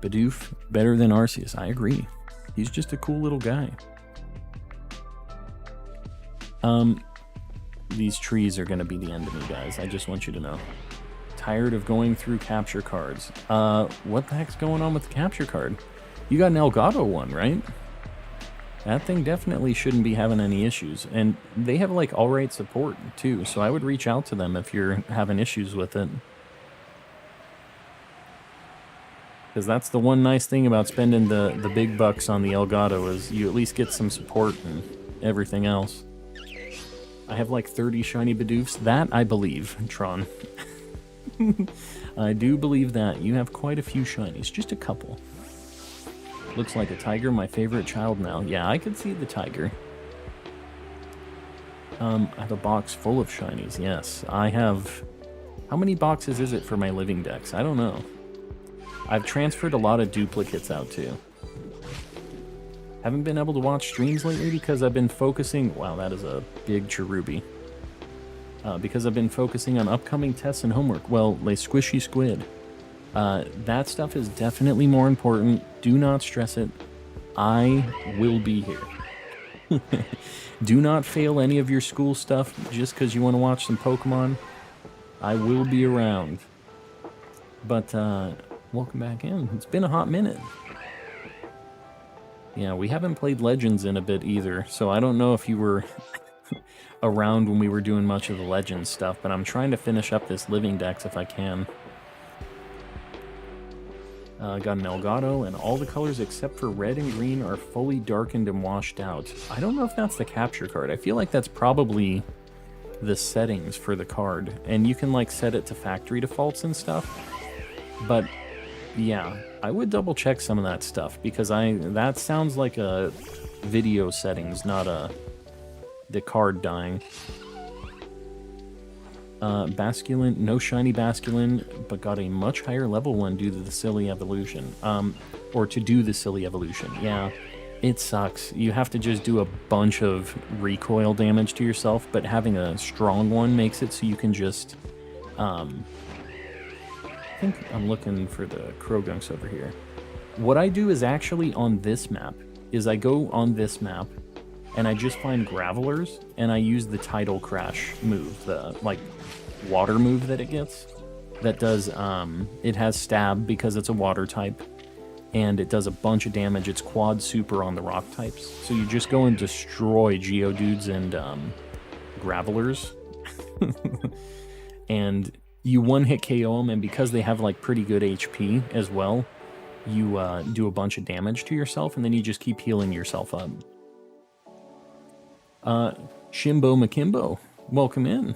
Bidoof, better than Arceus. I agree. He's just a cool little guy. These trees are going to be the end of me, guys. I just want you to know. Tired of going through capture cards. What the heck's going on with the capture card? You got an Elgato one, right? That thing definitely shouldn't be having any issues. And they have, like, alright support, too. So I would reach out to them if you're having issues with it. Because that's the one nice thing about spending the big bucks on the Elgato, is you at least get some support and everything else. I have like 30 shiny Bidoofs. That I believe, Tron. I do believe that. You have quite a few shinies. Just a couple. Looks like a tiger, my favorite child now. Yeah, I could see the tiger. I have a box full of shinies, yes. I have... How many boxes is it for my Living Dex? I don't know. I've transferred a lot of duplicates out too. Haven't been able to watch streams lately because I've been focusing... Wow, that is a big Cherubi. Because I've been focusing on upcoming tests and homework. Well, Les Squishy Squid. That stuff is definitely more important. Do not stress it. I will be here. Do not fail any of your school stuff just because you want to watch some Pokemon. I will be around. But, welcome back in. It's been a hot minute. Yeah, we haven't played Legends in a bit either, so I don't know if you were around when we were doing much of the Legends stuff, but I'm trying to finish up this Living Dex if I can. Got an Elgato, and all the colors except for red and green are fully darkened and washed out. I don't know if that's the capture card. I feel like that's probably the settings for the card, and you can like set it to factory defaults and stuff. But yeah, I would double check some of that stuff because that sounds like a video settings, not the card dying. Basculin, no shiny Basculin, but got a much higher level one due to the silly evolution. Or to do the silly evolution. Yeah, it sucks. You have to just do a bunch of recoil damage to yourself, but having a strong one makes it so you can just, I think I'm looking for the Crogunks over here. What I do is actually on this map, is I go on this map, and I just find Gravelers, and I use the Tidal Crash move, the, like, water move that it gets. That does, it has Stab because it's a water type, and it does a bunch of damage. It's quad super on the rock types. So you just go and destroy Geodudes and Gravelers. And you one-hit KO them, and because they have like pretty good HP as well, you do a bunch of damage to yourself, and then you just keep healing yourself up. Shimbo Makimbo, welcome in.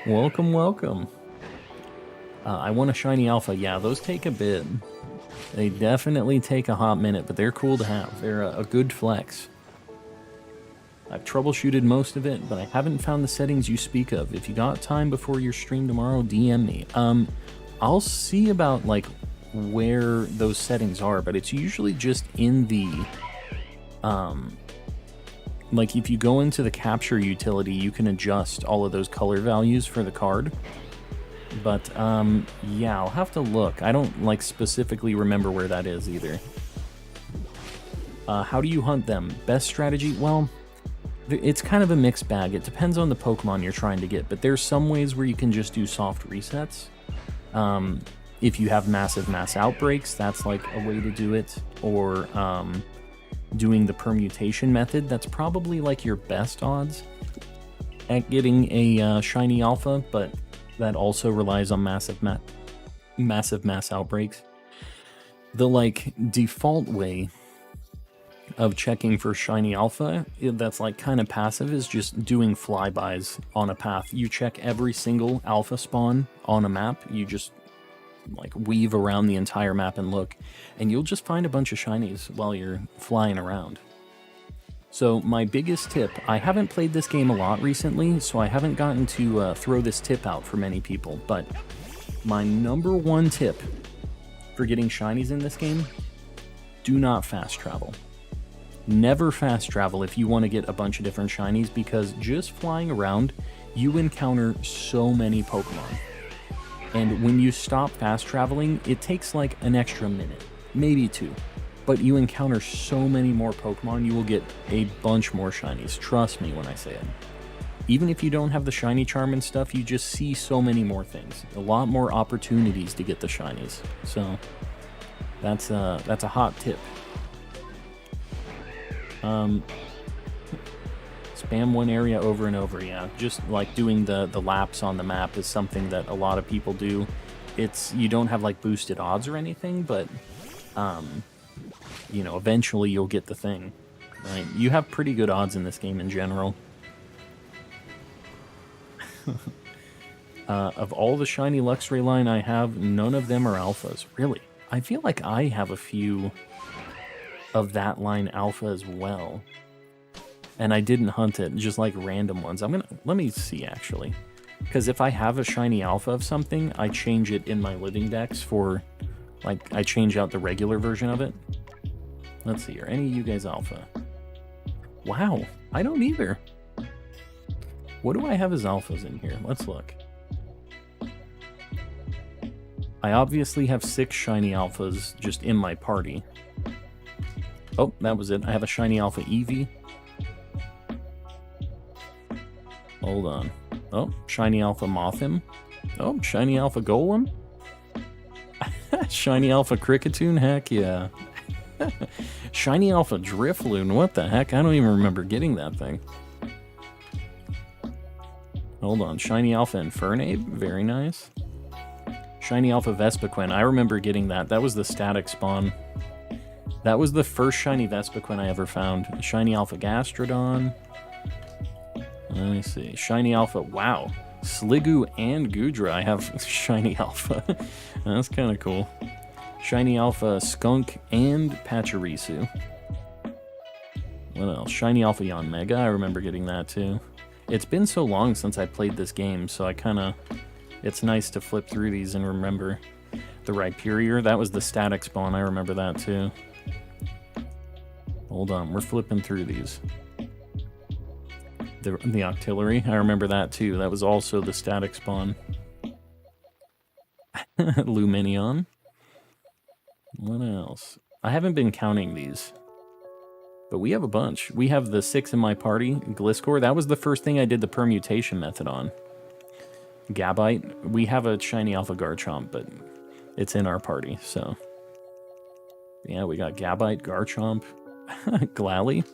Welcome, welcome. I want a shiny alpha. Yeah, those take a bit. They definitely take a hot minute, but they're cool to have. They're a good flex. I've troubleshooted most of it, but I haven't found the settings you speak of. If you got time before your stream tomorrow, DM me. I'll see about like where those settings are, but it's usually just in the like if you go into the capture utility, you can adjust all of those color values for the card. But yeah, I'll have to look. I don't like specifically remember where that is either. How do you hunt them? Best strategy? Well, it's kind of a mixed bag. It depends on the Pokemon you're trying to get, but there's some ways where you can just do soft resets. If you have massive mass outbreaks, that's like a way to do it. Or doing the permutation method, that's probably like your best odds at getting a shiny alpha, but that also relies on massive mass outbreaks. The like default way of checking for shiny alpha that's like kind of passive is just doing flybys on a path. You check every single alpha spawn on a map. You just like weave around the entire map and look, and you'll just find a bunch of shinies while you're flying around. So my biggest tip, I haven't played this game a lot recently, so I haven't gotten to throw this tip out for many people, but my number one tip for getting shinies in this game, do not fast travel. Never fast travel if you want to get a bunch of different shinies, because just flying around, you encounter so many Pokemon. And when you stop fast traveling, it takes like an extra minute, maybe 2. But you encounter so many more Pokemon, you will get a bunch more shinies. Trust me when I say it. Even if you don't have the shiny charm and stuff, you just see so many more things. A lot more opportunities to get the shinies. So that's a hot tip. Spam one area over and over, yeah. Just like doing the laps on the map is something that a lot of people do. You don't have like boosted odds or anything, but you know, eventually you'll get the thing. Right? You have pretty good odds in this game in general. Of all the shiny Luxray line I have, none of them are alphas. Really? I feel like I have a few of that line alpha as well. And I didn't hunt it, just like random ones. Let me see actually. Because if I have a shiny alpha of something, I change it in my Living Dex for, like, I change out the regular version of it. Let's see, are any of you guys alpha? Wow, I don't either. What do I have as alphas in here? Let's look. I obviously have 6 shiny alphas just in my party. Oh, that was it. I have a shiny alpha Eevee. Hold on. Oh, shiny alpha Mothim. Oh, shiny alpha Golem. Shiny alpha Kricketune, heck yeah. Shiny alpha Drifloon, what the heck? I don't even remember getting that thing. Hold on, shiny alpha Infernape, very nice. Shiny alpha Vespiquen, I remember getting that. That was the static spawn. That was the first shiny Vespiquen I ever found. Shiny alpha Gastrodon. Let me see. Shiny alpha, wow. Sliggoo and Goodra, I have shiny alpha. That's kind of cool. Shiny alpha Skunk and Pachirisu. What else? Shiny alpha Yanmega, I remember getting that too. It's been so long since I played this game, so I kind of... It's nice to flip through these and remember. The Rhyperior, that was the static spawn, I remember that too. Hold on, we're flipping through these. The Octillery, I remember that too. That was also the static spawn. Lumineon. What else? I haven't been counting these. But we have a bunch. We have the 6 in my party. Gliscor, that was the first thing I did the permutation method on. Gabite, we have a shiny alpha Garchomp, but it's in our party, so Yeah, we got Gabite, Garchomp, Glalie.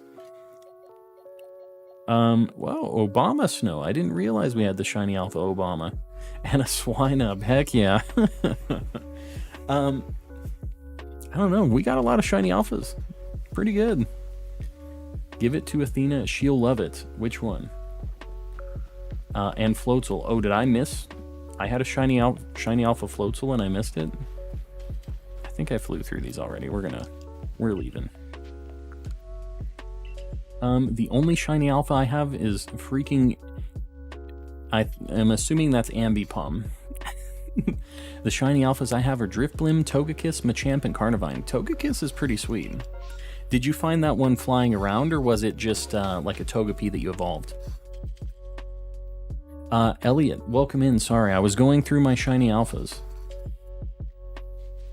Whoa, Obama Snow. I didn't realize we had the Shiny Alpha Obama. And a Swinub. Heck yeah. I don't know. We got a lot of Shiny Alphas. Pretty good. Give it to Athena. She'll love it. Which one? And Floatzel. Oh, did I miss? I had a Shiny Alpha Floatzel and I missed it. I think I flew through these already. We're leaving. The only Shiny Alpha I have is freaking... I am assuming that's Ambipom. The Shiny Alphas I have are Drifblim, Togekiss, Machamp, and Carnivine. Togekiss is pretty sweet. Did you find that one flying around, or was it just like a Togepi that you evolved? Elliot, welcome in. Sorry, I was going through my Shiny Alphas.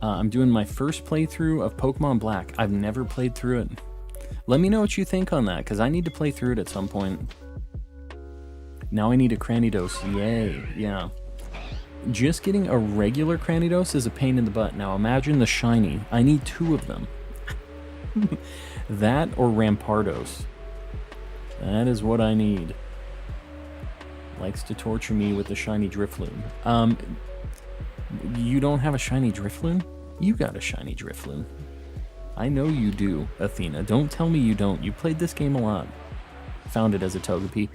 I'm doing my first playthrough of Pokemon Black. I've never played through it. Let me know what you think on that, because I need to play through it at some point. Now I need a Cranidos. Yay, yeah. Just getting a regular Cranidos is a pain in the butt. Now imagine the shiny. I need 2 of them. That or Rampardos. That is what I need. Likes to torture me with the shiny Drifloon. You don't have a shiny Drifloon? You got a shiny Drifloon. I know you do, Athena. Don't tell me you don't. You played this game a lot. Found it as a Togepi.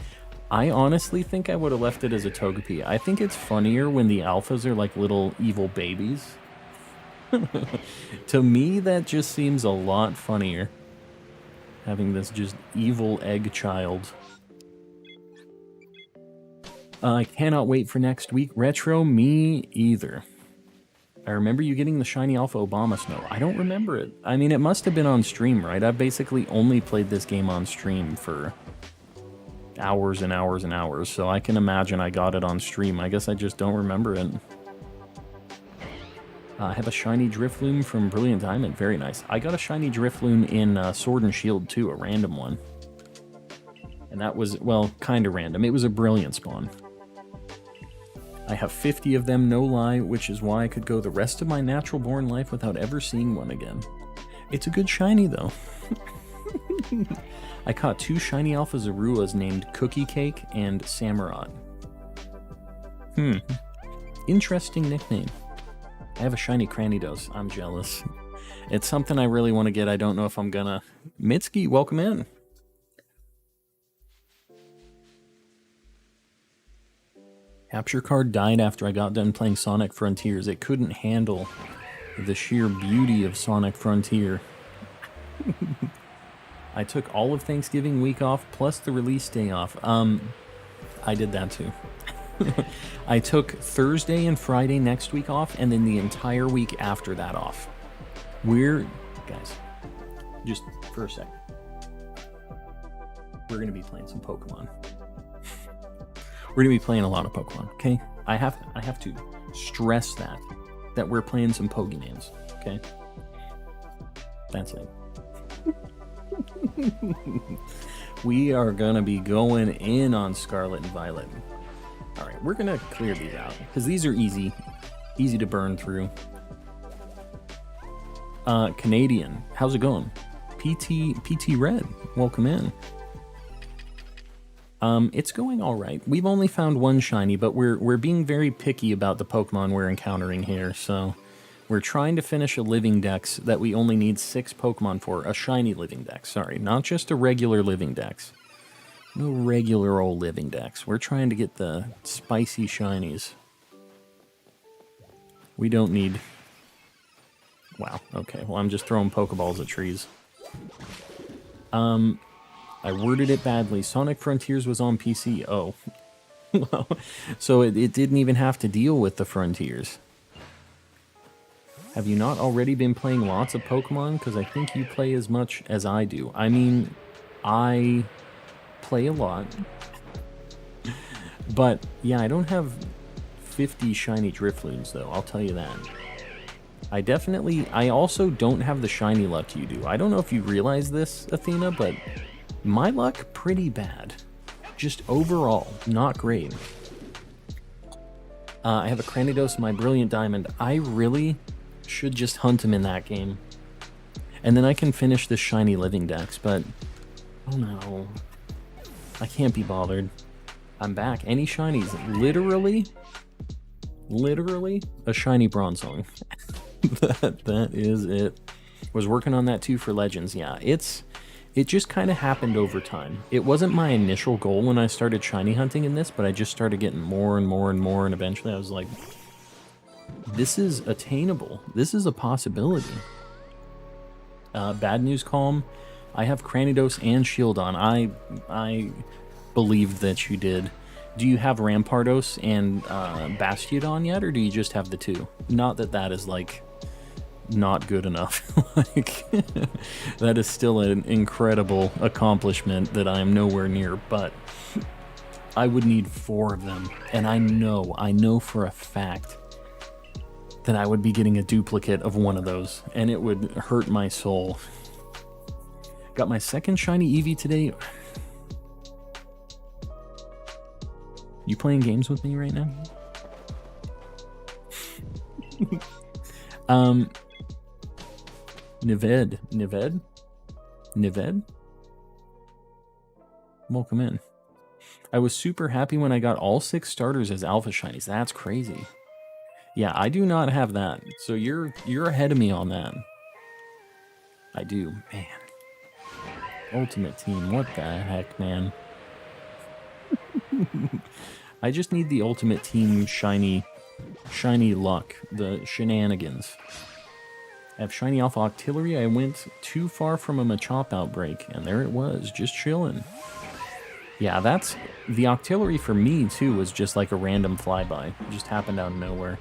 I honestly think I would have left it as a Togepi. I think it's funnier when the alphas are like little evil babies. To me, that just seems a lot funnier. Having this just evil egg child. I cannot wait for next week. Retro, me either. I remember you getting the Shiny Alpha Obama Snow. I don't remember it. I mean, it must have been on stream, right? I basically only played this game on stream for hours and hours and hours, so I can imagine I got it on stream. I guess I just don't remember it. I have a Shiny Drifloon from Brilliant Diamond. Very nice. I got a Shiny Drifloon in Sword and Shield too, a random one. And that was, well, kind of random. It was a Brilliant spawn. I have 50 of them, no lie, which is why I could go the rest of my natural born life without ever seeing one again. It's a good shiny, though. I caught 2 shiny Alpha Zaruas named Cookie Cake and Samurott. Interesting nickname. I have a shiny Cranidos. I'm jealous. It's something I really want to get. I don't know if I'm gonna. Mitsuki, welcome in. Capture card died after I got done playing Sonic Frontiers. It couldn't handle the sheer beauty of Sonic Frontier. I took all of Thanksgiving week off, plus the release day off. I did that too. I took Thursday and Friday next week off, and then the entire week after that off. Guys, just for a second. We're going to be playing some Pokemon. We're going to be playing a lot of Pokemon, okay? I have to stress that we're playing some Pokemans, okay? That's it. We are going to be going in on Scarlet and Violet. All right, we're going to clear these out, because these are easy to burn through. Canadian, how's it going? PT Red, welcome in. It's going all right. We've only found 1 shiny, but we're being very picky about the Pokemon we're encountering here, so we're trying to finish a Living Dex that we only need 6 Pokemon for. A Shiny Living Dex, sorry, not just a regular Living Dex. No regular old Living Dex. We're trying to get the spicy shinies. We don't need... Wow, okay, well I'm just throwing Pokeballs at trees. I worded it badly. Sonic Frontiers was on PC. Oh. Well, so it didn't even have to deal with the Frontiers. Have you not already been playing lots of Pokemon? Because I think you play as much as I do. I mean, I play a lot. But, yeah, I don't have 50 shiny Drifloons, though. I'll tell you that. I also don't have the shiny luck you do. I don't know if you realize this, Athena, but... my luck, pretty bad. Just overall, not great. I have a Cranidos, my Brilliant Diamond. I really should just hunt him in that game. And then I can finish this Shiny Living Dex, but... Oh no. I can't be bothered. I'm back. Any shinies? Literally a shiny Bronzong. that is it. Was working on that too for Legends. Yeah, it just kind of happened over time. It wasn't my initial goal when I started shiny hunting in this, but I just started getting more and more and more, and eventually I was like, this is attainable. This is a possibility. Bad news, Calm. I have Cranidos and Shieldon. I believed that you did. Do you have Rampardos and Bastiodon yet, or do you just have the two? Not that that is, like, not good enough. Like, that is still an incredible accomplishment that I am nowhere near, but I would need 4 of them. And I know for a fact that I would be getting a duplicate of one of those, and it would hurt my soul. Got my second shiny Eevee today. You playing games with me right now? Nived? Welcome in. I was super happy when I got all 6 starters as alpha shinies. That's crazy. Yeah, I do not have that. So you're ahead of me on that. I do. Man. Ultimate Team, what the heck, man? I just need the Ultimate Team shiny luck, the shenanigans. I have shiny Alpha Octillery. I went too far from a Machop outbreak, and there it was, just chilling. Yeah, that's... The Octillery for me, too, was just like a random flyby. It just happened out of nowhere.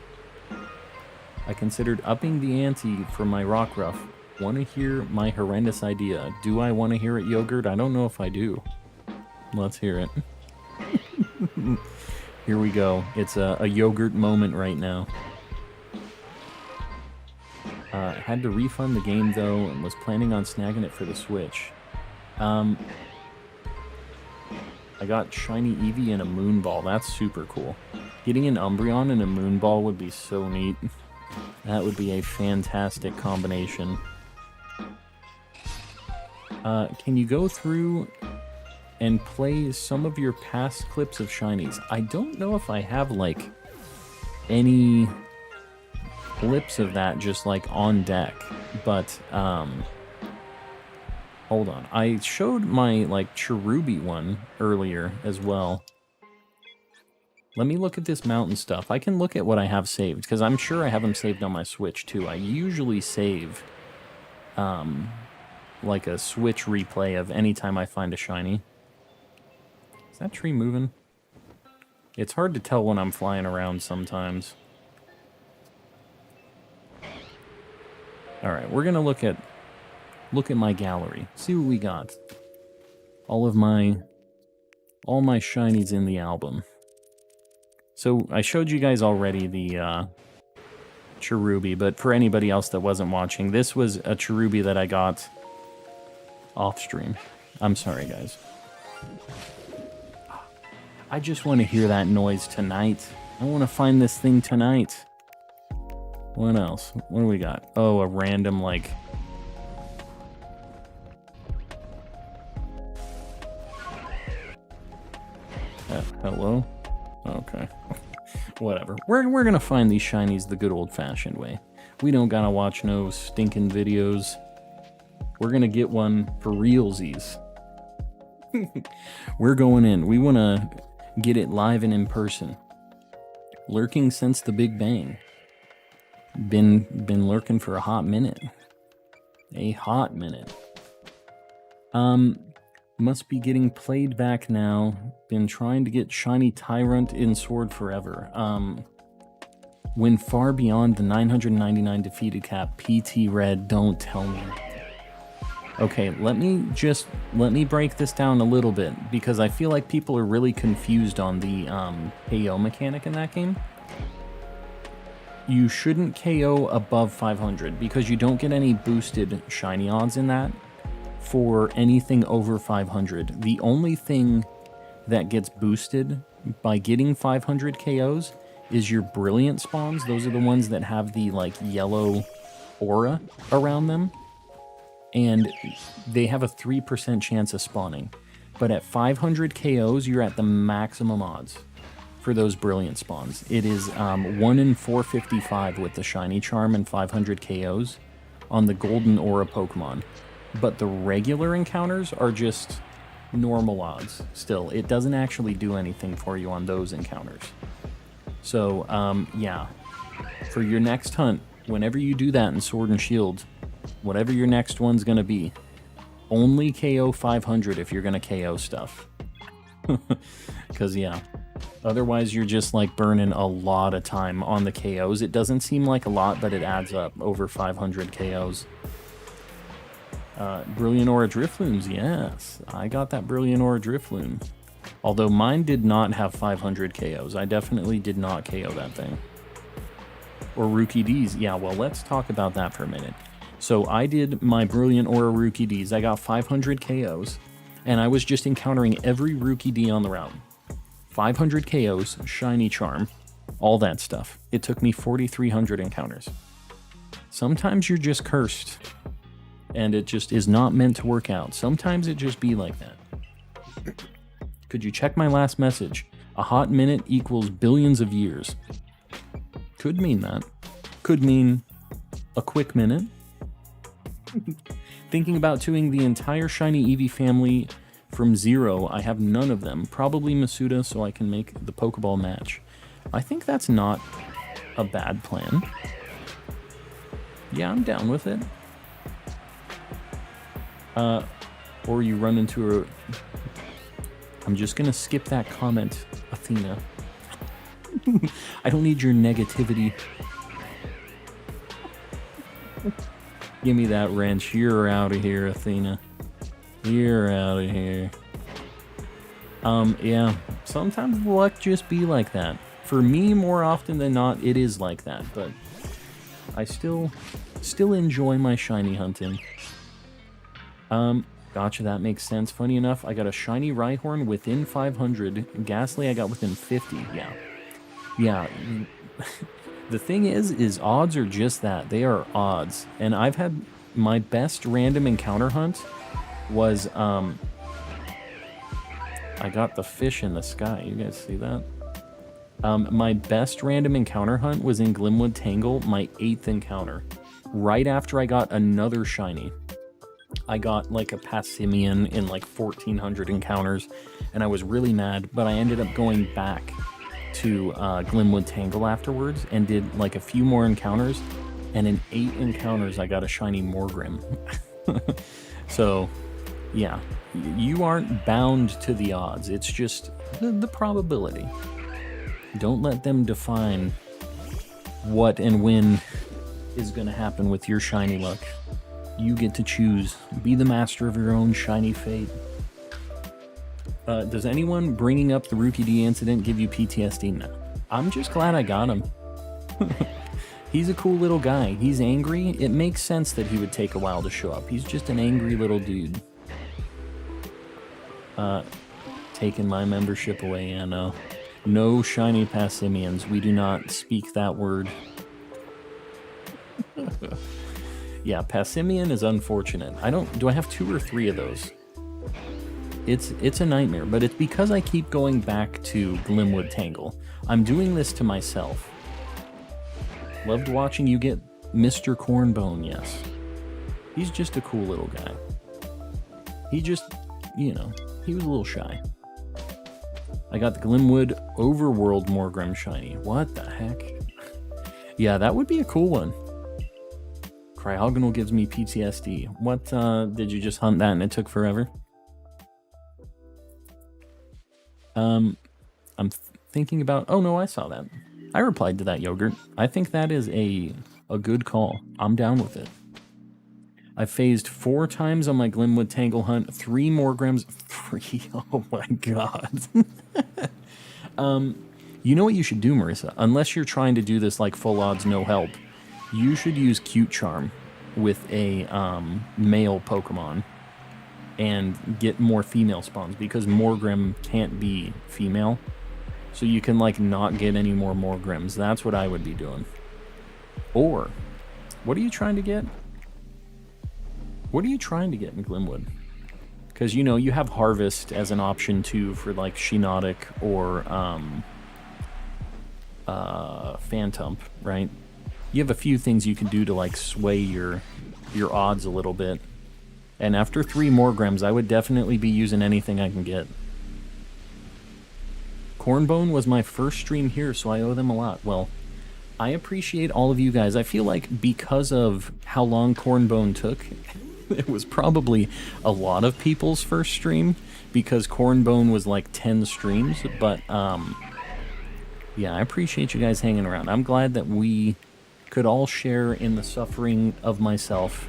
I considered upping the ante for my Rockruff. Want to hear my horrendous idea? Do I want to hear it, Yogurt? I don't know if I do. Let's hear it. Here we go. It's a Yogurt moment right now. Had to refund the game, though, and was planning on snagging it for the Switch. I got Shiny Eevee and a Moonball. That's super cool. Getting an Umbreon and a Moonball would be so neat. That would be a fantastic combination. Can you go through and play some of your past clips of shinies? I don't know if I have, like, any clips of that just, like, on deck. But, hold on. I showed my, like, Cherubi one earlier as well. Let me look at this mountain stuff. I can look at what I have saved, because I'm sure I have them saved on my Switch, too. I usually save, like, a Switch replay of any time I find a shiny. Is that tree moving? It's hard to tell when I'm flying around sometimes. Alright, we're gonna look at my gallery. See what we got. All my shinies in the album. So, I showed you guys already the Cherubi, but for anybody else that wasn't watching, this was a Cherubi that I got off stream. I'm sorry, guys. I just want to hear that noise tonight. I want to find this thing tonight. What else? What do we got? Oh, a random, like... hello? Okay. Whatever. We're gonna find these shinies the good old-fashioned way. We don't gotta watch no stinking videos. We're gonna get one for realsies. We're going in. We wanna get it live and in person. Lurking since the Big Bang. Been lurking for a hot minute. A hot minute. Must be getting played back now. Been trying to get Shiny Tyrant in Sword forever. When far beyond the 999 defeated cap, PT Red, don't tell me. Okay, let me break this down a little bit, because I feel like people are really confused on the KO mechanic in that game. You shouldn't KO above 500, because you don't get any boosted shiny odds in that for anything over 500. The only thing that gets boosted by getting 500 KOs is your brilliant spawns. Those are the ones that have the, like, yellow aura around them. and they have a 3% chance of spawning. But at 500 KOs, you're at the maximum odds for those brilliant spawns. It is 1 in 455 with the shiny charm and 500 KOs on the golden aura Pokemon. But the regular encounters are just normal odds still. It doesn't actually do anything for you on those encounters. So, yeah. For your next hunt, whenever you do that in Sword and Shield, whatever your next one's gonna be, only KO 500 if you're gonna KO stuff. Because, yeah. Otherwise, you're just, like, burning a lot of time on the KOs. It doesn't seem like a lot, but it adds up over 500 KOs. Brilliant Aura Drifloons, yes. I got that Brilliant Aura Drifloon. Although mine did not have 500 KOs. I definitely did not KO that thing. Or Rookie Ds. Yeah, well, let's talk about that for a minute. So I did my Brilliant Aura Rookie Ds. I got 500 KOs, and I was just encountering every Rookie D on the route. 500 KOs, Shiny Charm, all that stuff. It took me 4,300 encounters. Sometimes you're just cursed, and it just is not meant to work out. Sometimes it just be like that. Could you check my last message? A hot minute equals billions of years. Could mean that. Could mean a quick minute. Thinking about doing the entire Shiny Eevee family from zero. I have none of them. Probably Masuda, so I can make the Pokeball match. I think that's not a bad plan. Yeah, I'm down with it. Or you run into a... I'm just gonna skip that comment, Athena. I don't need your negativity. Give me that wrench. You're out of here, Athena. You're out of here. Yeah. Sometimes luck just be like that. For me, more often than not, it is like that. But I still enjoy my shiny hunting. Gotcha, that makes sense. Funny enough, I got a shiny Rhyhorn within 500. Ghastly, I got within 50. Yeah. Yeah. The thing is odds are just that. They are odds. And I've had my best random encounter hunt was, I got the fish in the sky. You guys see that? My best random encounter hunt was in Glimwood Tangle, my 8th encounter. Right after I got another shiny. I got like a Passimian in like 1,400 encounters, and I was really mad, but I ended up going back to Glimwood Tangle afterwards and did like a few more encounters, and in 8 encounters I got a shiny Morgrim. So, yeah, you aren't bound to the odds, it's just the probability. Don't let them define what and when is going to happen with your shiny luck. You get to choose. Be the master of your own shiny fate. Does anyone bringing up the Rookie D incident give you PTSD? No. I'm just glad I got him. He's a cool little guy. He's angry. It makes sense that he would take a while to show up. He's just an angry little dude. Taking my membership away, yeah, no. No shiny Passimians. We do not speak that word. Yeah, Passimian is unfortunate. Do I have 2 or 3 of those? It's a nightmare, but it's because I keep going back to Glimwood Tangle. I'm doing this to myself. Loved watching you get Mr. Cornbone, yes. He's just a cool little guy. He just, you know, he was a little shy. I got the Glimwood Overworld Morgrim shiny. What the heck? Yeah, that would be a cool one. Cryogonal gives me PTSD. What, did you just hunt that and it took forever? I'm thinking about... Oh, no, I saw that. I replied to that, Yogurt. I think that is a good call. I'm down with it. I phased 4 times on my Glimwood Tangle hunt. 3 Morgrims. 3. Oh, my God. You know what you should do, Marissa? Unless you're trying to do this like full odds, no help. You should use Cute Charm with a male Pokemon and get more female spawns, because Morgrim can't be female. So you can like not get any more Morgrims. That's what I would be doing. Or, what are you trying to get? What are you trying to get in Glimwood? Because, you know, you have Harvest as an option, too, for, like, Shinotic or, Phantump, right? You have a few things you can do to, like, sway your odds a little bit. And after 3 Morgrems, I would definitely be using anything I can get. Cornbone was my first stream here, so I owe them a lot. Well, I appreciate all of you guys. I feel like because of how long Cornbone took, it was probably a lot of people's first stream, because Cornbone was like 10 streams, but yeah, I appreciate you guys hanging around. I'm glad that we could all share in the suffering of myself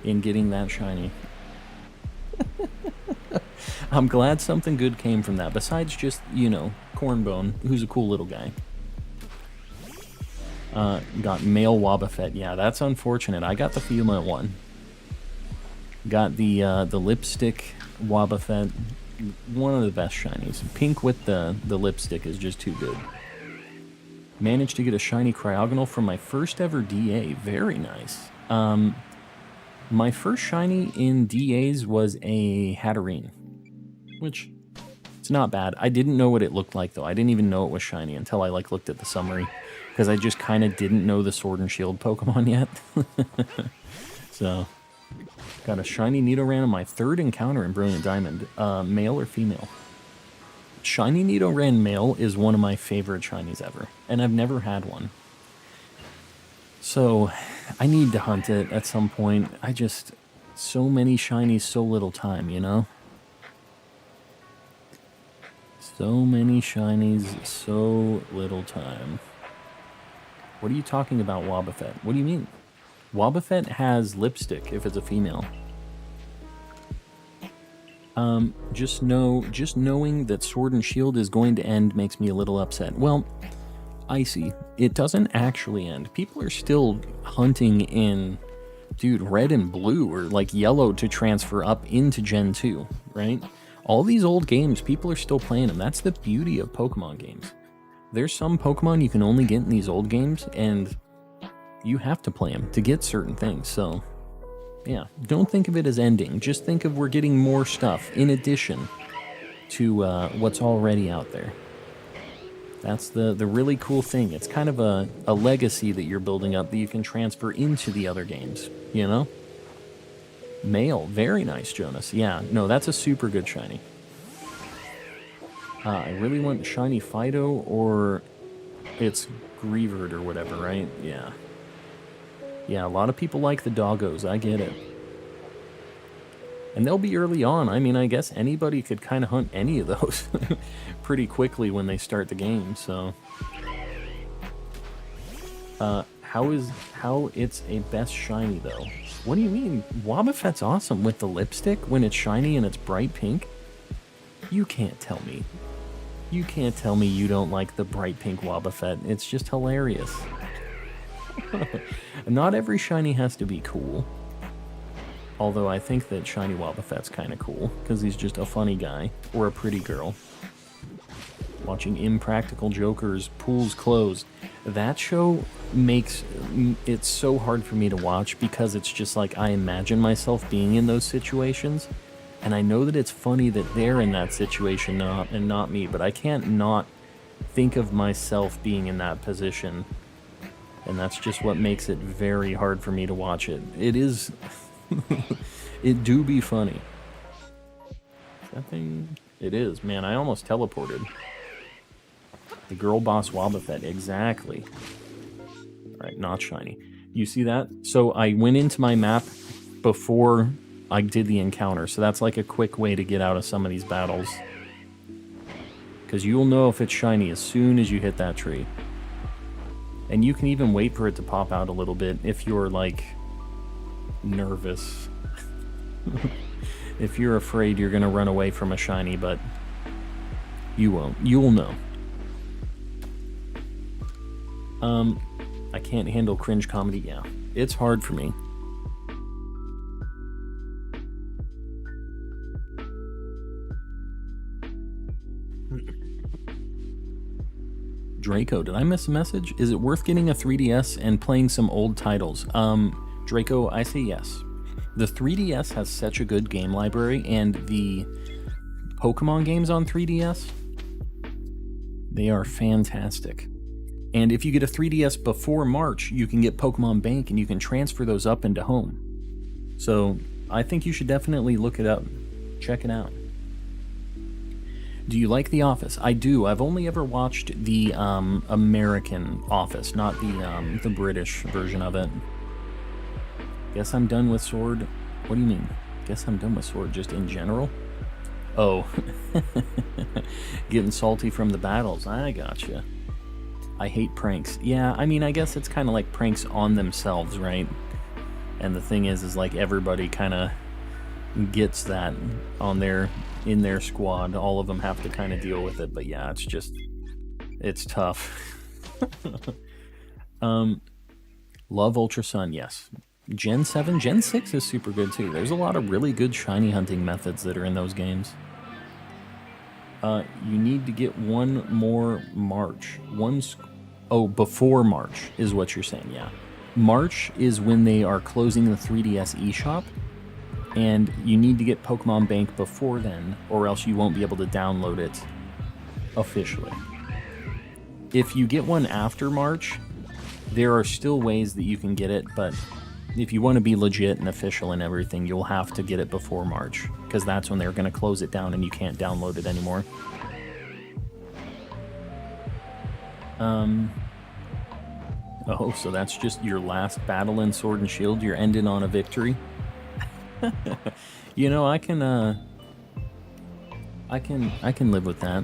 in getting that shiny. I'm glad something good came from that, besides just, you know, Cornbone, who's a cool little guy. Got male Wobbuffet. Yeah, that's unfortunate. I got the female one. Got the lipstick Wobbuffet. One of the best shinies. Pink with the lipstick is just too good. Managed to get a shiny Cryogonal from my first ever DA. Very nice. My first shiny in DAs was a Hatterene, which it's not bad. I didn't know what it looked like, though. I didn't even know it was shiny until I like looked at the summary, because I just kind of didn't know the Sword and Shield Pokemon yet. So, got a shiny Nidoran on my 3rd encounter in Brilliant Diamond. Male or female? Shiny Nidoran male is one of my favorite shinies ever, and I've never had one. So, I need to hunt it at some point. So many shinies, so little time, you know? So many shinies, so little time. What are you talking about, Wobbuffet? What do you mean? Wobbuffet has lipstick if it's a female. Just knowing that Sword and Shield is going to end makes me a little upset. Well, Icy, it doesn't actually end. People are still hunting in, dude, red and blue, or like yellow to transfer up into Gen 2, right? All these old games, people are still playing them. That's the beauty of Pokemon games. There's some Pokemon you can only get in these old games, and you have to play them to get certain things. So, yeah, don't think of it as ending. Just think of we're getting more stuff in addition to what's already out there. That's the really cool thing. It's kind of a legacy that you're building up that you can transfer into the other games, you know? Male, very nice, Jonas. Yeah, no, that's a super good shiny. I really want shiny Fido, or it's Greavard or whatever, right? Yeah. Yeah, a lot of people like the doggos, I get it. And they'll be early on. I mean, I guess anybody could kind of hunt any of those pretty quickly when they start the game, so... how it's a best shiny, though? What do you mean? Wobbuffet's awesome with the lipstick when it's shiny and it's bright pink? You can't tell me. You can't tell me you don't like the bright pink Wobbuffet. It's just hilarious. Not every shiny has to be cool. Although I think that shiny Wobbuffet's kind of cool, because he's just a funny guy, or a pretty girl. Watching Impractical Jokers, Pools Closed. That show makes it so hard for me to watch, because it's just like I imagine myself being in those situations, and I know that it's funny that they're in that situation and not me, but I can't not think of myself being in that position, and that's just what makes it very hard for me to watch it. It is... it do be funny. That thing... It is. Man, I almost teleported. The girl boss Wobbuffet, exactly. Alright, not shiny. You see that? So I went into my map before I did the encounter, so that's like a quick way to get out of some of these battles. Because you'll know if it's shiny as soon as you hit that tree. And you can even wait for it to pop out a little bit if you're, like, nervous. If you're afraid you're gonna run away from a shiny, but you won't. You'll know. I can't handle cringe comedy. Yeah, it's hard for me. Draco, did I miss a message? Is it worth getting a 3DS and playing some old titles? Draco, I say yes. The 3DS has such a good game library, and the Pokemon games on 3DS, they are fantastic. And if you get a 3DS before March, you can get Pokemon Bank and you can transfer those up into home. So I think you should definitely look it up. Check it out. Do you like The Office? I do. I've only ever watched the American Office, not the British version of it. Guess I'm done with Sword. What do you mean? Guess I'm done with Sword just in general? Oh. Getting salty from the battles. I gotcha. I hate pranks. Yeah, I mean, I guess it's kind of like pranks on themselves, right? And the thing is like everybody kind of gets that in their squad. All of them have to kind of deal with it. But yeah, it's tough. Love Ultra Sun, yes. Gen 7, Gen 6 is super good too. There's a lot of really good shiny hunting methods that are in those games. You need to get one more March. Before March is what you're saying, yeah. March is when they are closing the 3DS eShop, and you need to get Pokemon Bank before then, or else you won't be able to download it officially. If you get one after March, there are still ways that you can get it, but if you want to be legit and official and everything, you'll have to get it before March, because that's when they're going to close it down and you can't download it anymore. Oh, so that's just your last battle in Sword and Shield? You're ending on a victory? You know, I can live with that.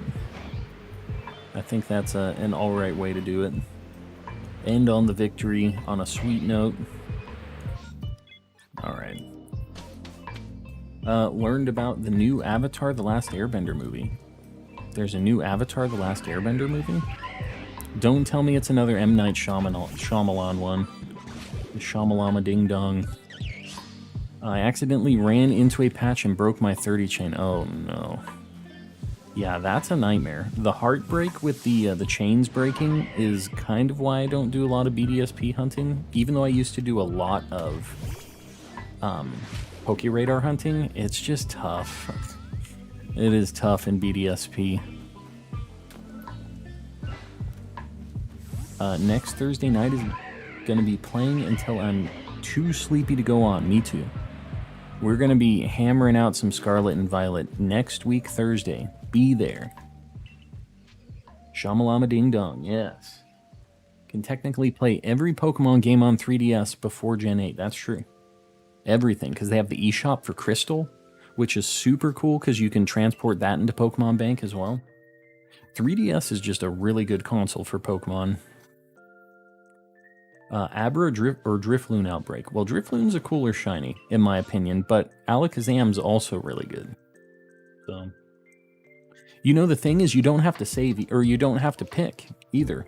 I think that's an alright way to do it. End on the victory on a sweet note. Alright. Learned about the new Avatar: The Last Airbender movie. There's a new Avatar: The Last Airbender movie? Don't tell me it's another M. Night Shyamalan one. Shyamalama Ding Dong. I accidentally ran into a patch and broke my 30 chain. Oh no. Yeah, that's a nightmare. The heartbreak with the chains breaking is kind of why I don't do a lot of BDSP hunting. Even though I used to do a lot of Pokeradar hunting, it's just tough. It is tough in BDSP. Next Thursday night is going to be playing until I'm too sleepy to go on. Me too. We're going to be hammering out some Scarlet and Violet next week, Thursday. Be there. Shamalama Ding Dong, yes. Can technically play every Pokemon game on 3DS before Gen 8. That's true. Everything, because they have the eShop for Crystal, which is super cool because you can transport that into Pokemon Bank as well. 3DS is just a really good console for Pokemon. Abra or Drifloon Outbreak. Well, Drifloon's a cooler shiny, in my opinion, but Alakazam's also really good. So, you know, the thing is, you don't have to save, or you don't have to pick either.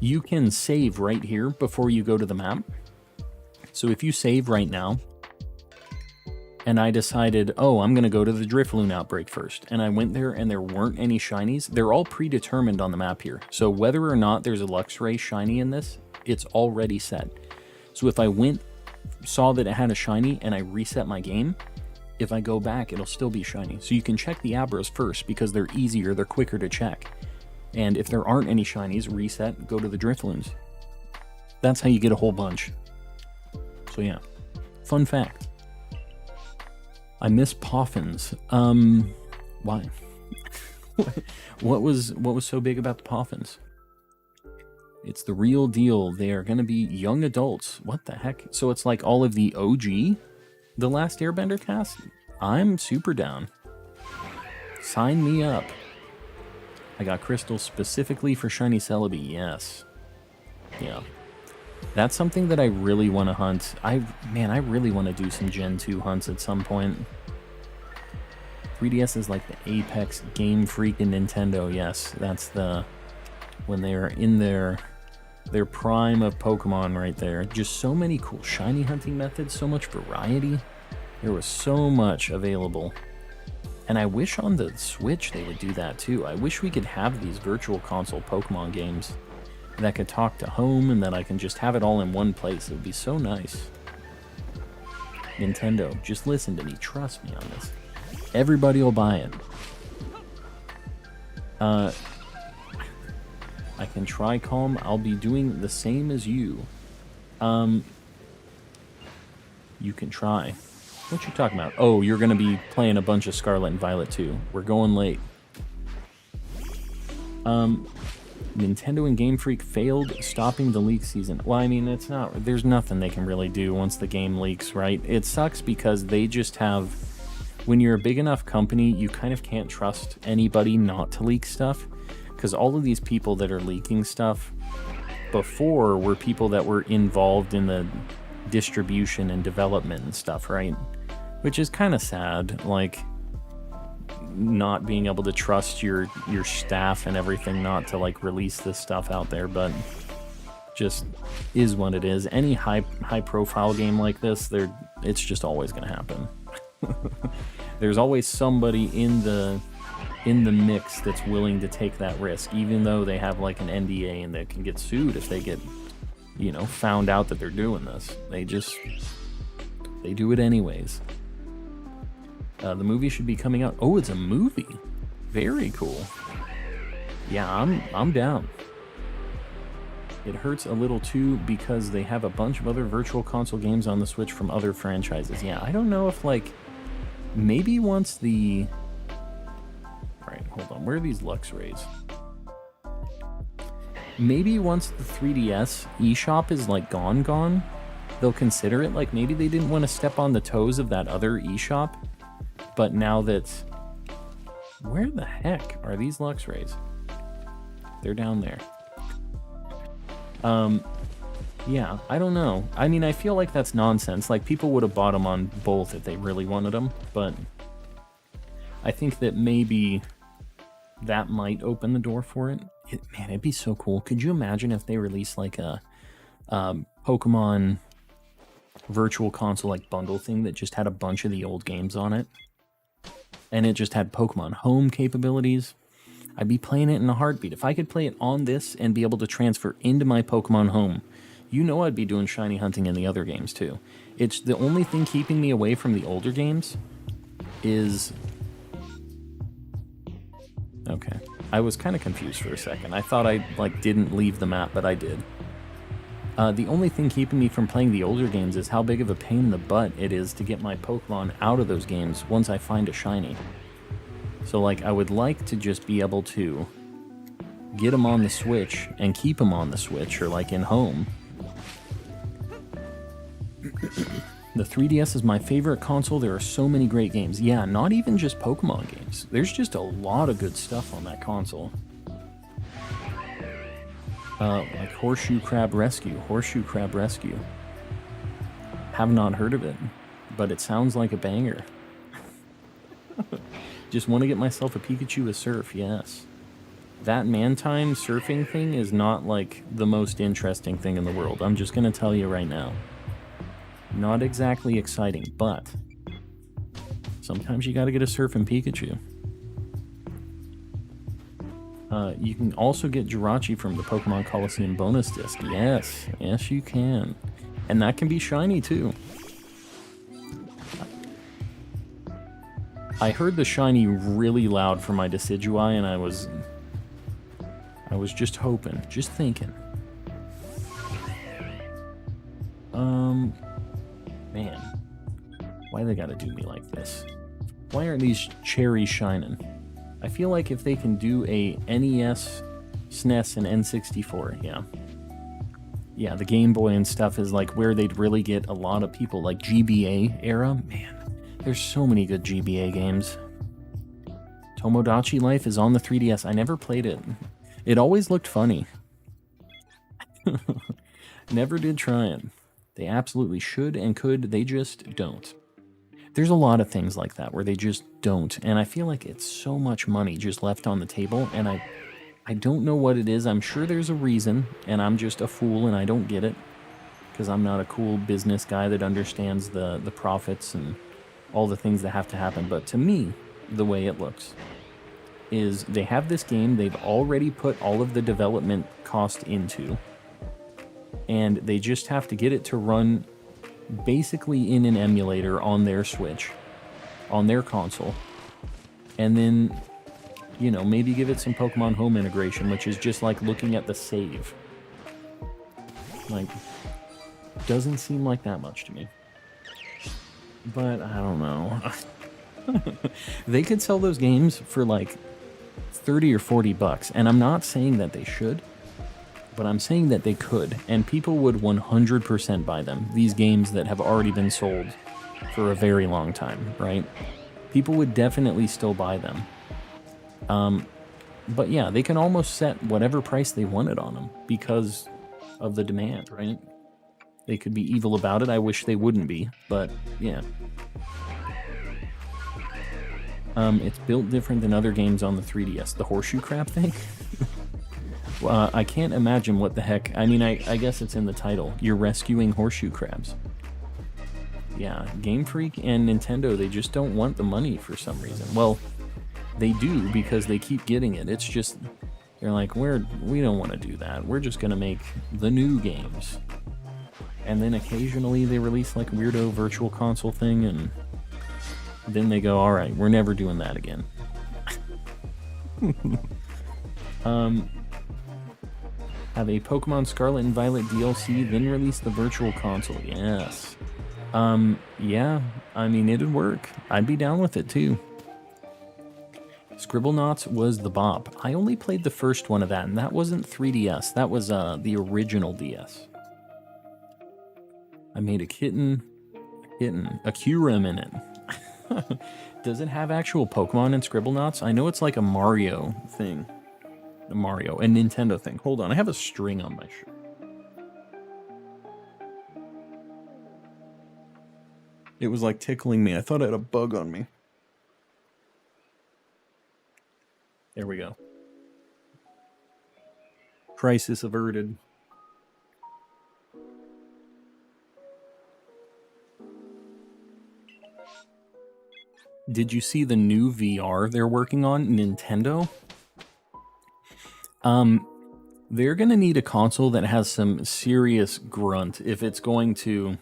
You can save right here before you go to the map. So if you save right now, and I decided, oh, I'm going to go to the Drifloon Outbreak first, and I went there and there weren't any shinies, they're all predetermined on the map here. So whether or not there's a Luxray shiny in this, it's already set. So if I saw that it had a shiny, and I reset my game, if I go back, it'll still be shiny. So you can check the Abras first, because they're easier, they're quicker to check. And if there aren't any shinies, reset, go to the Drifloons. That's how you get a whole bunch. So yeah, fun fact. I miss Poffins. Why? What was so big about the Poffins? It's the real deal. They are going to be young adults. What the heck? So it's like all of the OG, The Last Airbender cast? I'm super down. Sign me up. I got crystals specifically for Shiny Celebi. Yes. Yeah. That's something that I really want to hunt. I really want to do some Gen 2 hunts at some point. 3DS is like the apex game freak in Nintendo. Yes, that's when they are in their prime of Pokemon right there. Just so many cool shiny hunting methods, so much variety. There was so much available. And I wish on the Switch they would do that too. I wish we could have these virtual console Pokemon games that could talk to home and that I can just have it all in one place. It would be so nice. Nintendo, just listen to me. Trust me on this. Everybody will buy it. I can try calm. I'll be doing the same as you. You can try. What you talking about? Oh, you're gonna be playing a bunch of Scarlet and Violet too. We're going late. Nintendo and Game Freak failed stopping the leak season. Well, I mean, it's not, there's nothing they can really do once the game leaks, right? It sucks because they just have, when you're a big enough company, you kind of can't trust anybody not to leak stuff, because all of these people that are leaking stuff before were people that were involved in the distribution and development and stuff, right? Which is kind of sad, like, not being able to trust your staff and everything not to like release this stuff out there, but just is what it is. Any high profile game like this, it's just always going to happen. There's always somebody in the mix that's willing to take that risk, even though they have like an NDA and they can get sued if they get, you know, found out that they're doing this. They do it anyways. The movie should be coming out. Oh, it's a movie. Very cool. Yeah, I'm down. It hurts a little too because they have a bunch of other virtual console games on the Switch from other franchises. Yeah, I don't know if like maybe once the right, hold on. Where are these Lux Rays? Maybe once the 3DS eShop is like gone, they'll consider it. Like maybe they didn't want to step on the toes of that other eShop. But now that, where the heck are these Lux Rays? They're down there. Yeah, I don't know. I mean, I feel like that's nonsense. Like, people would have bought them on both if they really wanted them, but I think that maybe that might open the door for it. Man, it'd be so cool. Could you imagine if they released like a Pokemon virtual console like bundle thing that just had a bunch of the old games on it? And it just had Pokemon Home capabilities. I'd be playing it in a heartbeat. If I could play it on this and be able to transfer into my Pokemon Home, you know I'd be doing shiny hunting in the other games too. It's the only thing keeping me away from the older games is... Okay. I was kind of confused for a second. I thought I didn't leave the map, but I did. The only thing keeping me from playing the older games is how big of a pain in the butt it is to get my Pokemon out of those games once I find a shiny. So, like, I would like to just be able to get them on the Switch and keep them on the Switch or, like, in home. The 3DS is my favorite console. There are so many great games. Yeah, not even just Pokemon games. There's just a lot of good stuff on that console. Like Horseshoe Crab Rescue. Horseshoe Crab Rescue. Have not heard of it, but it sounds like a banger. Just want to get myself a Pikachu to surf, yes. That Mantine surfing thing is not like the most interesting thing in the world. I'm just going to tell you right now. Not exactly exciting, but sometimes you got to get a surfing Pikachu. You can also get Jirachi from the Pokemon Coliseum bonus disc. Yes, yes you can. And that can be shiny too. I heard the shiny really loud for my Decidueye and I was just hoping, just thinking. Man. Why they gotta do me like this? Why aren't these cherries shining? I feel like if they can do a NES, SNES, and N64, yeah. Yeah, the Game Boy and stuff is like where they'd really get a lot of people, like GBA era. Man, there's so many good GBA games. Tomodachi Life is on the 3DS. I never played it. It always looked funny. Never did try it. They absolutely should and could, they just don't. There's a lot of things like that where they just don't, and I feel like it's so much money just left on the table, and I don't know what it is. I'm sure there's a reason, and I'm just a fool and I don't get it, because I'm not a cool business guy that understands the profits and all the things that have to happen. But to me, the way it looks is they have this game they've already put all of the development cost into, and they just have to get it to run basically in an emulator on their Switch, on their console, and then, you know, maybe give it some Pokemon Home integration, which is just like looking at the save. Like, doesn't seem like that much to me. But I don't know. They could sell those games for like 30 or 40 bucks, and I'm not saying that they should, but I'm saying that they could, and people would 100% buy them. These games that have already been sold for a very long time, right? People would definitely still buy them. But yeah, they can almost set whatever price they wanted on them because of the demand, right? They could be evil about it. I wish they wouldn't be, but yeah. It's built different than other games on the 3DS. The horseshoe crab thing? I can't imagine what the heck. I mean, I guess it's in the title. You're rescuing horseshoe crabs. Yeah, Game Freak and Nintendo, they just don't want the money for some reason. Well, they do because they keep getting it. It's just, they're like, we don't want to do that. We're just going to make the new games. And then occasionally they release like a weirdo virtual console thing, and then they go, all right, we're never doing that again. Have a Pokemon Scarlet and Violet DLC, then release the virtual console. Yes. Yeah, I mean, it'd work. I'd be down with it too. Scribblenauts was the bop. I only played the first one of that, and that wasn't 3DS. That was the original DS. I made a kitten, a Kyurem in it. Does it have actual Pokemon in Scribblenauts? I know it's like a Mario thing. A Nintendo thing. Hold on, I have a string on my shirt. It was like tickling me. I thought I had a bug on me. There we go. Crisis averted. Did you see the new VR they're working on, Nintendo? They're gonna need a console that has some serious grunt if it's going to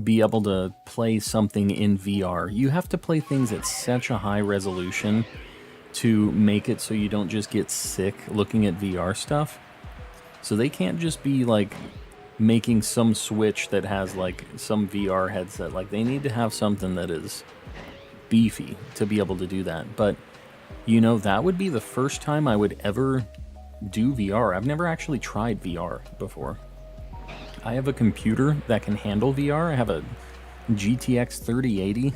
be able to play something in VR. You have to play things at such a high resolution to make it so you don't just get sick looking at VR stuff. So they can't just be like making some Switch that has like some VR headset. Like, they need to have something that is beefy to be able to do that. But you know, that would be the first time I would ever do VR. I've never actually tried VR before. I have a computer that can handle VR. I have a GTX 3080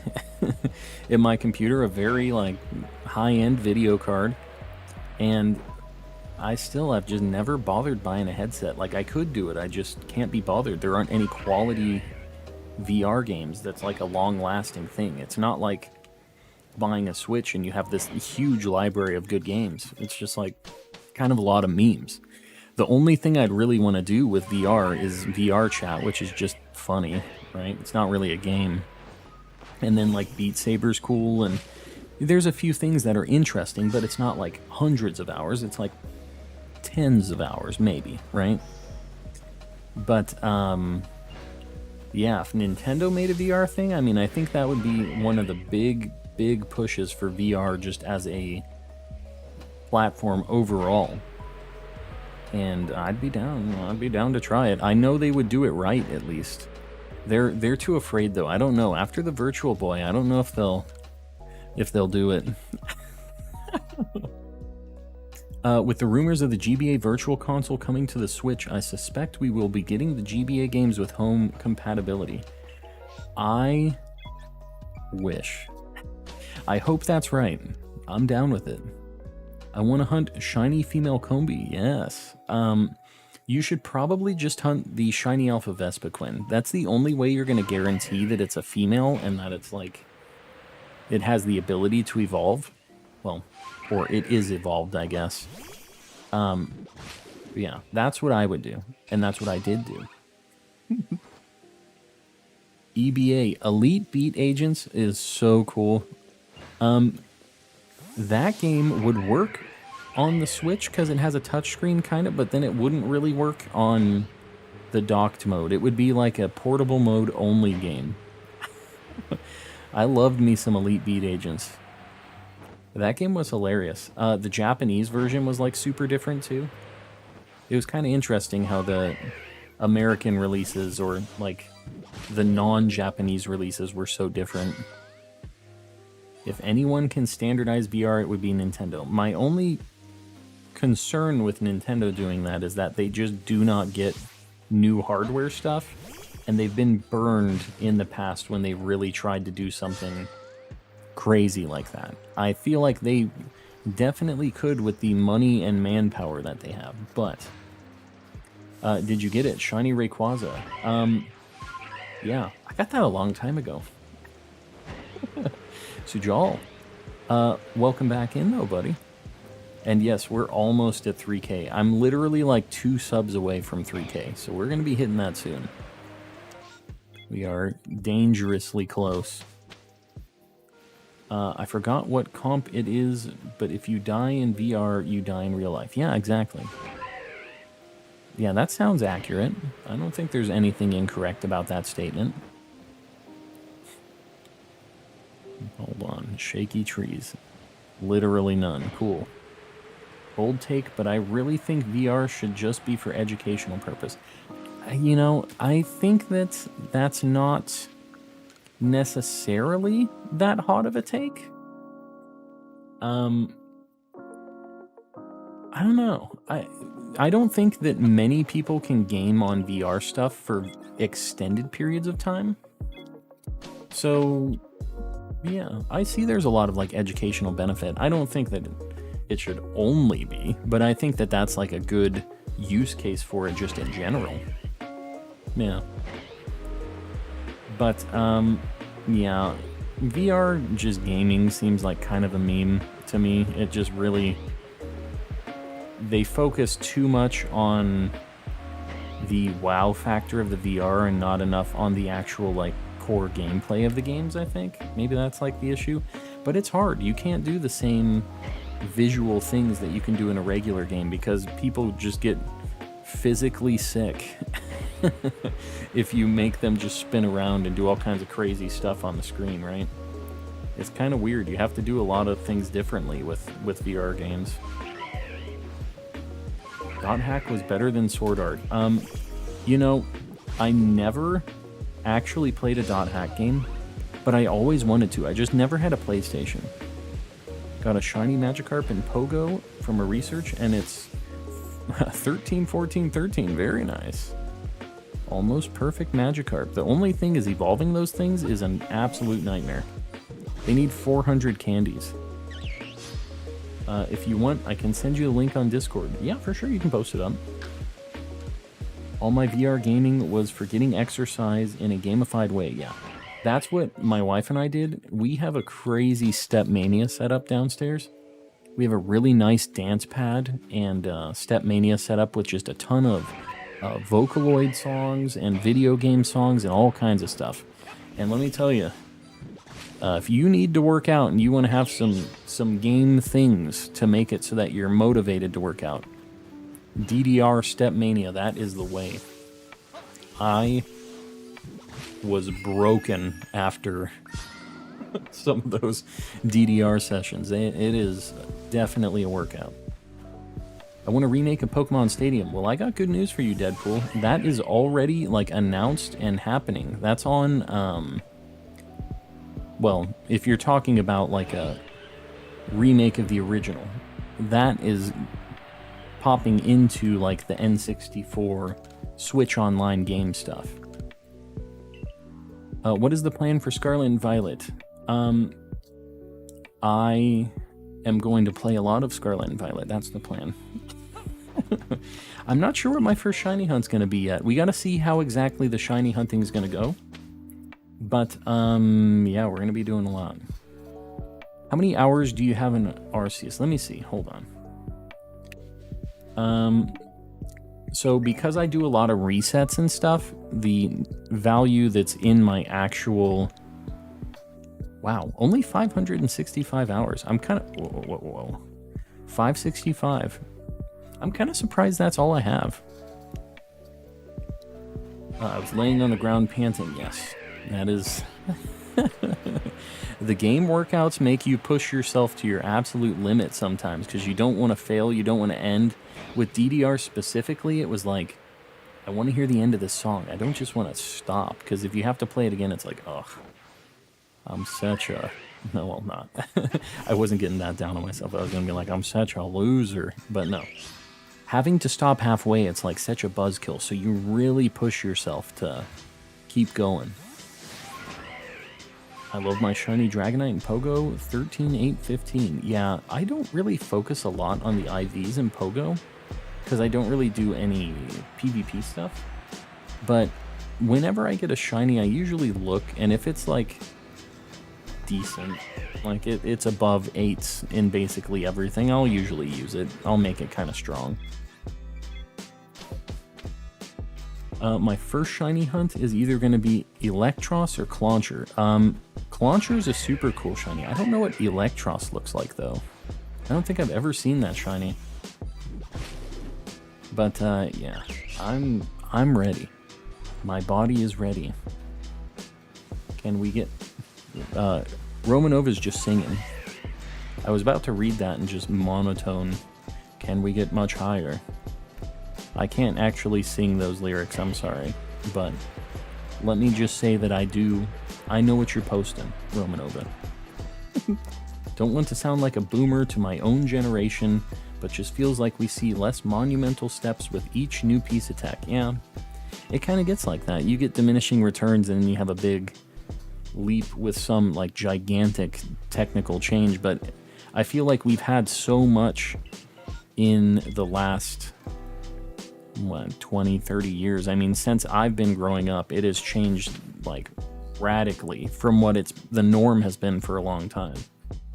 in my computer, a very like high-end video card, and I've just never bothered buying a headset. Like, I could do it, I just can't be bothered. There aren't any quality VR games that's like a long-lasting thing. It's not like buying a Switch and you have this huge library of good games. It's just like kind of a lot of memes. The only thing I'd really want to do with VR is VR chat, which is just funny, right? It's not really a game. And then like Beat Saber's cool, and there's a few things that are interesting, but it's not like hundreds of hours. It's like tens of hours maybe, right? But yeah, if Nintendo made a VR thing, I mean, I think that would be one of the big pushes for VR just as a platform overall. And I'd be down to try it. I know they would do it right, at least. They're too afraid though. I don't know. After the Virtual Boy, I don't know if they'll do it. With the rumors of the GBA Virtual Console coming to the Switch, I suspect we will be getting the GBA games with home compatibility. I wish. I hope that's right. I'm down with it. I want to hunt shiny female Combi. Yes. You should probably just hunt the shiny alpha Vespiquen. That's the only way you're going to guarantee that it's a female and that it's like it has the ability to evolve. Well, or it is evolved, I guess. Yeah, that's what I would do, and that's what I did do. EBA, Elite Beat Agents, is so cool. That game would work on the Switch because it has a touchscreen kind of, but then it wouldn't really work on the docked mode. It would be like a portable mode only game. I loved me some Elite Beat Agents. That game was hilarious. The Japanese version was like super different too. It was kind of interesting how the American releases or like the non-Japanese releases were so different. If anyone can standardize VR, it would be Nintendo. My only concern with Nintendo doing that is that they just do not get new hardware stuff, and they've been burned in the past when they really tried to do something crazy like that. I feel like they definitely could with the money and manpower that they have, but did you get it? Shiny Rayquaza. Yeah, I got that a long time ago. Sujal, welcome back in though, buddy. And yes, we're almost at 3K. I'm literally like 2 subs away from 3K, so we're going to be hitting that soon. We are dangerously close. I forgot what comp it is, but if you die in VR, you die in real life. Yeah, exactly. Yeah, that sounds accurate. I don't think there's anything incorrect about that statement. Hold on. Shaky trees. Literally none. Cool. Bold take, but I really think VR should just be for educational purpose. You know, I think that that's not necessarily that hot of a take. I don't know. I don't think that many people can game on VR stuff for extended periods of time. So, yeah, I see there's a lot of like educational benefit. I don't think that it should only be, but I think that that's like a good use case for it just in general. Yeah. But, yeah, VR just gaming seems like kind of a meme to me. It just really, they focus too much on the wow factor of the VR and not enough on the actual like core gameplay of the games, I think. Maybe that's like the issue, but it's hard. You can't do the same visual things that you can do in a regular game because people just get physically sick if you make them just spin around and do all kinds of crazy stuff on the screen, right? It's kind of weird. You have to do a lot of things differently with VR games. Dot hack was better than Sword Art. You know, I never actually played a dot hack game, but I always wanted to. I just never had a PlayStation. Got a shiny Magikarp in Pogo from a research, and it's 13, 14, 13. Very nice. Almost perfect Magikarp. The only thing is evolving those things is an absolute nightmare. They need 400 candies. If you want, I can send you a link on Discord. Yeah, for sure, you can post it up. All my VR gaming was for getting exercise in a gamified way. Yeah, that's what my wife and I did. We have a crazy Step Mania set up downstairs. We have a really nice dance pad and Step Mania set up with just a ton of Vocaloid songs and video game songs and all kinds of stuff. And let me tell you, if you need to work out and you want to have some game things to make it so that you're motivated to work out, DDR Step Mania, that is the way. I was broken after some of those DDR sessions. It is definitely a workout. I want to remake a Pokemon Stadium. Well, I got good news for you, Deadpool. That is already like announced and happening. That's on well, if you're talking about like a remake of the original, that is popping into like the N64 Switch Online game stuff. What is the plan for Scarlet and Violet? I am going to play a lot of Scarlet and Violet. That's the plan. I'm not sure what my first shiny hunt's going to be yet. We got to see how exactly the shiny hunting is going to go. But, yeah, we're going to be doing a lot. How many hours do you have in Arceus? Let me see. Hold on. So because I do a lot of resets and stuff, the value that's in my actual... Wow, only 565 hours. I'm kind of... Whoa. 565. I'm kind of surprised that's all I have. I was laying on the ground panting. Yes, that is... The game workouts make you push yourself to your absolute limit sometimes because you don't want to fail, you don't want to end. With DDR specifically, it was like, I want to hear the end of this song. I don't just want to stop, because if you have to play it again, it's like, ugh, I'm such a... No, well, not. I wasn't getting that down on myself. I was going to be like, I'm such a loser. But no. Having to stop halfway, it's like such a buzzkill, so you really push yourself to keep going. I love my shiny Dragonite and Pogo 13, 8, 15. Yeah, I don't really focus a lot on the IVs in Pogo because I don't really do any PvP stuff. But whenever I get a shiny, I usually look, and if it's like decent, like it's above 8s in basically everything, I'll usually use it. I'll make it kind of strong. My first shiny hunt is either going to be Electros or Clauncher. Clauncher is a super cool shiny. I don't know what Electros looks like, though. I don't think I've ever seen that shiny. But, yeah. I'm ready. My body is ready. Can we get... Romanova's just singing. I was about to read that in just monotone. Can we get much higher? I can't actually sing those lyrics, I'm sorry. But let me just say that I know what you're posting, Romanova. Don't want to sound like a boomer to my own generation, but just feels like we see less monumental steps with each new piece attack. Yeah, it kind of gets like that. You get diminishing returns and then you have a big leap with some like gigantic technical change, but I feel like we've had so much in the last... 20, 30 years. I mean, since I've been growing up, it has changed like radically from what the norm has been for a long time.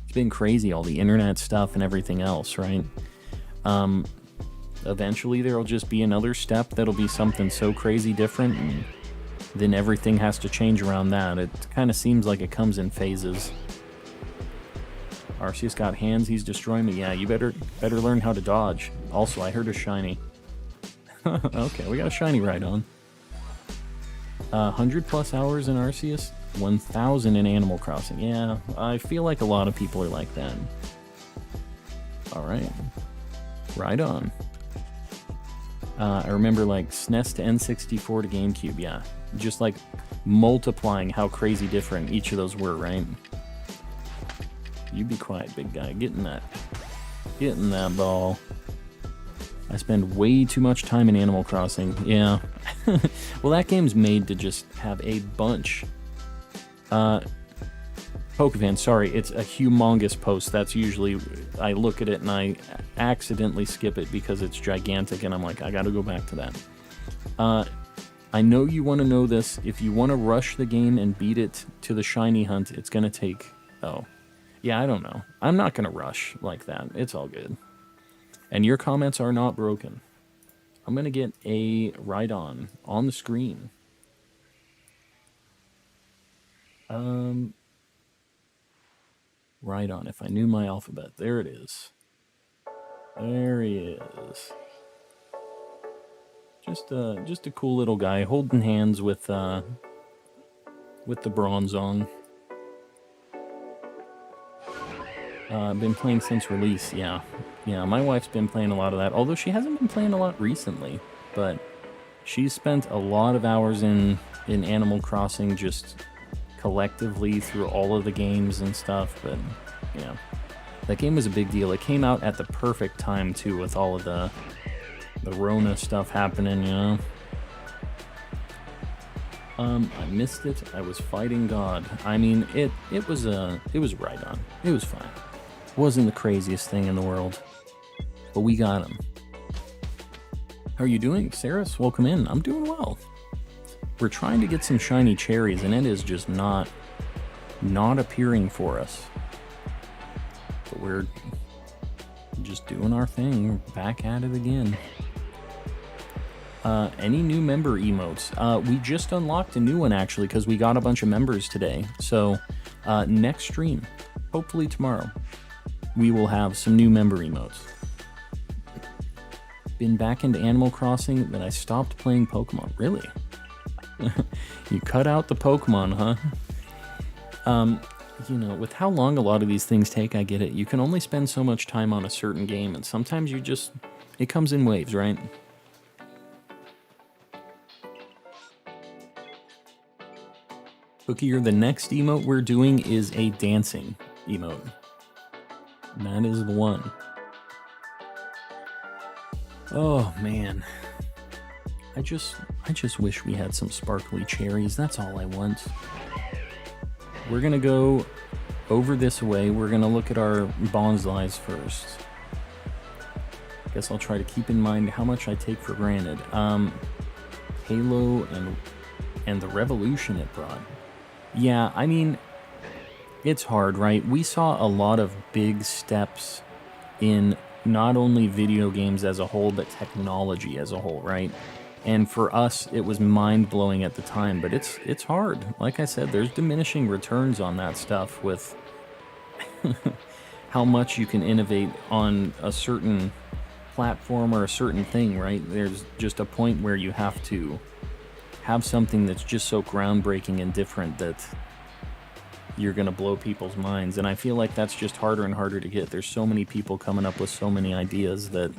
It's been crazy, all the internet stuff and everything else, right? Eventually there'll just be another step that'll be something so crazy different, and then everything has to change around that. It kind of seems like it comes in phases. Arceus got hands, he's destroying me. Yeah, you better learn how to dodge. Also, I heard a shiny. Okay, we got a shiny right on. 100 plus hours in Arceus, 1,000 in Animal Crossing. Yeah, I feel like a lot of people are like that. Alright. Right on. I remember like SNES to N64 to GameCube, yeah. Just like multiplying how crazy different each of those were, right? You be quiet, big guy. Get in that ball. I spend way too much time in Animal Crossing. Yeah. Well, that game's made to just have a bunch. Pokefan, sorry, it's a humongous post. That's usually, I look at it and I accidentally skip it because it's gigantic and I'm like, I gotta go back to that. I know you want to know this. If you want to rush the game and beat it to the shiny hunt, it's gonna take... Oh. Yeah, I don't know. I'm not gonna rush like that. It's all good. And your comments are not broken. I'm going to get a Rhydon on the screen. Rhydon, if I knew my alphabet. There it is. There he is. Just a cool little guy holding hands with the Bronzong. I've been playing since release, yeah. Yeah, my wife's been playing a lot of that, although she hasn't been playing a lot recently, but she's spent a lot of hours in Animal Crossing just collectively through all of the games and stuff, but, you know, that game was a big deal. It came out at the perfect time, too, with all of the Rona stuff happening, you know? I missed it. I was fighting God. I mean, it was right on. It was fine. Wasn't the craziest thing in the world, but we got him. How are you doing, Saris? Welcome in. I'm doing well. We're trying to get some shiny cherries, and it is just not appearing for us. But we're just doing our thing. We're back at it again. Any new member emotes? We just unlocked a new one, actually, because we got a bunch of members today. So, next stream, hopefully tomorrow, we will have some new member emotes. Been back into Animal Crossing, but I stopped playing Pokemon. Really? You cut out the Pokemon, huh? You know, with how long a lot of these things take, I get it. You can only spend so much time on a certain game, and sometimes you just... It comes in waves, right? Cookier, the next emote we're doing is a dancing emote. That is the one. Oh, man. I just wish we had some sparkly cherries. That's all I want. We're gonna go over this way. We're gonna look at our bonsais first. Guess I'll try to keep in mind how much I take for granted. Halo and the revolution it brought. Yeah, I mean, it's hard, right? We saw a lot of big steps in not only video games as a whole, but technology as a whole, right? And for us, it was mind-blowing at the time, but it's hard. Like I said, there's diminishing returns on that stuff with how much you can innovate on a certain platform or a certain thing, right? There's just a point where you have to have something that's just so groundbreaking and different that you're going to blow people's minds. And I feel like that's just harder and harder to get. There's so many people coming up with so many ideas that,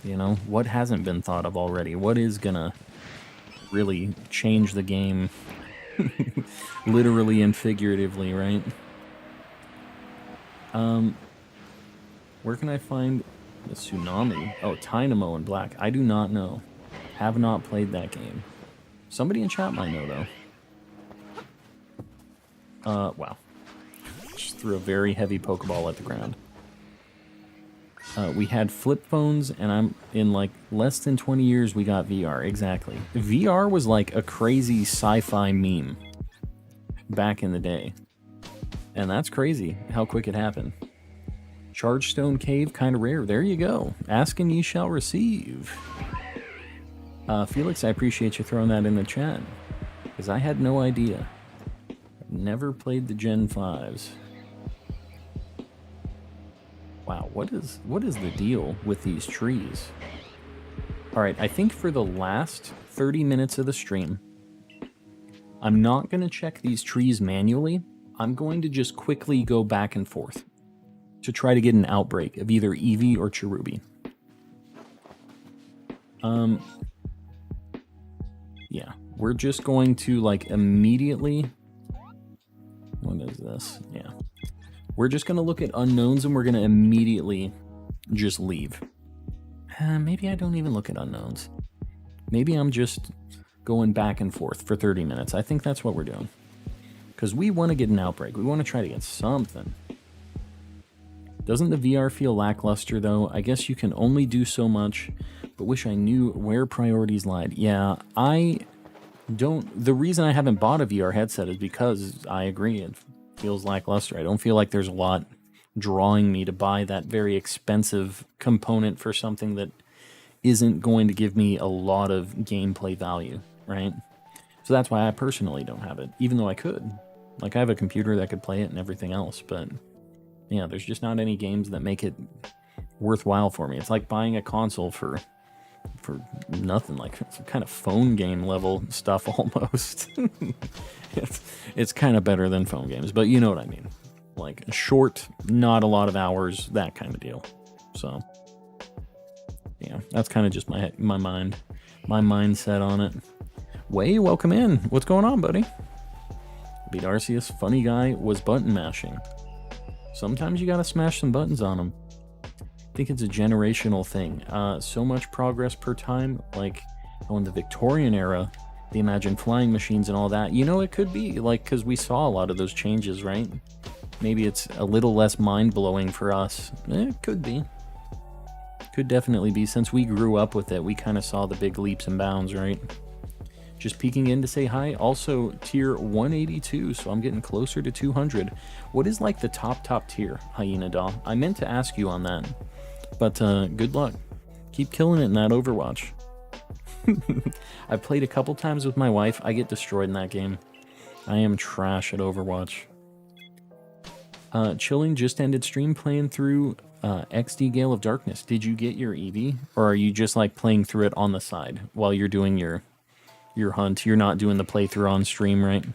you know, what hasn't been thought of already? What is going to really change the game literally and figuratively, right? Where can I find the Tsunami? Oh, Dynamo in Black. I do not know. Have not played that game. Somebody in chat might know, though. Wow. Just threw a very heavy Pokeball at the ground. We had flip phones, and I'm in like less than 20 years we got VR. Exactly. VR was like a crazy sci-fi meme back in the day. And that's crazy how quick it happened. Chargestone Cave, kind of rare. There you go. Ask and ye shall receive. Felix, I appreciate you throwing that in the chat, because I had no idea. I've never played the Gen 5s. Wow, what is the deal with these trees? Alright, I think for the last 30 minutes of the stream, I'm not going to check these trees manually. I'm going to just quickly go back and forth to try to get an outbreak of either Eevee or Cherubi. Yeah, we're just going to, like, immediately... What is this? Yeah. We're just going to look at unknowns, and we're going to immediately just leave. Maybe I don't even look at unknowns. Maybe I'm just going back and forth for 30 minutes. I think that's what we're doing. Because we want to get an outbreak. We want to try to get something. Doesn't the VR feel lackluster, though? I guess you can only do so much, but wish I knew where priorities lied. Yeah, I don't... The reason I haven't bought a VR headset is because I agree, it feels lackluster. I don't feel like there's a lot drawing me to buy that very expensive component for something that isn't going to give me a lot of gameplay value, right? So that's why I personally don't have it, even though I could. Like, I have a computer that could play it and everything else, but... Yeah, there's just not any games that make it worthwhile for me. It's like buying a console for nothing, like some kind of phone game level stuff almost. It's kind of better than phone games, but you know what I mean. Like short, not a lot of hours, that kind of deal. So, yeah, that's kind of just my mindset on it. Way, welcome in. What's going on, buddy? Beat Arceus, funny guy, was button mashing. Sometimes you gotta smash some buttons on them. I think it's a generational thing. So much progress per time, like in the Victorian era, they imagined flying machines and all that. You know, it could be, like, because we saw a lot of those changes, right? Maybe it's a little less mind-blowing for us. It could be. Could definitely be. Since we grew up with it, we kind of saw the big leaps and bounds, right? Just peeking in to say hi. Also, tier 182, so I'm getting closer to 200. What is, like, the top tier, Hyena Doll? I meant to ask you on that, but good luck. Keep killing it in that Overwatch. I've played a couple times with my wife. I get destroyed in that game. I am trash at Overwatch. Chilling just ended stream playing through XD Gale of Darkness. Did you get your Eevee? Or are you just, like, playing through it on the side while you're doing your your hunt. You're not doing the playthrough on stream, right?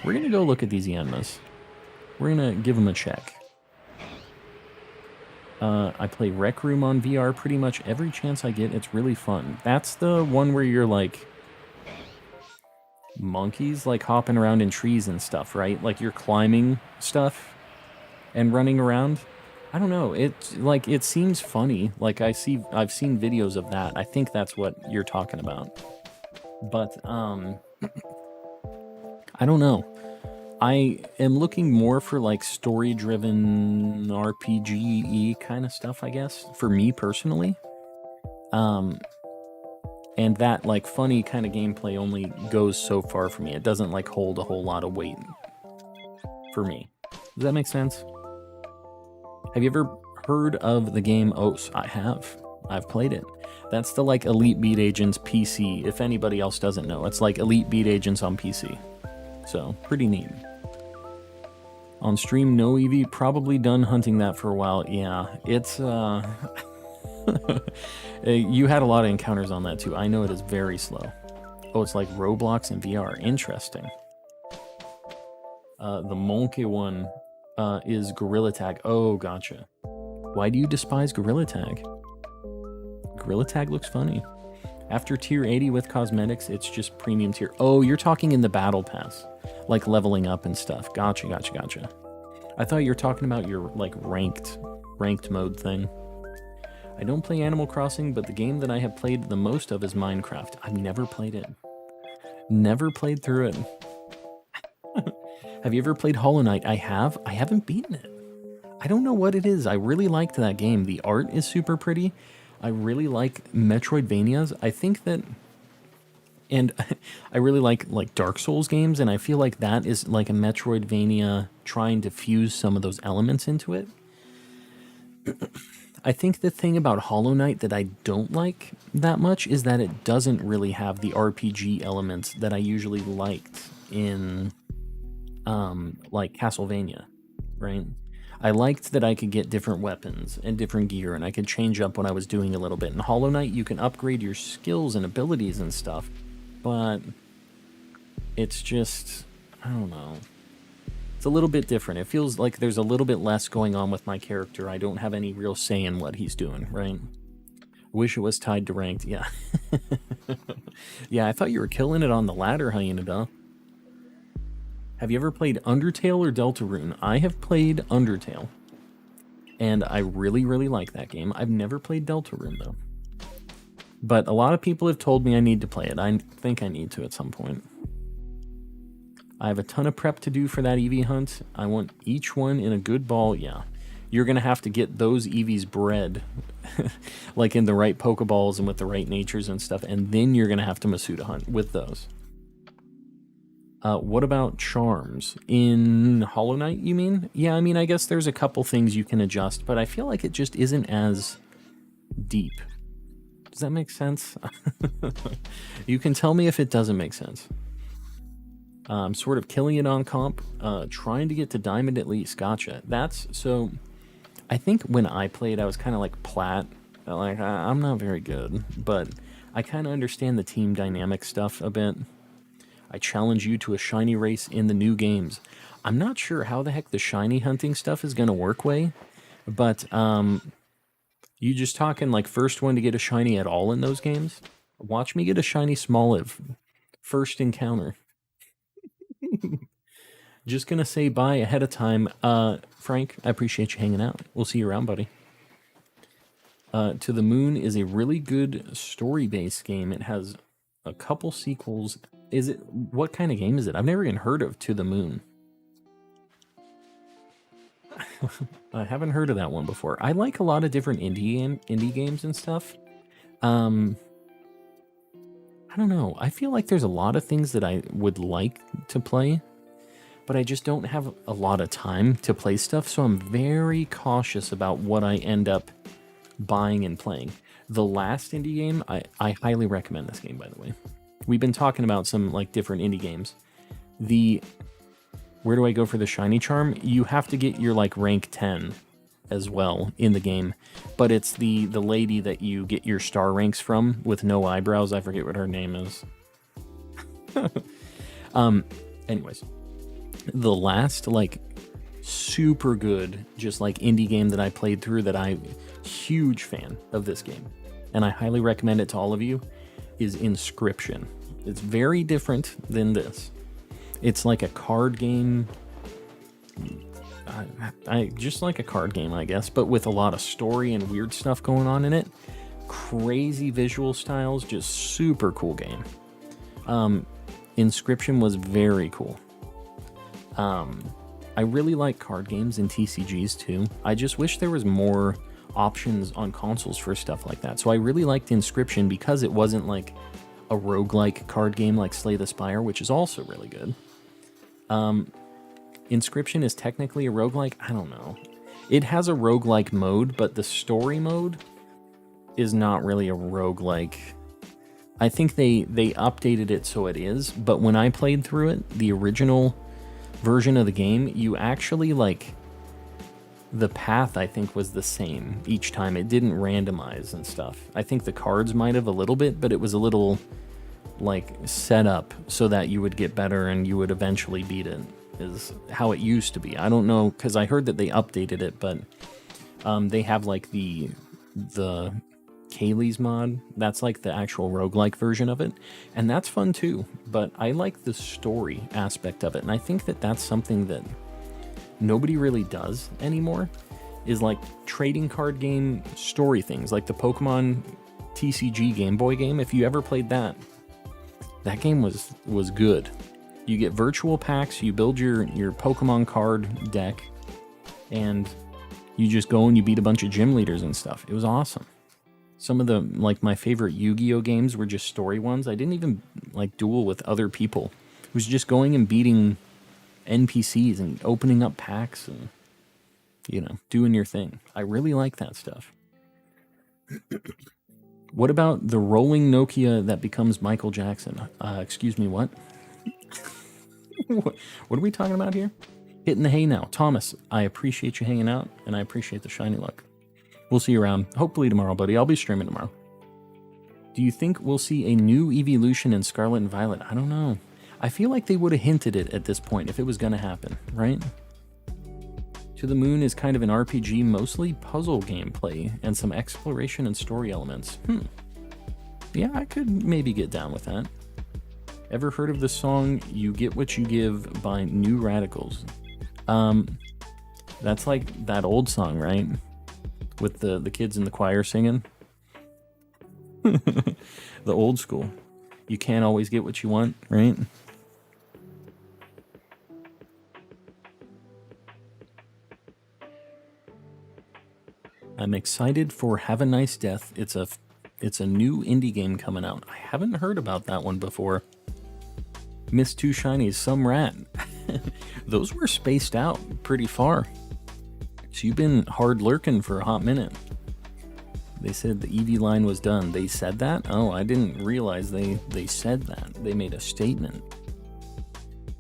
We're going to go look at these Yanmas. We're going to give them a check. I play Rec Room on VR pretty much every chance I get. It's really fun. That's the one where you're like monkeys, like hopping around in trees and stuff, right? Like you're climbing stuff and running around. I don't know. It seems funny. Like I've seen videos of that. I think that's what you're talking about. But I don't know. I am looking more for like story-driven RPG-y kind of stuff, I guess, for me personally. And that like funny kind of gameplay only goes so far for me. It doesn't like hold a whole lot of weight for me. Does that make sense? Have you ever heard of the game OS? I have. I've played it. That's the like Elite Beat Agents PC, if anybody else doesn't know. It's like Elite Beat Agents on PC. So, pretty neat. On stream, no Eevee, probably done hunting that for a while. Yeah, it's, you had a lot of encounters on that too. I know it is very slow. Oh, it's like Roblox and VR. Interesting. The Monkey one is Gorilla Tag. Oh, gotcha. Why do you despise Gorilla Tag? Gorilla Tag looks funny. After tier 80 with cosmetics, it's just premium tier. Oh, you're talking in the battle pass. Like leveling up and stuff. Gotcha, gotcha, gotcha. I thought you were talking about your like ranked mode thing. I don't play Animal Crossing, but the game that I have played the most of is Minecraft. I've never played it. Never played through it. Have you ever played Hollow Knight? I have. I haven't beaten it. I don't know what it is. I really liked that game. The art is super pretty. I really like Metroidvanias. I think that, and I really like Dark Souls games, and I feel like that is like a Metroidvania trying to fuse some of those elements into it. I think the thing about Hollow Knight that I don't like that much is that it doesn't really have the RPG elements that I usually liked in like Castlevania, right? I liked that I could get different weapons and different gear, and I could change up what I was doing a little bit. In Hollow Knight, you can upgrade your skills and abilities and stuff, but it's just, I don't know. It's a little bit different. It feels like there's a little bit less going on with my character. I don't have any real say in what he's doing, right? Wish it was tied to ranked, yeah. Yeah, I thought you were killing it on the ladder, Hyenada. Have you ever played Undertale or Deltarune? I have played Undertale, and I really, really like that game. I've never played Deltarune, though. But a lot of people have told me I need to play it. I think I need to at some point. I have a ton of prep to do for that Eevee hunt. I want each one in a good ball. Yeah, you're going to have to get those Eevees bred, like in the right Pokeballs and with the right natures and stuff, and then you're going to have to Masuda hunt with those. What about charms? In Hollow Knight, you mean? Yeah, I mean, I guess there's a couple things you can adjust, but I feel like it just isn't as deep. Does that make sense? You can tell me if it doesn't make sense. I'm sort of killing it on comp, trying to get to Diamond at least. Gotcha. That's, so, I think when I played, I was kind of like plat. Like, I'm not very good, but I kind of understand the team dynamic stuff a bit. I challenge you to a shiny race in the new games. I'm not sure how the heck the shiny hunting stuff is going to work but you just talking like first one to get a shiny at all in those games? Watch me get a shiny Smoliv. First encounter. Just going to say bye ahead of time. Frank, I appreciate you hanging out. We'll see you around, buddy. To the Moon is a really good story-based game. It has a couple sequels. Is it, what kind of game is it? I've never even heard of To the Moon. I haven't heard of that one before. I like a lot of different indie games and stuff. I don't know. I feel like there's a lot of things that I would like to play, but I just don't have a lot of time to play stuff, so I'm very cautious about what I end up buying and playing. The last indie game, I highly recommend this game, by the way. We've been talking about some like different indie games. Where do I go for the shiny charm? You have to get your like rank 10 as well in the game, but it's the lady that you get your star ranks from with no eyebrows. I forget what her name is. Anyways, the last, like, super good, just like indie game that I played through that I'm huge fan of this game, and I highly recommend it to all of you, is Inscription. It's very different than this. It's like a card game. I just like a card game, I guess, but with a lot of story and weird stuff going on in it. Crazy visual styles, just super cool game. Inscription was very cool. I really like card games and TCGs too. I just wish there was more options on consoles for stuff like that. So I really liked Inscription because it wasn't like a roguelike card game like Slay the Spire, which is also really good. Inscription is technically a roguelike. I don't know. It has a roguelike mode, but the story mode is not really a roguelike. I think they updated it so it is, but when I played through it, the original version of the game, you actually, like, the path I think was the same each time. It didn't randomize and stuff. I think the cards might have a little bit, but it was a little, like, set up so that you would get better and you would eventually beat it, is how it used to be. I don't know, because I heard that they updated it, but they have, like, the Kaylee's mod. That's like the actual roguelike version of it, and that's fun too, but I like the story aspect of it, and I think that that's something that nobody really does anymore, is like trading card game story things, like the Pokemon TCG Game Boy game. If you ever played that game was good. You get virtual packs, you build your Pokemon card deck, and you just go and you beat a bunch of gym leaders and stuff. It was awesome. Some of the, like, my favorite Yu-Gi-Oh games were just story ones. I didn't even, like, duel with other people. It was just going and beating NPCs and opening up packs and, you know, doing your thing. I really like that stuff. What about the rolling Nokia that becomes Michael Jackson? Excuse me, what? What are we talking about here? Hitting the hay now. Thomas, I appreciate you hanging out, and I appreciate the shiny luck. We'll see you around, hopefully tomorrow, buddy. I'll be streaming tomorrow. Do you think we'll see a new evolution in Scarlet and Violet? I don't know. I feel like they would have hinted it at this point if it was going to happen, right? To the Moon is kind of an RPG, mostly puzzle gameplay, and some exploration and story elements. Yeah, I could maybe get down with that. Ever heard of the song You Get What You Give by New Radicals? That's like that old song, right? With the kids in the choir singing. The old school. You can't always get what you want, right? I'm excited for Have a Nice Death. It's a new indie game coming out. I haven't heard about that one before. Miss Two Shinies, some rat. Those were spaced out pretty far. So you've been hard lurking for a hot minute. They said the EV line was done. They said that? Oh, I didn't realize they said that. They made a statement.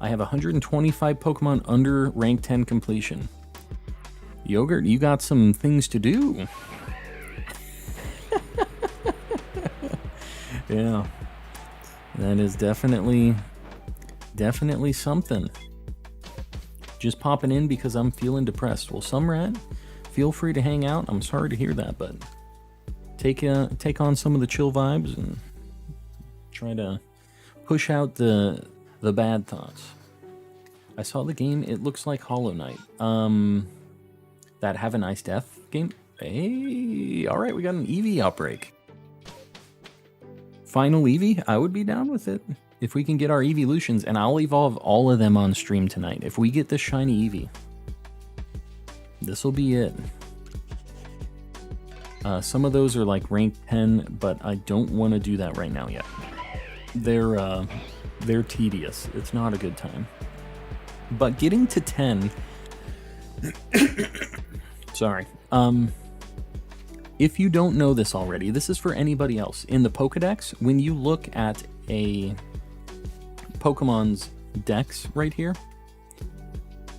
I have 125 Pokemon under rank 10 completion. Yogurt, you got some things to do. Yeah. That is definitely something. Just popping in because I'm feeling depressed. Well, Sumrat, feel free to hang out. I'm sorry to hear that, but take on some of the chill vibes and try to push out the bad thoughts. I saw the game. It looks like Hollow Knight. That Have a Nice Death game. Hey, all right, we got an Eevee outbreak. Final Eevee? I would be down with it. If we can get our evolutions, and I'll evolve all of them on stream tonight. If we get the shiny Eevee, this will be it. Some of those are like rank 10, but I don't want to do that right now yet. They're tedious. It's not a good time. But getting to 10, sorry. If you don't know this already, this is for anybody else. In the Pokedex, when you look at a Pokemon's dex right here,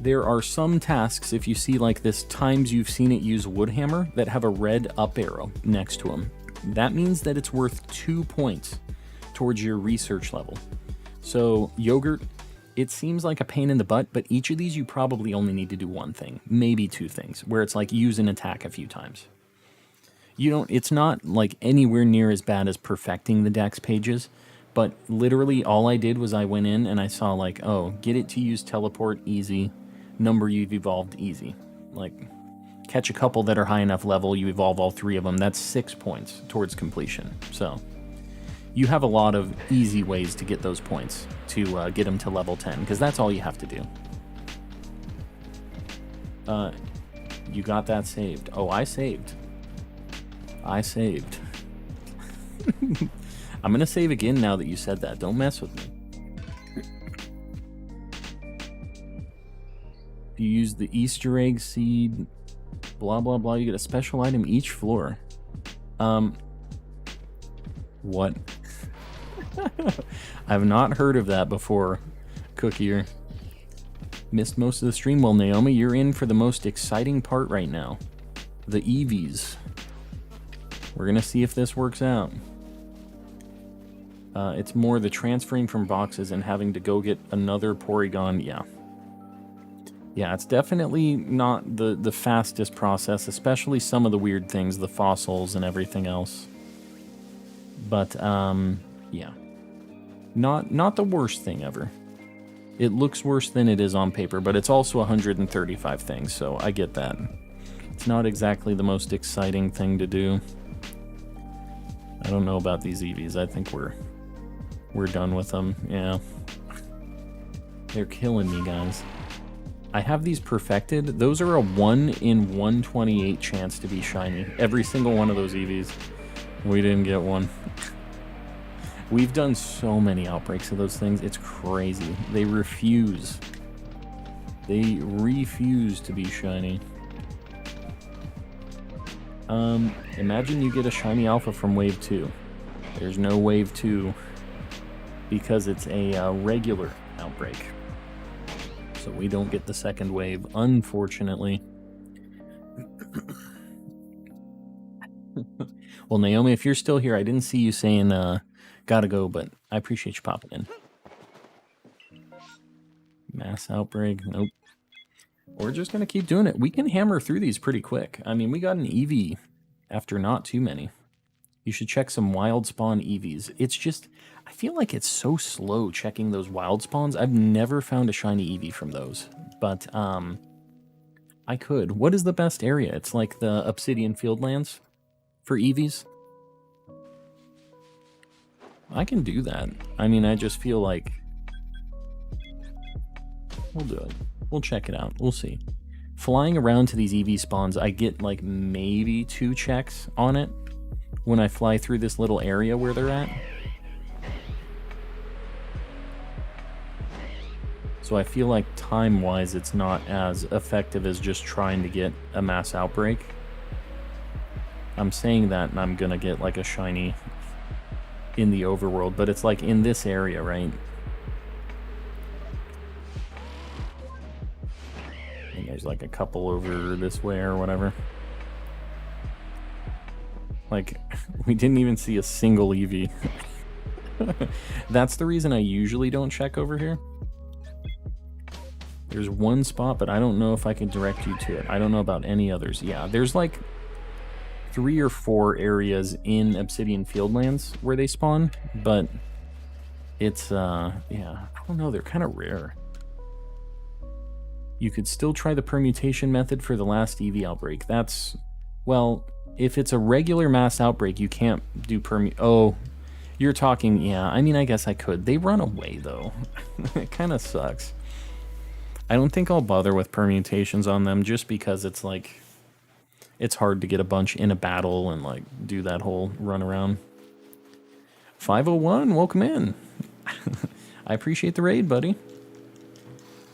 there are some tasks, if you see like this times you've seen it use Woodhammer, that have a red up arrow next to them. That means that it's worth 2 points towards your research level. So yogurt, it seems like a pain in the butt, but each of these you probably only need to do one thing, maybe two things, where it's like use an attack a few times. You don't, it's not like anywhere near as bad as perfecting the Dex pages, but literally all I did was I went in and I saw like, oh, get it to use teleport easy, number you've evolved easy. Like, catch a couple that are high enough level, you evolve all three of them, that's 6 points towards completion. So you have a lot of easy ways to get those points to get them to level 10, because that's all you have to do. You got that saved. Oh, I saved. I saved. I'm going to save again now that you said that. Don't mess with me. If you use the Easter egg seed, blah, blah, blah, you get a special item each floor. What? I've not heard of that before, Cookier. Missed most of the stream. Well, Naomi, you're in for the most exciting part right now. The EVs. We're going to see if this works out. It's more the transferring from boxes and having to go get another Porygon. Yeah. Yeah, it's definitely not the fastest process, especially some of the weird things, the fossils and everything else. But, yeah. Not the worst thing ever. It looks worse than it is on paper, but it's also 135 things, so I get that. It's not exactly the most exciting thing to do. I don't know about these EVs. I think we're done with them. Yeah. They're killing me, guys. I have these perfected. Those are a 1 in 128 chance to be shiny. Every single one of those EVs. We didn't get one. We've done so many outbreaks of those things. It's crazy. They refuse. They refuse to be shiny. Imagine you get a shiny alpha from wave 2. There's no wave 2 because it's a regular outbreak. So we don't get the second wave, unfortunately. Well, Naomi, if you're still here, I didn't see you saying, gotta go, but I appreciate you popping in. Mass outbreak, nope. We're just gonna keep doing it. We can hammer through these pretty quick. I mean, we got an EV after not too many. You should check some wild spawn EVs. It's just, I feel like it's so slow checking those wild spawns. I've never found a shiny EV from those, but I could. What is the best area? It's like the Obsidian Fieldlands for EVs. I can do that. I mean, I just feel like we'll do it. We'll check it out. We'll see. Flying around to these EV spawns, I get like maybe 2 checks on it when I fly through this little area where they're at. So I feel like time-wise it's not as effective as just trying to get a mass outbreak. I'm saying that and I'm gonna get like a shiny in the overworld, but it's like in this area, right? And there's like a couple over this way or whatever. Like, we didn't even see a single EV. That's the reason I usually don't check over here. There's one spot, but I don't know if I can direct you to it. I don't know about any others. Yeah, there's like 3 or 4 areas in Obsidian Fieldlands where they spawn, but it's, yeah, I don't know, they're kind of rare. You could still try the permutation method for the last EV outbreak. That's, well, if it's a regular mass outbreak, you can't do oh, you're talking, yeah, I mean, I guess I could. They run away, though. It kind of sucks. I don't think I'll bother with permutations on them just because it's like, it's hard to get a bunch in a battle and like do that whole run around. 501, welcome in. I appreciate the raid, buddy.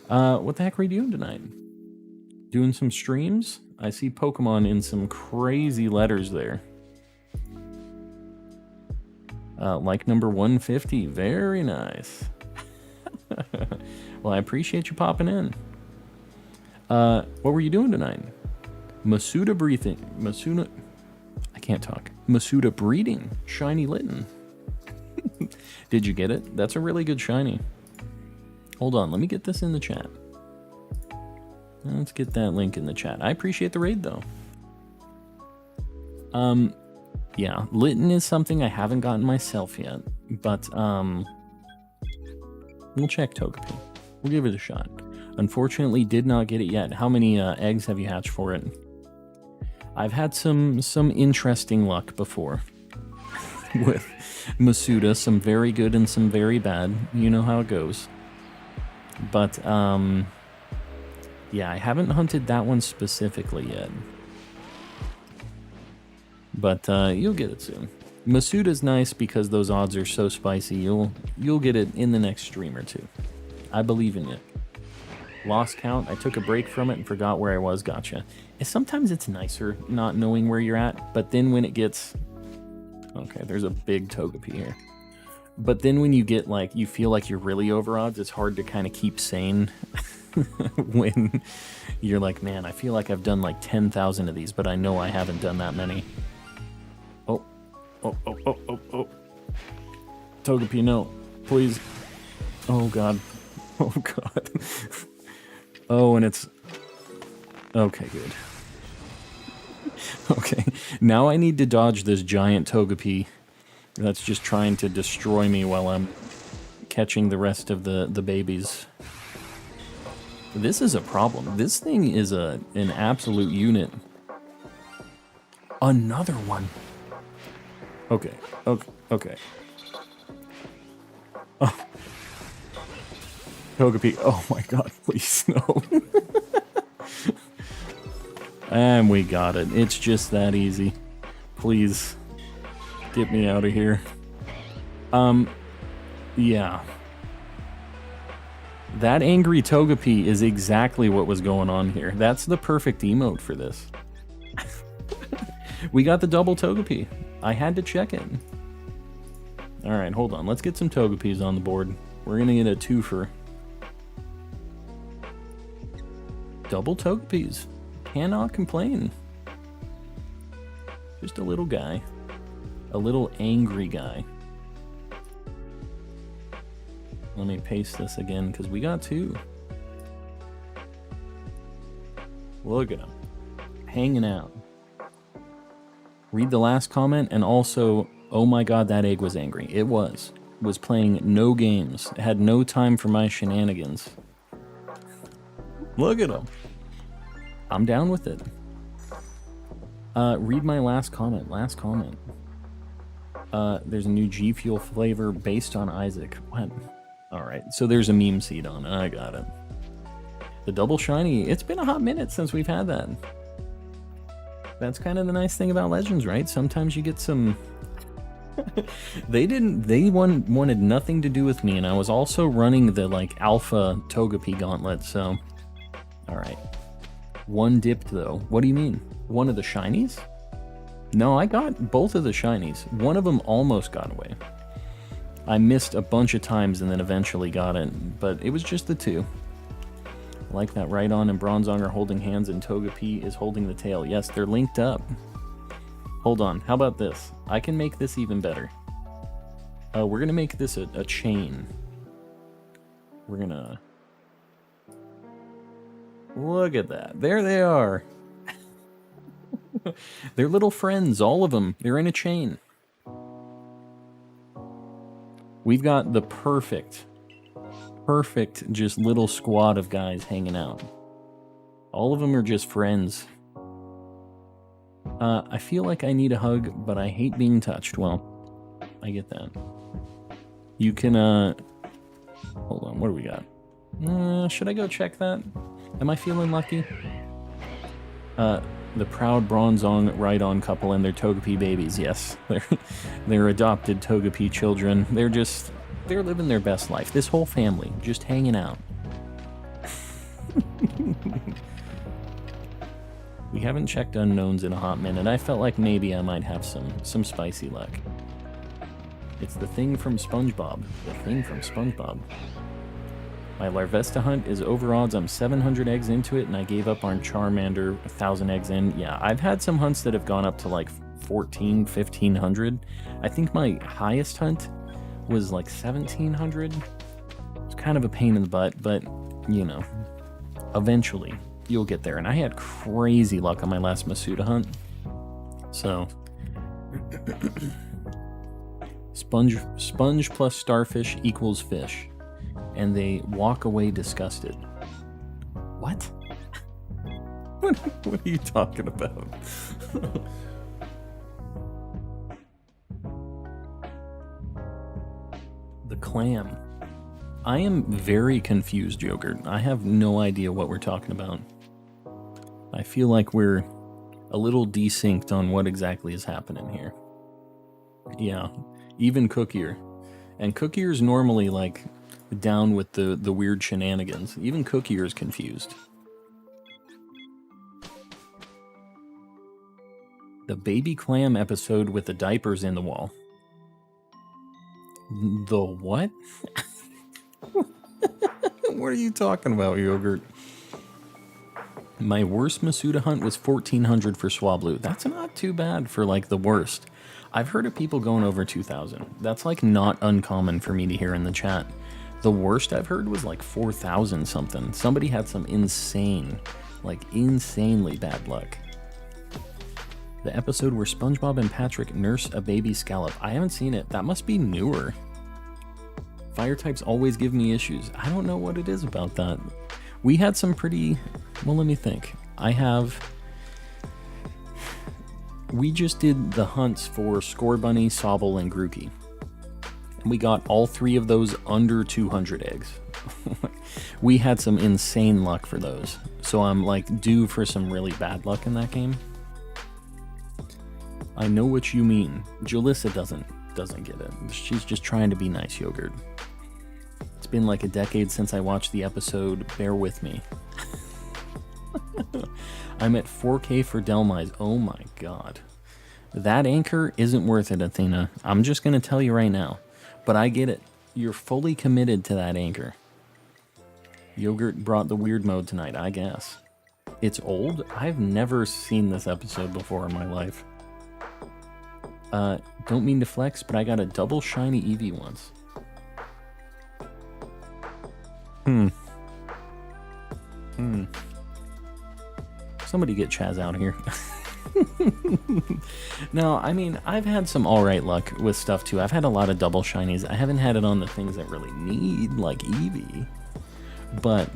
What the heck are we doing tonight? Doing some streams? I see Pokemon in some crazy letters there. Like number 150, very nice. Well, I appreciate you popping in. What were you doing tonight? Masuda breathing. Masuda. I can't talk. Masuda breeding. Shiny Litten. Did you get it? That's a really good shiny. Hold on, let me get this in the chat. Let's get that link in the chat. I appreciate the raid, though. Yeah, Litten is something I haven't gotten myself yet, but, we'll check Togepi. We'll give it a shot. Unfortunately, did not get it yet. How many eggs have you hatched for it? I've had some interesting luck before with Masuda, some very good and some very bad. You know how it goes. But, yeah, I haven't hunted that one specifically yet. But you'll get it soon. Masuda's nice because those odds are so spicy. You'll get it in the next stream or two. I believe in you. Lost count. I took a break from it and forgot where I was. Gotcha. Sometimes it's nicer not knowing where you're at, but then when it gets... Okay, there's a big Togepi here. But then when you get, like, you feel like you're really over odds, it's hard to kind of keep sane when you're like, man, I feel like I've done like 10,000 of these, but I know I haven't done that many. Oh. Togepi, no. Please. Oh, God. Oh, God. Oh, and it's... Okay, good. Okay, now I need to dodge this giant Togepi that's just trying to destroy me while I'm catching the rest of the babies. This is a problem. This thing is an absolute unit. Another one. Okay. Oh. Togepi. Oh my god, please, no. And we got it. It's just that easy. Please. Get me out of here. Yeah. That angry Togepi is exactly what was going on here. That's the perfect emote for this. We got the double Togepi. I had to check it. Alright, hold on. Let's get some Togepis on the board. We're gonna get a twofer. Double Togepis. Cannot complain. Just a little guy. A little angry guy. Let me paste this again, because we got two. Look at him. Hanging out. Read the last comment, and also, oh my god, that egg was angry. It was. Was playing no games. Had no time for my shenanigans. Look at him. I'm down with it. Read my last comment. Last comment. There's a new G Fuel flavor based on Isaac. What? Alright, so there's a meme seed on it. I got it. The double shiny. It's been a hot minute since we've had that. That's kind of the nice thing about Legends, right? Sometimes you get some... They wanted nothing to do with me, and I was also running the, like, alpha Togepi gauntlet, so... Alright. One dipped, though. What do you mean? One of the shinies? No, I got both of the shinies. One of them almost got away. I missed a bunch of times and then eventually got it, but it was just the two. I like that Rhydon and Bronzong are holding hands and Togepi is holding the tail. Yes, they're linked up. Hold on, how about this? I can make this even better. We're gonna make this a chain. We're gonna... Look at that. There they are. They're little friends, all of them. They're in a chain. We've got the perfect just little squad of guys hanging out. All of them are just friends. I feel like I need a hug, but I hate being touched. Well, I get that. You can, hold on, what do we got? Should I go check that? Am I feeling lucky? The proud Bronzong Rhydon couple and their Togepi babies. Yes, they're adopted Togepi children. They're living their best life. This whole family just hanging out. We haven't checked unknowns in a hot minute. I felt like maybe I might have some spicy luck. It's the thing from SpongeBob. The thing from SpongeBob. My Larvesta hunt is over odds. I'm 700 eggs into it, and I gave up on Charmander 1,000 eggs in. Yeah, I've had some hunts that have gone up to like 1,400, 1,500. I think my highest hunt was like 1,700. It's kind of a pain in the butt, but you know, eventually you'll get there. And I had crazy luck on my last Masuda hunt. So sponge plus starfish equals fish, and they walk away disgusted. What? What are you talking about? The clam. I am very confused, Yogurt. I have no idea what we're talking about. I feel like we're a little desynced on what exactly is happening here. Yeah, even Cookier. And Cookier's normally like down with the weird shenanigans. Even Cookier is confused. The baby clam episode with the diapers in the wall. The what? What are you talking about, Yogurt? My worst Masuda hunt was 1,400 for Swablu. That's not too bad for like the worst. I've heard of people going over 2,000. That's like not uncommon for me to hear in the chat. The worst I've heard was like 4,000 something. Somebody had some insane, like insanely bad luck. The episode where SpongeBob and Patrick nurse a baby scallop. I haven't seen it. That must be newer. Fire types always give me issues. I don't know what it is about that. We had some pretty... Well, let me think. We just did the hunts for Scorbunny, Sobble, and Grookey. And we got all 3 of those under 200 eggs. We had some insane luck for those. So I'm like due for some really bad luck in that game. I know what you mean. Jalissa doesn't get it. She's just trying to be nice, Yogurt. It's been like a decade since I watched the episode. Bear with me. I'm at 4K for Delmise. Oh my god. That anchor isn't worth it, Athena. I'm just going to tell you right now. But I get it. You're fully committed to that anchor. Yogurt brought the weird mode tonight, I guess. It's old? I've never seen this episode before in my life. Don't mean to flex, but I got a double shiny Eevee once. Somebody get Chaz out here. No, I mean, I've had some alright luck with stuff too. I've had a lot of double shinies. I haven't had it on the things that really need, like Eevee. But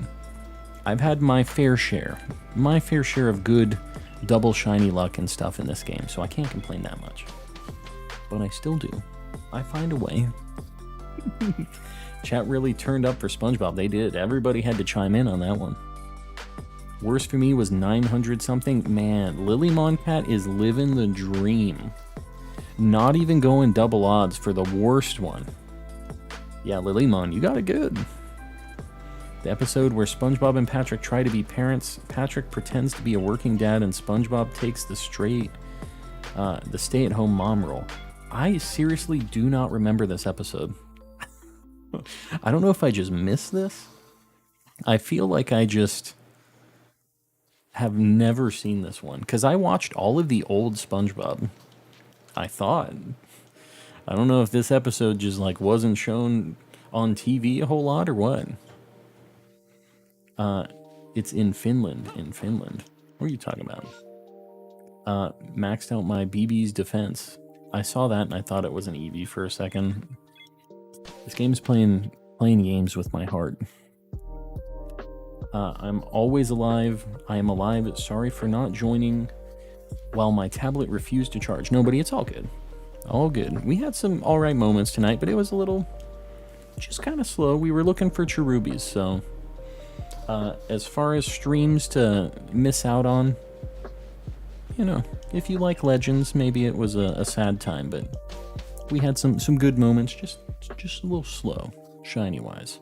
I've had my fair share of good double shiny luck and stuff in this game, so I can't complain that much. But I still do. I find a way. Chat really turned up for SpongeBob. They did. Everybody had to chime in on that one. Worst for me was 900 something. Man, Lilymon Cat is living the dream. Not even going double odds for the worst one. Yeah, Lilymon, you got it good. The episode where SpongeBob and Patrick try to be parents. Patrick pretends to be a working dad and SpongeBob takes the stay-at-home mom role. I seriously do not remember this episode. I don't know if I just missed this. I feel like I just have never seen this one. Because I watched all of the old SpongeBob. I thought. I don't know if this episode just like wasn't shown on TV a whole lot or what. It's in Finland. What are you talking about? Maxed out my BB's defense. I saw that and I thought it was an Eevee for a second. This game's playing games with my heart. I'm always alive. I am alive. Sorry for not joining while my tablet refused to charge. Nobody, it's all good. All good. We had some alright moments tonight, but it was a little just kind of slow. We were looking for Cherubies, so as far as streams to miss out on, you know, if you like Legends, maybe it was a sad time, but we had some good moments, just a little slow, shiny-wise.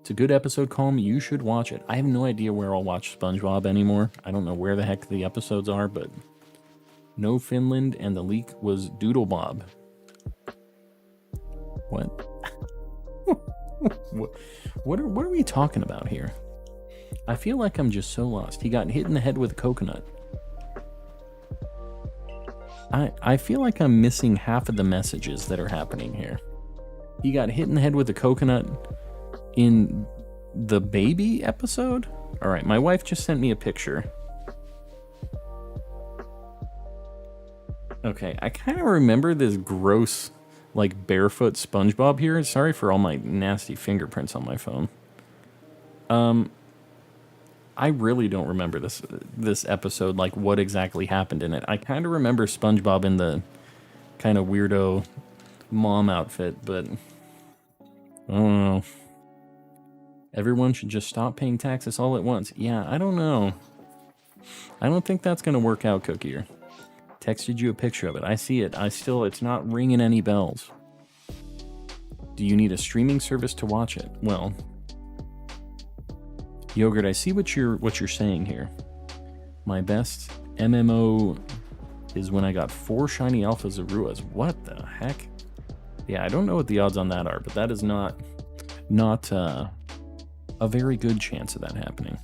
It's a good episode, Calm. You should watch it. I have no idea where I'll watch SpongeBob anymore. I don't know where the heck the episodes are, but no Finland, and the leak was Doodle Bob. What? What are we talking about here? I feel like I'm just so lost. He got hit in the head with a coconut. I feel like I'm missing half of the messages that are happening here. He got hit in the head with a coconut in the baby episode? Alright, my wife just sent me a picture. Okay, I kind of remember this gross, like, barefoot SpongeBob here. Sorry for all my nasty fingerprints on my phone. I really don't remember this episode, like, what exactly happened in it. I kind of remember SpongeBob in the kind of weirdo mom outfit, but I don't know. Everyone should just stop paying taxes all at once. Yeah, I don't know. I don't think that's going to work out, Cookier. Texted you a picture of it. I see it. It's not ringing any bells. Do you need a streaming service to watch it? Well, Yogurt, I see what you're saying here. My best MMO is when I got 4 shiny alpha Zaruas. What the heck? Yeah, I don't know what the odds on that are, but that is not a very good chance of that happening.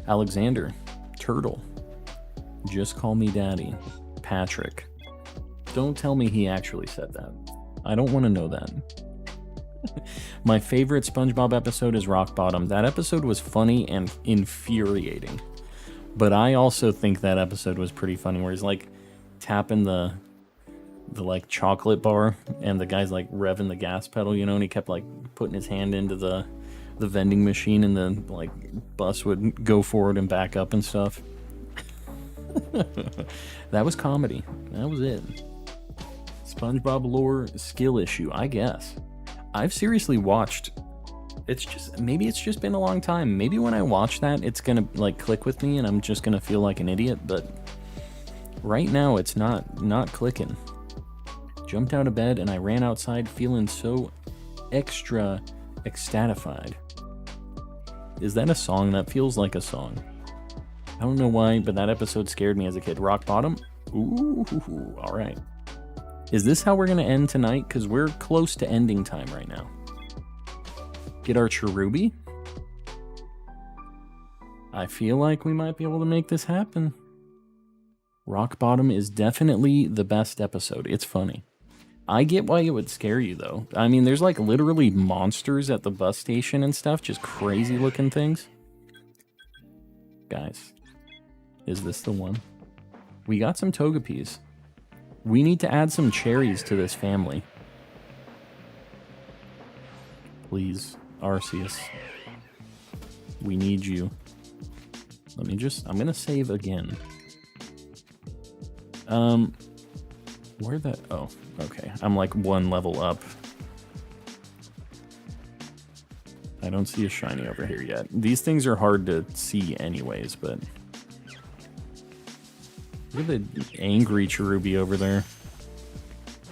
Alexander, Turtle, just call me daddy. Patrick, don't tell me he actually said that. I don't want to know that. My favorite SpongeBob episode is Rock Bottom. That episode was funny and infuriating. But I also think that episode was pretty funny, where he's like tapping the like chocolate bar and the guy's like revving the gas pedal, you know, and he kept like putting his hand into the vending machine and the like bus would go forward and back up and stuff. That was comedy. That was it. SpongeBob lore skill issue, I guess. I've seriously watched. Maybe it's just been a long time. Maybe when I watch that, it's gonna like click with me and I'm just gonna feel like an idiot. But right now, it's not clicking. Jumped out of bed and I ran outside feeling so extra ecstatified. Is that a song? That feels like a song. I don't know why, but that episode scared me as a kid. Rock Bottom? Ooh, all right. Is this how we're going to end tonight? Because we're close to ending time right now. Get our Cherubi? I feel like we might be able to make this happen. Rock Bottom is definitely the best episode. It's funny. I get why it would scare you, though. I mean, there's like literally monsters at the bus station and stuff. Just crazy looking things. Guys, is this the one? We got some Togepis. We need to add some cherries to this family. Please, Arceus. We need you. I'm gonna save again. Where the... Oh, okay. I'm like 1 level up. I don't see a shiny over here yet. These things are hard to see anyways, but... Look at the angry Cherubi over there.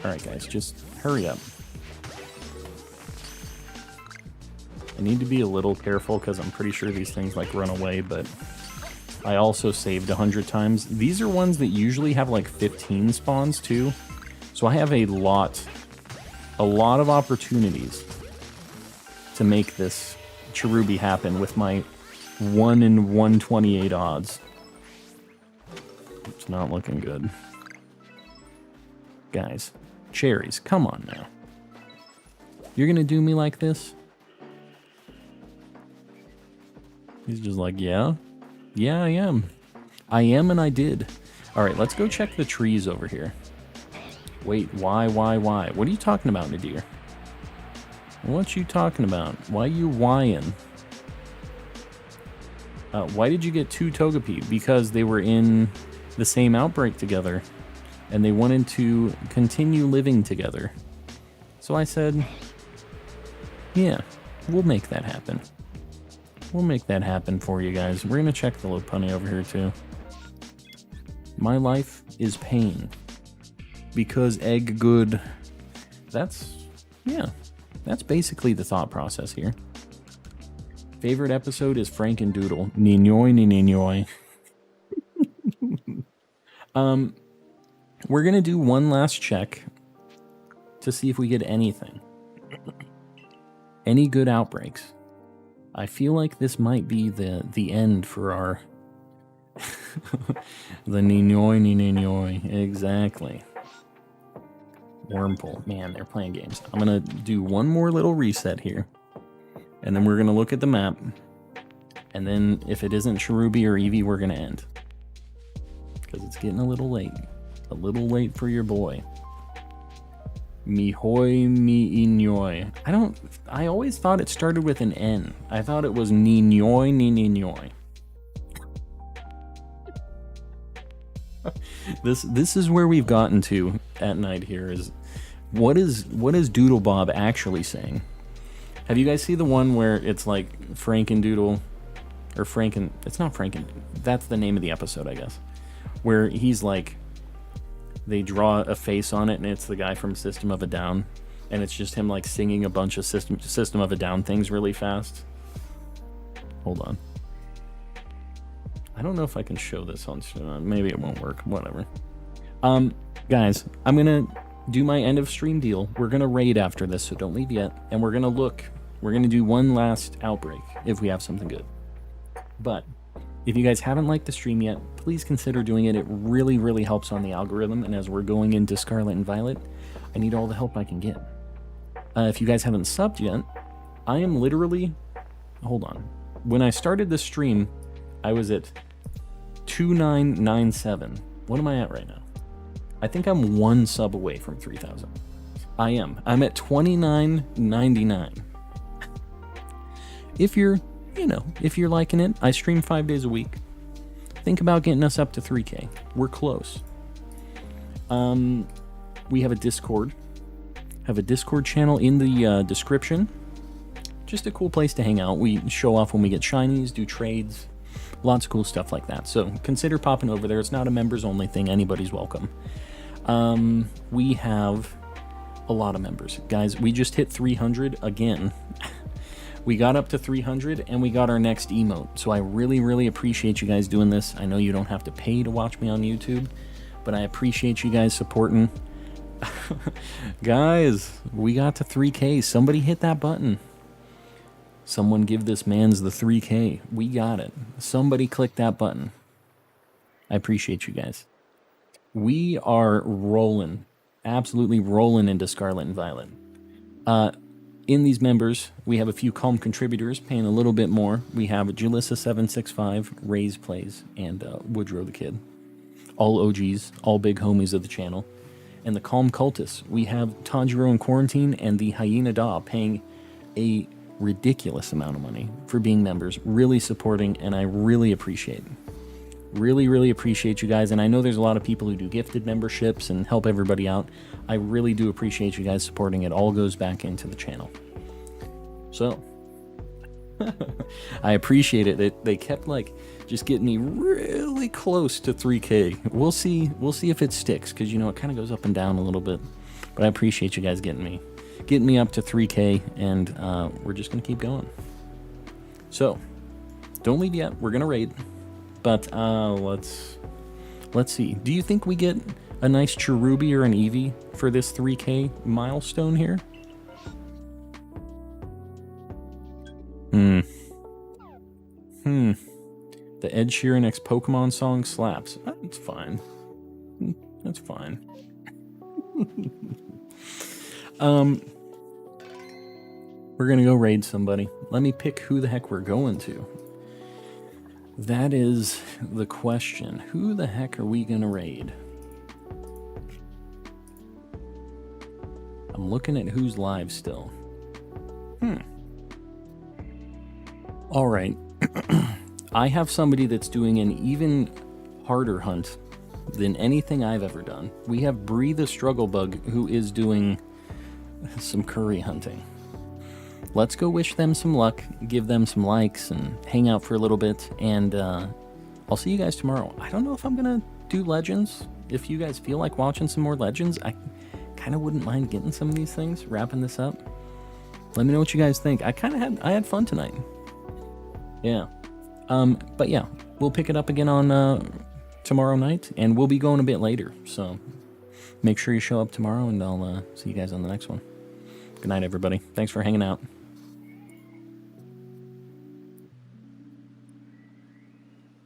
Alright guys, just hurry up. I need to be a little careful because I'm pretty sure these things like run away, but I also saved 100 times. These are ones that usually have like 15 spawns too. So I have a lot of opportunities to make this Cherubi happen with my 1 in 128 odds. It's not looking good. Guys, cherries, come on now. You're gonna do me like this? He's just like, yeah? Yeah, I am. I am and I did. Alright, let's go check the trees over here. Wait, why? What are you talking about, Nadir? What you talking about? Why you whying? Why did you get 2 Togepi? Because they were in the same outbreak together, and they wanted to continue living together. So I said, yeah, we'll make that happen. We'll make that happen for you guys. We're gonna check the Lopunny over here too. My life is pain. Because egg good. That's basically the thought process here. Favorite episode is Frankendoodle. Ninoi, ninoi. We're gonna do one last check to see if we get anything. Any good outbreaks. I feel like this might be the end for our the ninoi, ninoi. Exactly. Wormhole. Man, they're playing games. I'm going to do one more little reset here. And then we're going to look at the map. And then if it isn't Cherubi or Eevee, we're going to end. Because it's getting a little late. A little late for your boy. Mihoy mi inyoy. I always thought it started with an N. I thought it was ninyoy ni ninyoy. This is where we've gotten to at night here is what is Doodle Bob actually saying? Have you guys seen the one where it's like Frankendoodle or Franken, it's not Franken, that's the name of the episode, I guess. Where he's like, they draw a face on it and it's the guy from System of a Down, and it's just him like singing a bunch of System of a Down things really fast. Hold on. I don't know if I can show this on, maybe it won't work, whatever. Guys, I'm gonna do my end of stream deal. We're gonna raid after this, so don't leave yet, and we're gonna do one last outbreak if we have something good. But if you guys haven't liked the stream yet, please consider doing it. It really, really helps on the algorithm, and as we're going into Scarlet and Violet, I need all the help I can get. If you guys haven't subbed yet, I am literally, hold on. When I started this stream, I was at 2997. What am I at right now? I think I'm one sub away from 3,000. I am. I'm at 2999. If you're liking it, I stream 5 days a week. Think about getting us up to 3K. We're close. We have a Discord. Have a Discord channel in the description. Just a cool place to hang out. We show off when we get shinies, do trades, lots of cool stuff like that. So consider popping over there. It's not a members only thing. Anybody's welcome. We have a lot of members. Guys, we just hit 300 again. We got up to 300 and we got our next emote. So I really, really appreciate you guys doing this. I know you don't have to pay to watch me on YouTube, but I appreciate you guys supporting. Guys, we got to 3K. Somebody hit that button. Someone give this man's the 3K. We got it. Somebody click that button. I appreciate you guys. We are rolling. Absolutely rolling into Scarlet and Violet. In these members, we have a few calm contributors paying a little bit more. We have Jalissa765, Ray's Plays, and Woodrow the Kid. All OGs, all big homies of the channel. And the Calm Cultists, we have Tanjiro in Quarantine and the Hyena Da paying a ridiculous amount of money for being members, really supporting, and I really appreciate it. Really, really appreciate you guys, and I know there's a lot of people who do gifted memberships and help everybody out. I really do appreciate you guys supporting. It all goes back into the channel. So, I appreciate it. They kept like just getting me really close to 3K. We'll see if it sticks, because you know it kind of goes up and down a little bit. But I appreciate you guys getting me up to 3K, and we're just gonna keep going. So, don't leave yet. We're gonna raid. But let's see. Do you think we get a nice Cherubi or an Eevee for this 3K milestone here? The Ed Sheeran X Pokemon song slaps. That's fine. That's fine. We're gonna go raid somebody. Let me pick who the heck we're going to. That is the question. Who the heck are we gonna raid? I'm looking at who's live still. All right. I have somebody that's doing an even harder hunt than anything I've ever done. We have Bree the Struggle Bug, who is doing some curry hunting. Let's go wish them some luck, give them some likes, and hang out for a little bit, and I'll see you guys tomorrow. I don't know if I'm going to do Legends. If you guys feel like watching some more Legends, I kind of wouldn't mind getting some of these things, wrapping this up. Let me know what you guys think. I had fun tonight. Yeah. But yeah, we'll pick it up again on tomorrow night, and we'll be going a bit later, so make sure you show up tomorrow, and I'll see you guys on the next one. Good night, everybody. Thanks for hanging out.